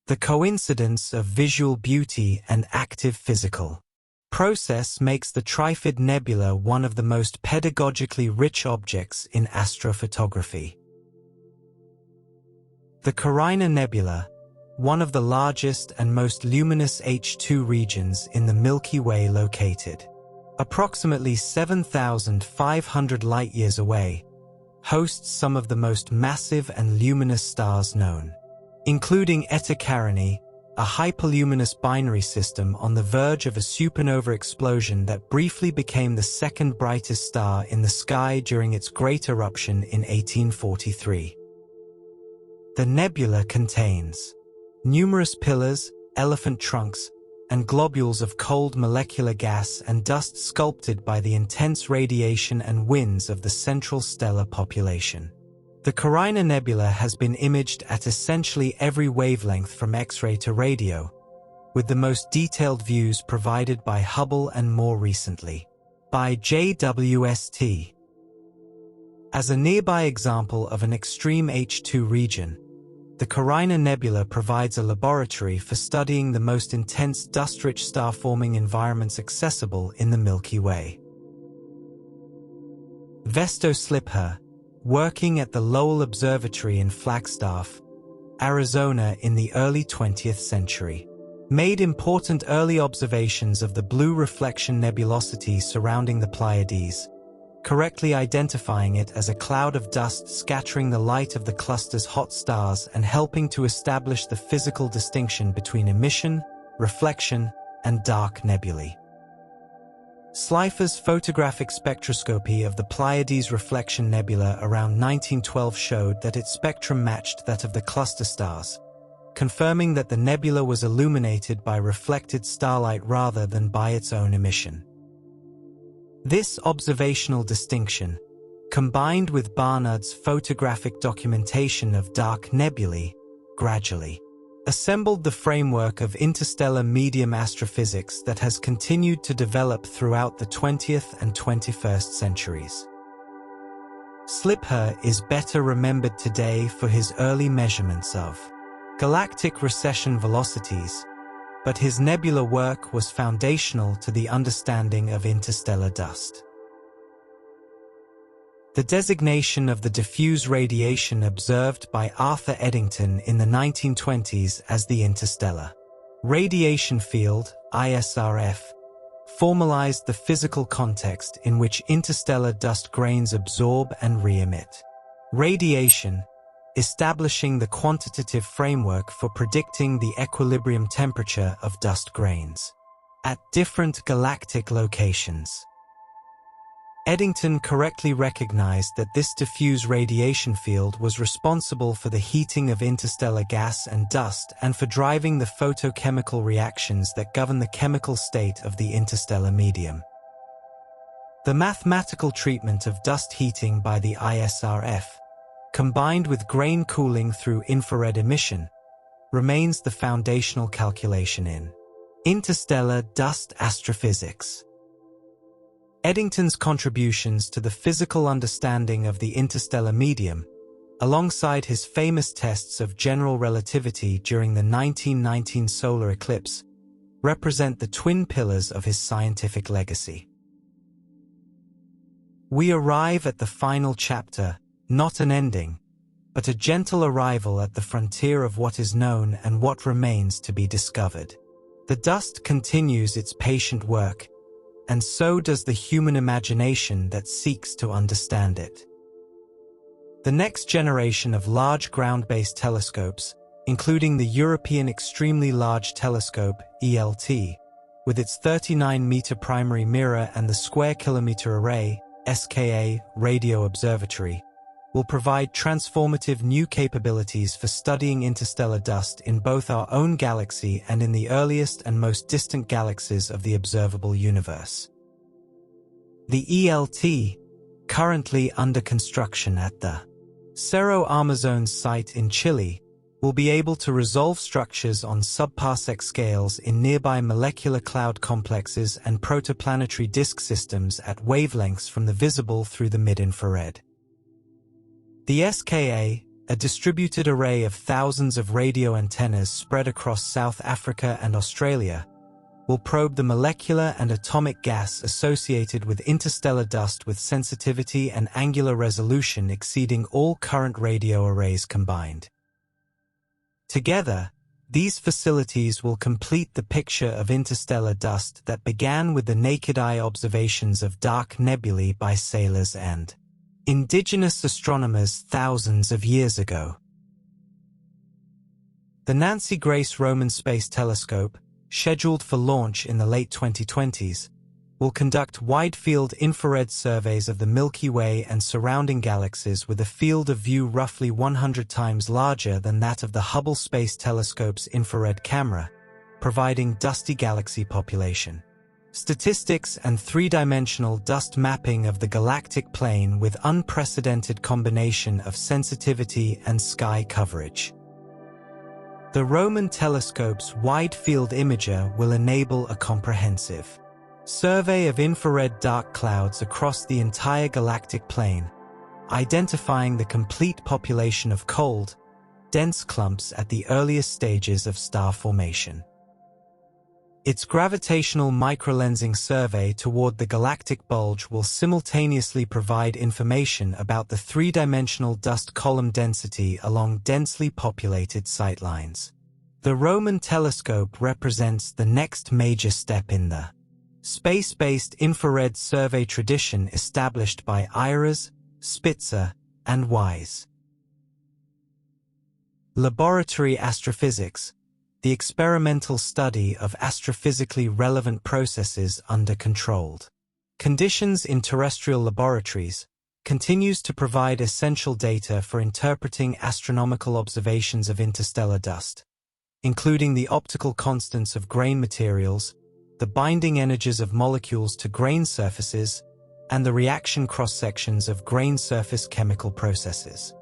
The coincidence of visual beauty and active physical process makes the Trifid Nebula one of the most pedagogically rich objects in astrophotography. The Carina Nebula, one of the largest and most luminous H2 regions in the Milky Way, located approximately 7,500 light-years away, hosts some of the most massive and luminous stars known, including Eta Carinae, a hyperluminous binary system on the verge of a supernova explosion that briefly became the second brightest star in the sky during its great eruption in 1843. The nebula contains numerous pillars, elephant trunks, and globules of cold molecular gas and dust sculpted by the intense radiation and winds of the central stellar population. The Carina Nebula has been imaged at essentially every wavelength from X-ray to radio, with the most detailed views provided by Hubble and more recently by JWST. As a nearby example of an extreme H2 region, the Carina Nebula provides a laboratory for studying the most intense dust-rich star-forming environments accessible in the Milky Way. Vesto Slipher, working at the Lowell Observatory in Flagstaff, Arizona in the early 20th century, made important early observations of the blue reflection nebulosity surrounding the Pleiades, correctly identifying it as a cloud of dust scattering the light of the cluster's hot stars and helping to establish the physical distinction between emission, reflection, and dark nebulae. Slipher's photographic spectroscopy of the Pleiades reflection nebula around 1912 showed that its spectrum matched that of the cluster stars, confirming that the nebula was illuminated by reflected starlight rather than by its own emission. This observational distinction, combined with Barnard's photographic documentation of dark nebulae, gradually assembled the framework of interstellar medium astrophysics that has continued to develop throughout the 20th and 21st centuries. Slipher is better remembered today for his early measurements of galactic recession velocities, but his nebula work was foundational to the understanding of interstellar dust. The designation of the diffuse radiation observed by Arthur Eddington in the 1920s as the interstellar radiation field, ISRF, formalized the physical context in which interstellar dust grains absorb and re-emit radiation, establishing the quantitative framework for predicting the equilibrium temperature of dust grains at different galactic locations. Eddington correctly recognized that this diffuse radiation field was responsible for the heating of interstellar gas and dust and for driving the photochemical reactions that govern the chemical state of the interstellar medium. The mathematical treatment of dust heating by the ISRF, combined with grain cooling through infrared emission, remains the foundational calculation in interstellar dust astrophysics. Eddington's contributions to the physical understanding of the interstellar medium, alongside his famous tests of general relativity during the 1919 solar eclipse, represent the twin pillars of his scientific legacy. We arrive at the final chapter, not an ending, but a gentle arrival at the frontier of what is known and what remains to be discovered. The dust continues its patient work, and so does the human imagination that seeks to understand it. The next generation of large ground-based telescopes, including the European Extremely Large Telescope, ELT, with its 39-meter primary mirror and the Square Kilometre Array, SKA, radio observatory, will provide transformative new capabilities for studying interstellar dust in both our own galaxy and in the earliest and most distant galaxies of the observable universe. The ELT, currently under construction at the Cerro Armazones site in Chile, will be able to resolve structures on subparsec scales in nearby molecular cloud complexes and protoplanetary disk systems at wavelengths from the visible through the mid-infrared. The SKA, a distributed array of thousands of radio antennas spread across South Africa and Australia, will probe the molecular and atomic gas associated with interstellar dust with sensitivity and angular resolution exceeding all current radio arrays combined. Together, these facilities will complete the picture of interstellar dust that began with the naked eye observations of dark nebulae by sailors and indigenous astronomers thousands of years ago. The Nancy Grace Roman Space Telescope, scheduled for launch in the late 2020s, will conduct wide-field infrared surveys of the Milky Way and surrounding galaxies with a field of view roughly 100 times larger than that of the Hubble Space Telescope's infrared camera, providing dusty galaxy population statistics and three-dimensional dust mapping of the galactic plane with unprecedented combination of sensitivity and sky coverage. The Roman telescope's wide-field imager will enable a comprehensive survey of infrared dark clouds across the entire galactic plane, identifying the complete population of cold, dense clumps at the earliest stages of star formation. Its gravitational microlensing survey toward the galactic bulge will simultaneously provide information about the three-dimensional dust column density along densely populated sightlines. The Roman telescope represents the next major step in the space-based infrared survey tradition established by IRAS, Spitzer, and WISE. Laboratory astrophysics, the experimental study of astrophysically relevant processes under controlled conditions in terrestrial laboratories, continues to provide essential data for interpreting astronomical observations of interstellar dust, including the optical constants of grain materials, the binding energies of molecules to grain surfaces, and the reaction cross-sections of grain surface chemical processes.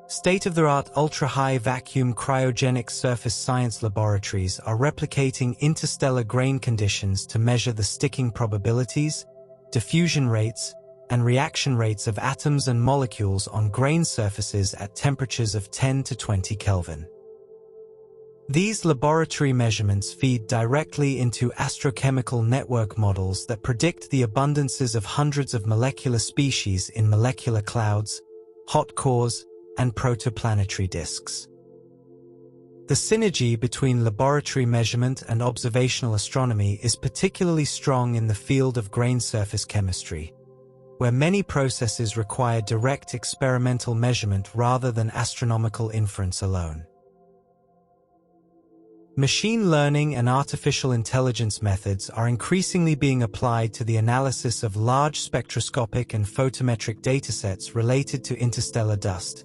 State-of-the-art ultra-high vacuum cryogenic surface science laboratories are replicating interstellar grain conditions to measure the sticking probabilities, diffusion rates, and reaction rates of atoms and molecules on grain surfaces at temperatures of 10 to 20 Kelvin. These laboratory measurements feed directly into astrochemical network models that predict the abundances of hundreds of molecular species in molecular clouds, hot cores, and protoplanetary disks. The synergy between laboratory measurement and observational astronomy is particularly strong in the field of grain surface chemistry, where many processes require direct experimental measurement rather than astronomical inference alone. Machine learning and artificial intelligence methods are increasingly being applied to the analysis of large spectroscopic and photometric datasets related to interstellar dust,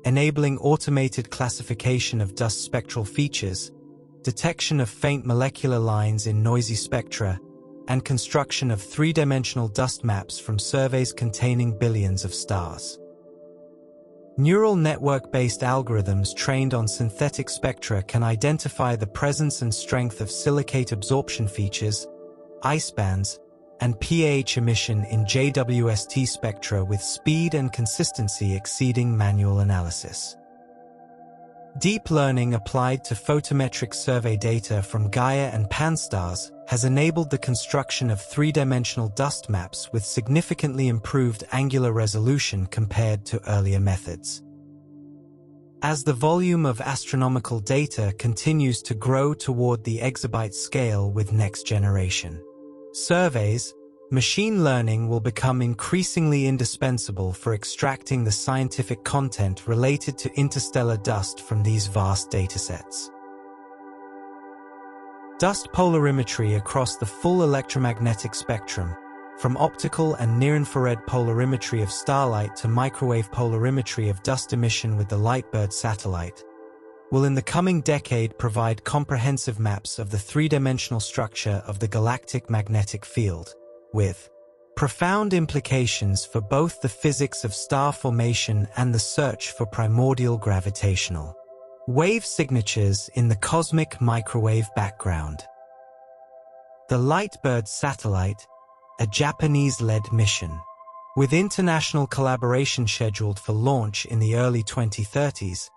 enabling automated classification of dust spectral features, detection of faint molecular lines in noisy spectra, and construction of three-dimensional dust maps from surveys containing billions of stars. Neural network-based algorithms trained on synthetic spectra can identify the presence and strength of silicate absorption features, ice bands, and pH emission in JWST spectra with speed and consistency exceeding manual analysis. Deep learning applied to photometric survey data from Gaia and Pan-STARRS has enabled the construction of three-dimensional dust maps with significantly improved angular resolution compared to earlier methods. As the volume of astronomical data continues to grow toward the exabyte scale with next-generation surveys, machine learning will become increasingly indispensable for extracting the scientific content related to interstellar dust from these vast datasets. Dust polarimetry across the full electromagnetic spectrum, from optical and near-infrared polarimetry of starlight to microwave polarimetry of dust emission with the LightBird satellite, will in the coming decade provide comprehensive maps of the three-dimensional structure of the galactic magnetic field, with profound implications for both the physics of star formation and the search for primordial gravitational wave signatures in the cosmic microwave background. The LightBird satellite, a Japanese-led mission, with international collaboration scheduled for launch in the early 2030s,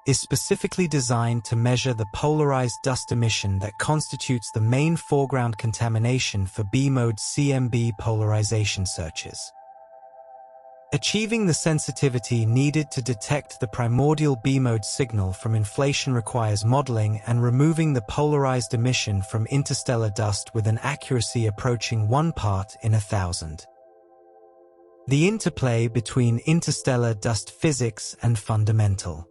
is specifically designed to measure the polarized dust emission that constitutes the main foreground contamination for B-mode CMB polarization searches. Achieving the sensitivity needed to detect the primordial B-mode signal from inflation requires modeling and removing the polarized emission from interstellar dust with an accuracy approaching 1 part in 1,000. The interplay between interstellar dust physics and fundamental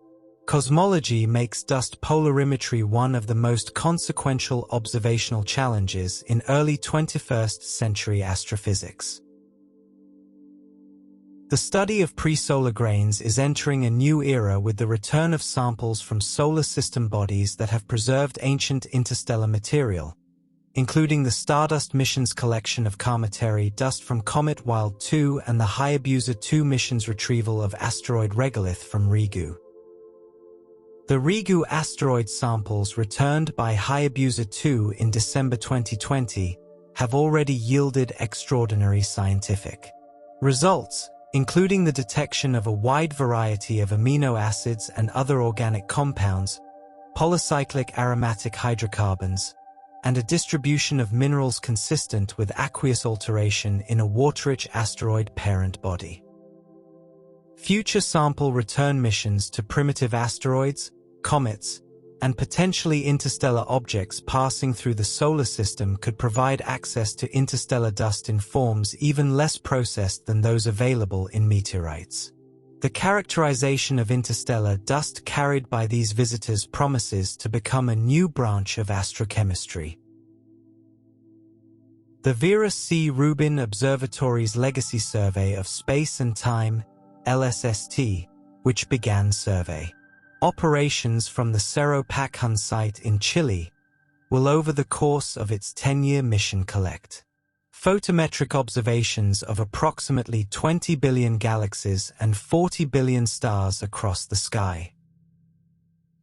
cosmology makes dust polarimetry one of the most consequential observational challenges in early 21st century astrophysics. The study of pre-solar grains is entering a new era with the return of samples from solar system bodies that have preserved ancient interstellar material, including the Stardust mission's collection of cometary dust from Comet Wild 2 and the Hayabusa 2 mission's retrieval of asteroid regolith from Ryugu. The Ryugu asteroid samples returned by Hayabusa 2 in December 2020 have already yielded extraordinary scientific results, including the detection of a wide variety of amino acids and other organic compounds, polycyclic aromatic hydrocarbons, and a distribution of minerals consistent with aqueous alteration in a water-rich asteroid parent body. Future sample return missions to primitive asteroids, comets, and potentially interstellar objects passing through the solar system could provide access to interstellar dust in forms even less processed than those available in meteorites. The characterization of interstellar dust carried by these visitors promises to become a new branch of astrochemistry. The Vera C. Rubin Observatories Legacy Survey of Space and Time, LSST, which began survey operations from the Cerro Pacun site in Chile, will over the course of its 10-year mission collect photometric observations of approximately 20 billion galaxies and 40 billion stars across the sky.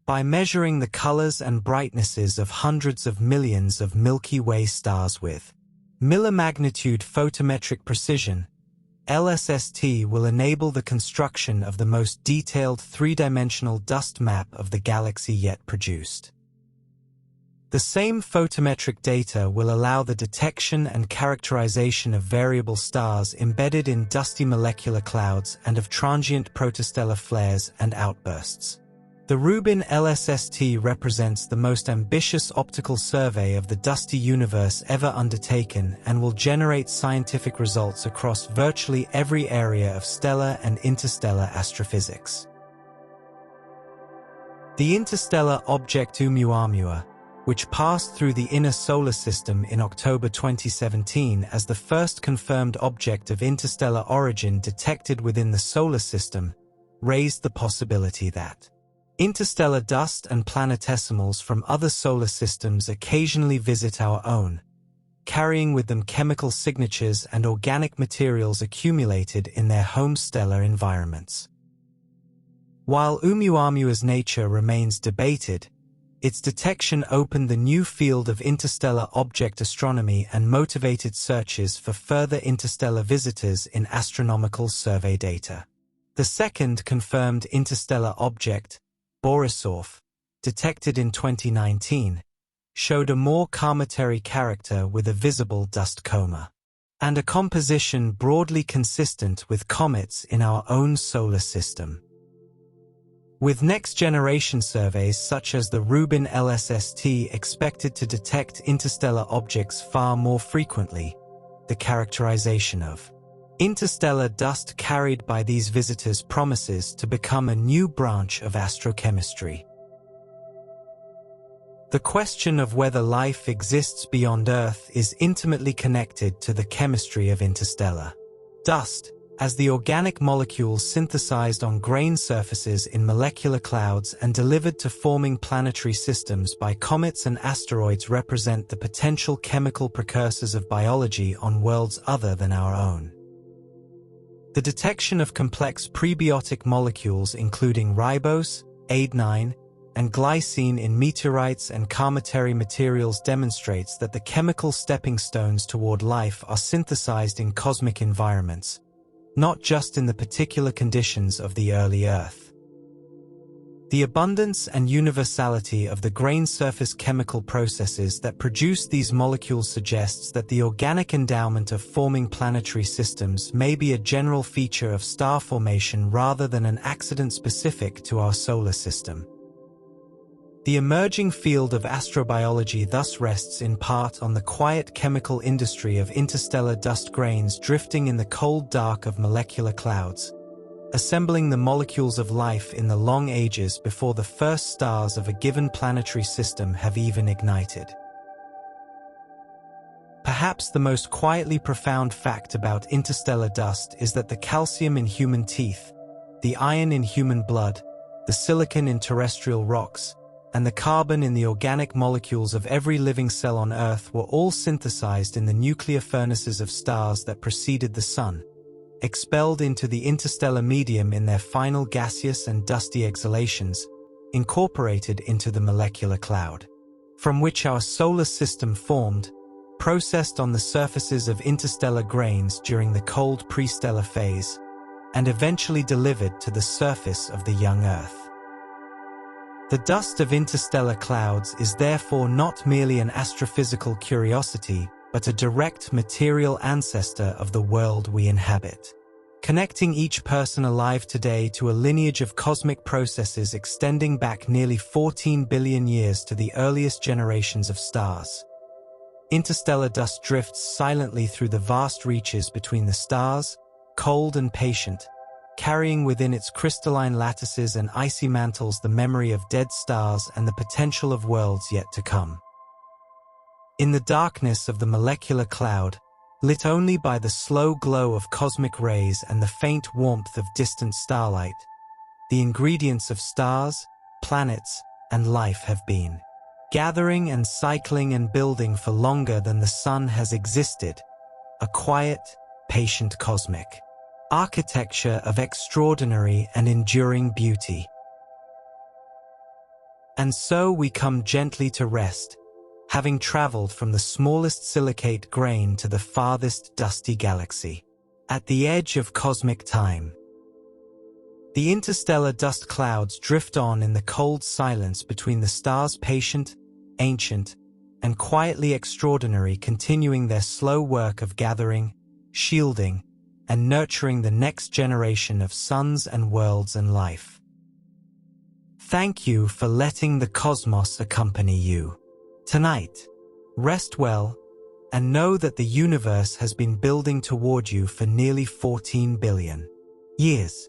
By measuring the colors and brightnesses of hundreds of millions of Milky Way stars with millimagnitude photometric precision, LSST will enable the construction of the most detailed three-dimensional dust map of the galaxy yet produced. The same photometric data will allow the detection and characterization of variable stars embedded in dusty molecular clouds and of transient protostellar flares and outbursts. The Rubin LSST represents the most ambitious optical survey of the dusty universe ever undertaken and will generate scientific results across virtually every area of stellar and interstellar astrophysics. The interstellar object Oumuamua, which passed through the inner solar system in October 2017 as the first confirmed object of interstellar origin detected within the solar system, raised the possibility that interstellar dust and planetesimals from other solar systems occasionally visit our own, carrying with them chemical signatures and organic materials accumulated in their home stellar environments. While Oumuamua's nature remains debated, its detection opened the new field of interstellar object astronomy and motivated searches for further interstellar visitors in astronomical survey data. The second confirmed interstellar object, Borisov, detected in 2019, showed a more cometary character with a visible dust coma, and a composition broadly consistent with comets in our own solar system. With next-generation surveys such as the Rubin LSST expected to detect interstellar objects far more frequently, the characterization of interstellar dust carried by these visitors promises to become a new branch of astrochemistry. The question of whether life exists beyond Earth is intimately connected to the chemistry of interstellar dust, as the organic molecules synthesized on grain surfaces in molecular clouds and delivered to forming planetary systems by comets and asteroids represent the potential chemical precursors of biology on worlds other than our own. The detection of complex prebiotic molecules including ribose, adenine, and glycine in meteorites and cometary materials demonstrates that the chemical stepping stones toward life are synthesized in cosmic environments, not just in the particular conditions of the early Earth. The abundance and universality of the grain surface chemical processes that produce these molecules suggests that the organic endowment of forming planetary systems may be a general feature of star formation rather than an accident specific to our solar system. The emerging field of astrobiology thus rests in part on the quiet chemical industry of interstellar dust grains drifting in the cold dark of molecular clouds, assembling the molecules of life in the long ages before the first stars of a given planetary system have even ignited. Perhaps the most quietly profound fact about interstellar dust is that the calcium in human teeth, the iron in human blood, the silicon in terrestrial rocks, and the carbon in the organic molecules of every living cell on Earth were all synthesized in the nuclear furnaces of stars that preceded the Sun, expelled into the interstellar medium in their final gaseous and dusty exhalations, incorporated into the molecular cloud, from which our solar system formed, processed on the surfaces of interstellar grains during the cold prestellar phase, and eventually delivered to the surface of the young Earth. The dust of interstellar clouds is therefore not merely an astrophysical curiosity, but a direct material ancestor of the world we inhabit, connecting each person alive today to a lineage of cosmic processes extending back nearly 14 billion years to the earliest generations of stars. Interstellar dust drifts silently through the vast reaches between the stars, cold and patient, carrying within its crystalline lattices and icy mantles the memory of dead stars and the potential of worlds yet to come. In the darkness of the molecular cloud, lit only by the slow glow of cosmic rays and the faint warmth of distant starlight, the ingredients of stars, planets, and life have been gathering and cycling and building for longer than the sun has existed, a quiet, patient cosmic architecture of extraordinary and enduring beauty. And so we come gently to rest, having traveled from the smallest silicate grain to the farthest dusty galaxy. At the edge of cosmic time, the interstellar dust clouds drift on in the cold silence between the stars, patient, ancient, and quietly extraordinary, continuing their slow work of gathering, shielding, and nurturing the next generation of suns and worlds and life. Thank you for letting the cosmos accompany you. Tonight, rest well, and know that the universe has been building toward you for nearly 14 billion years.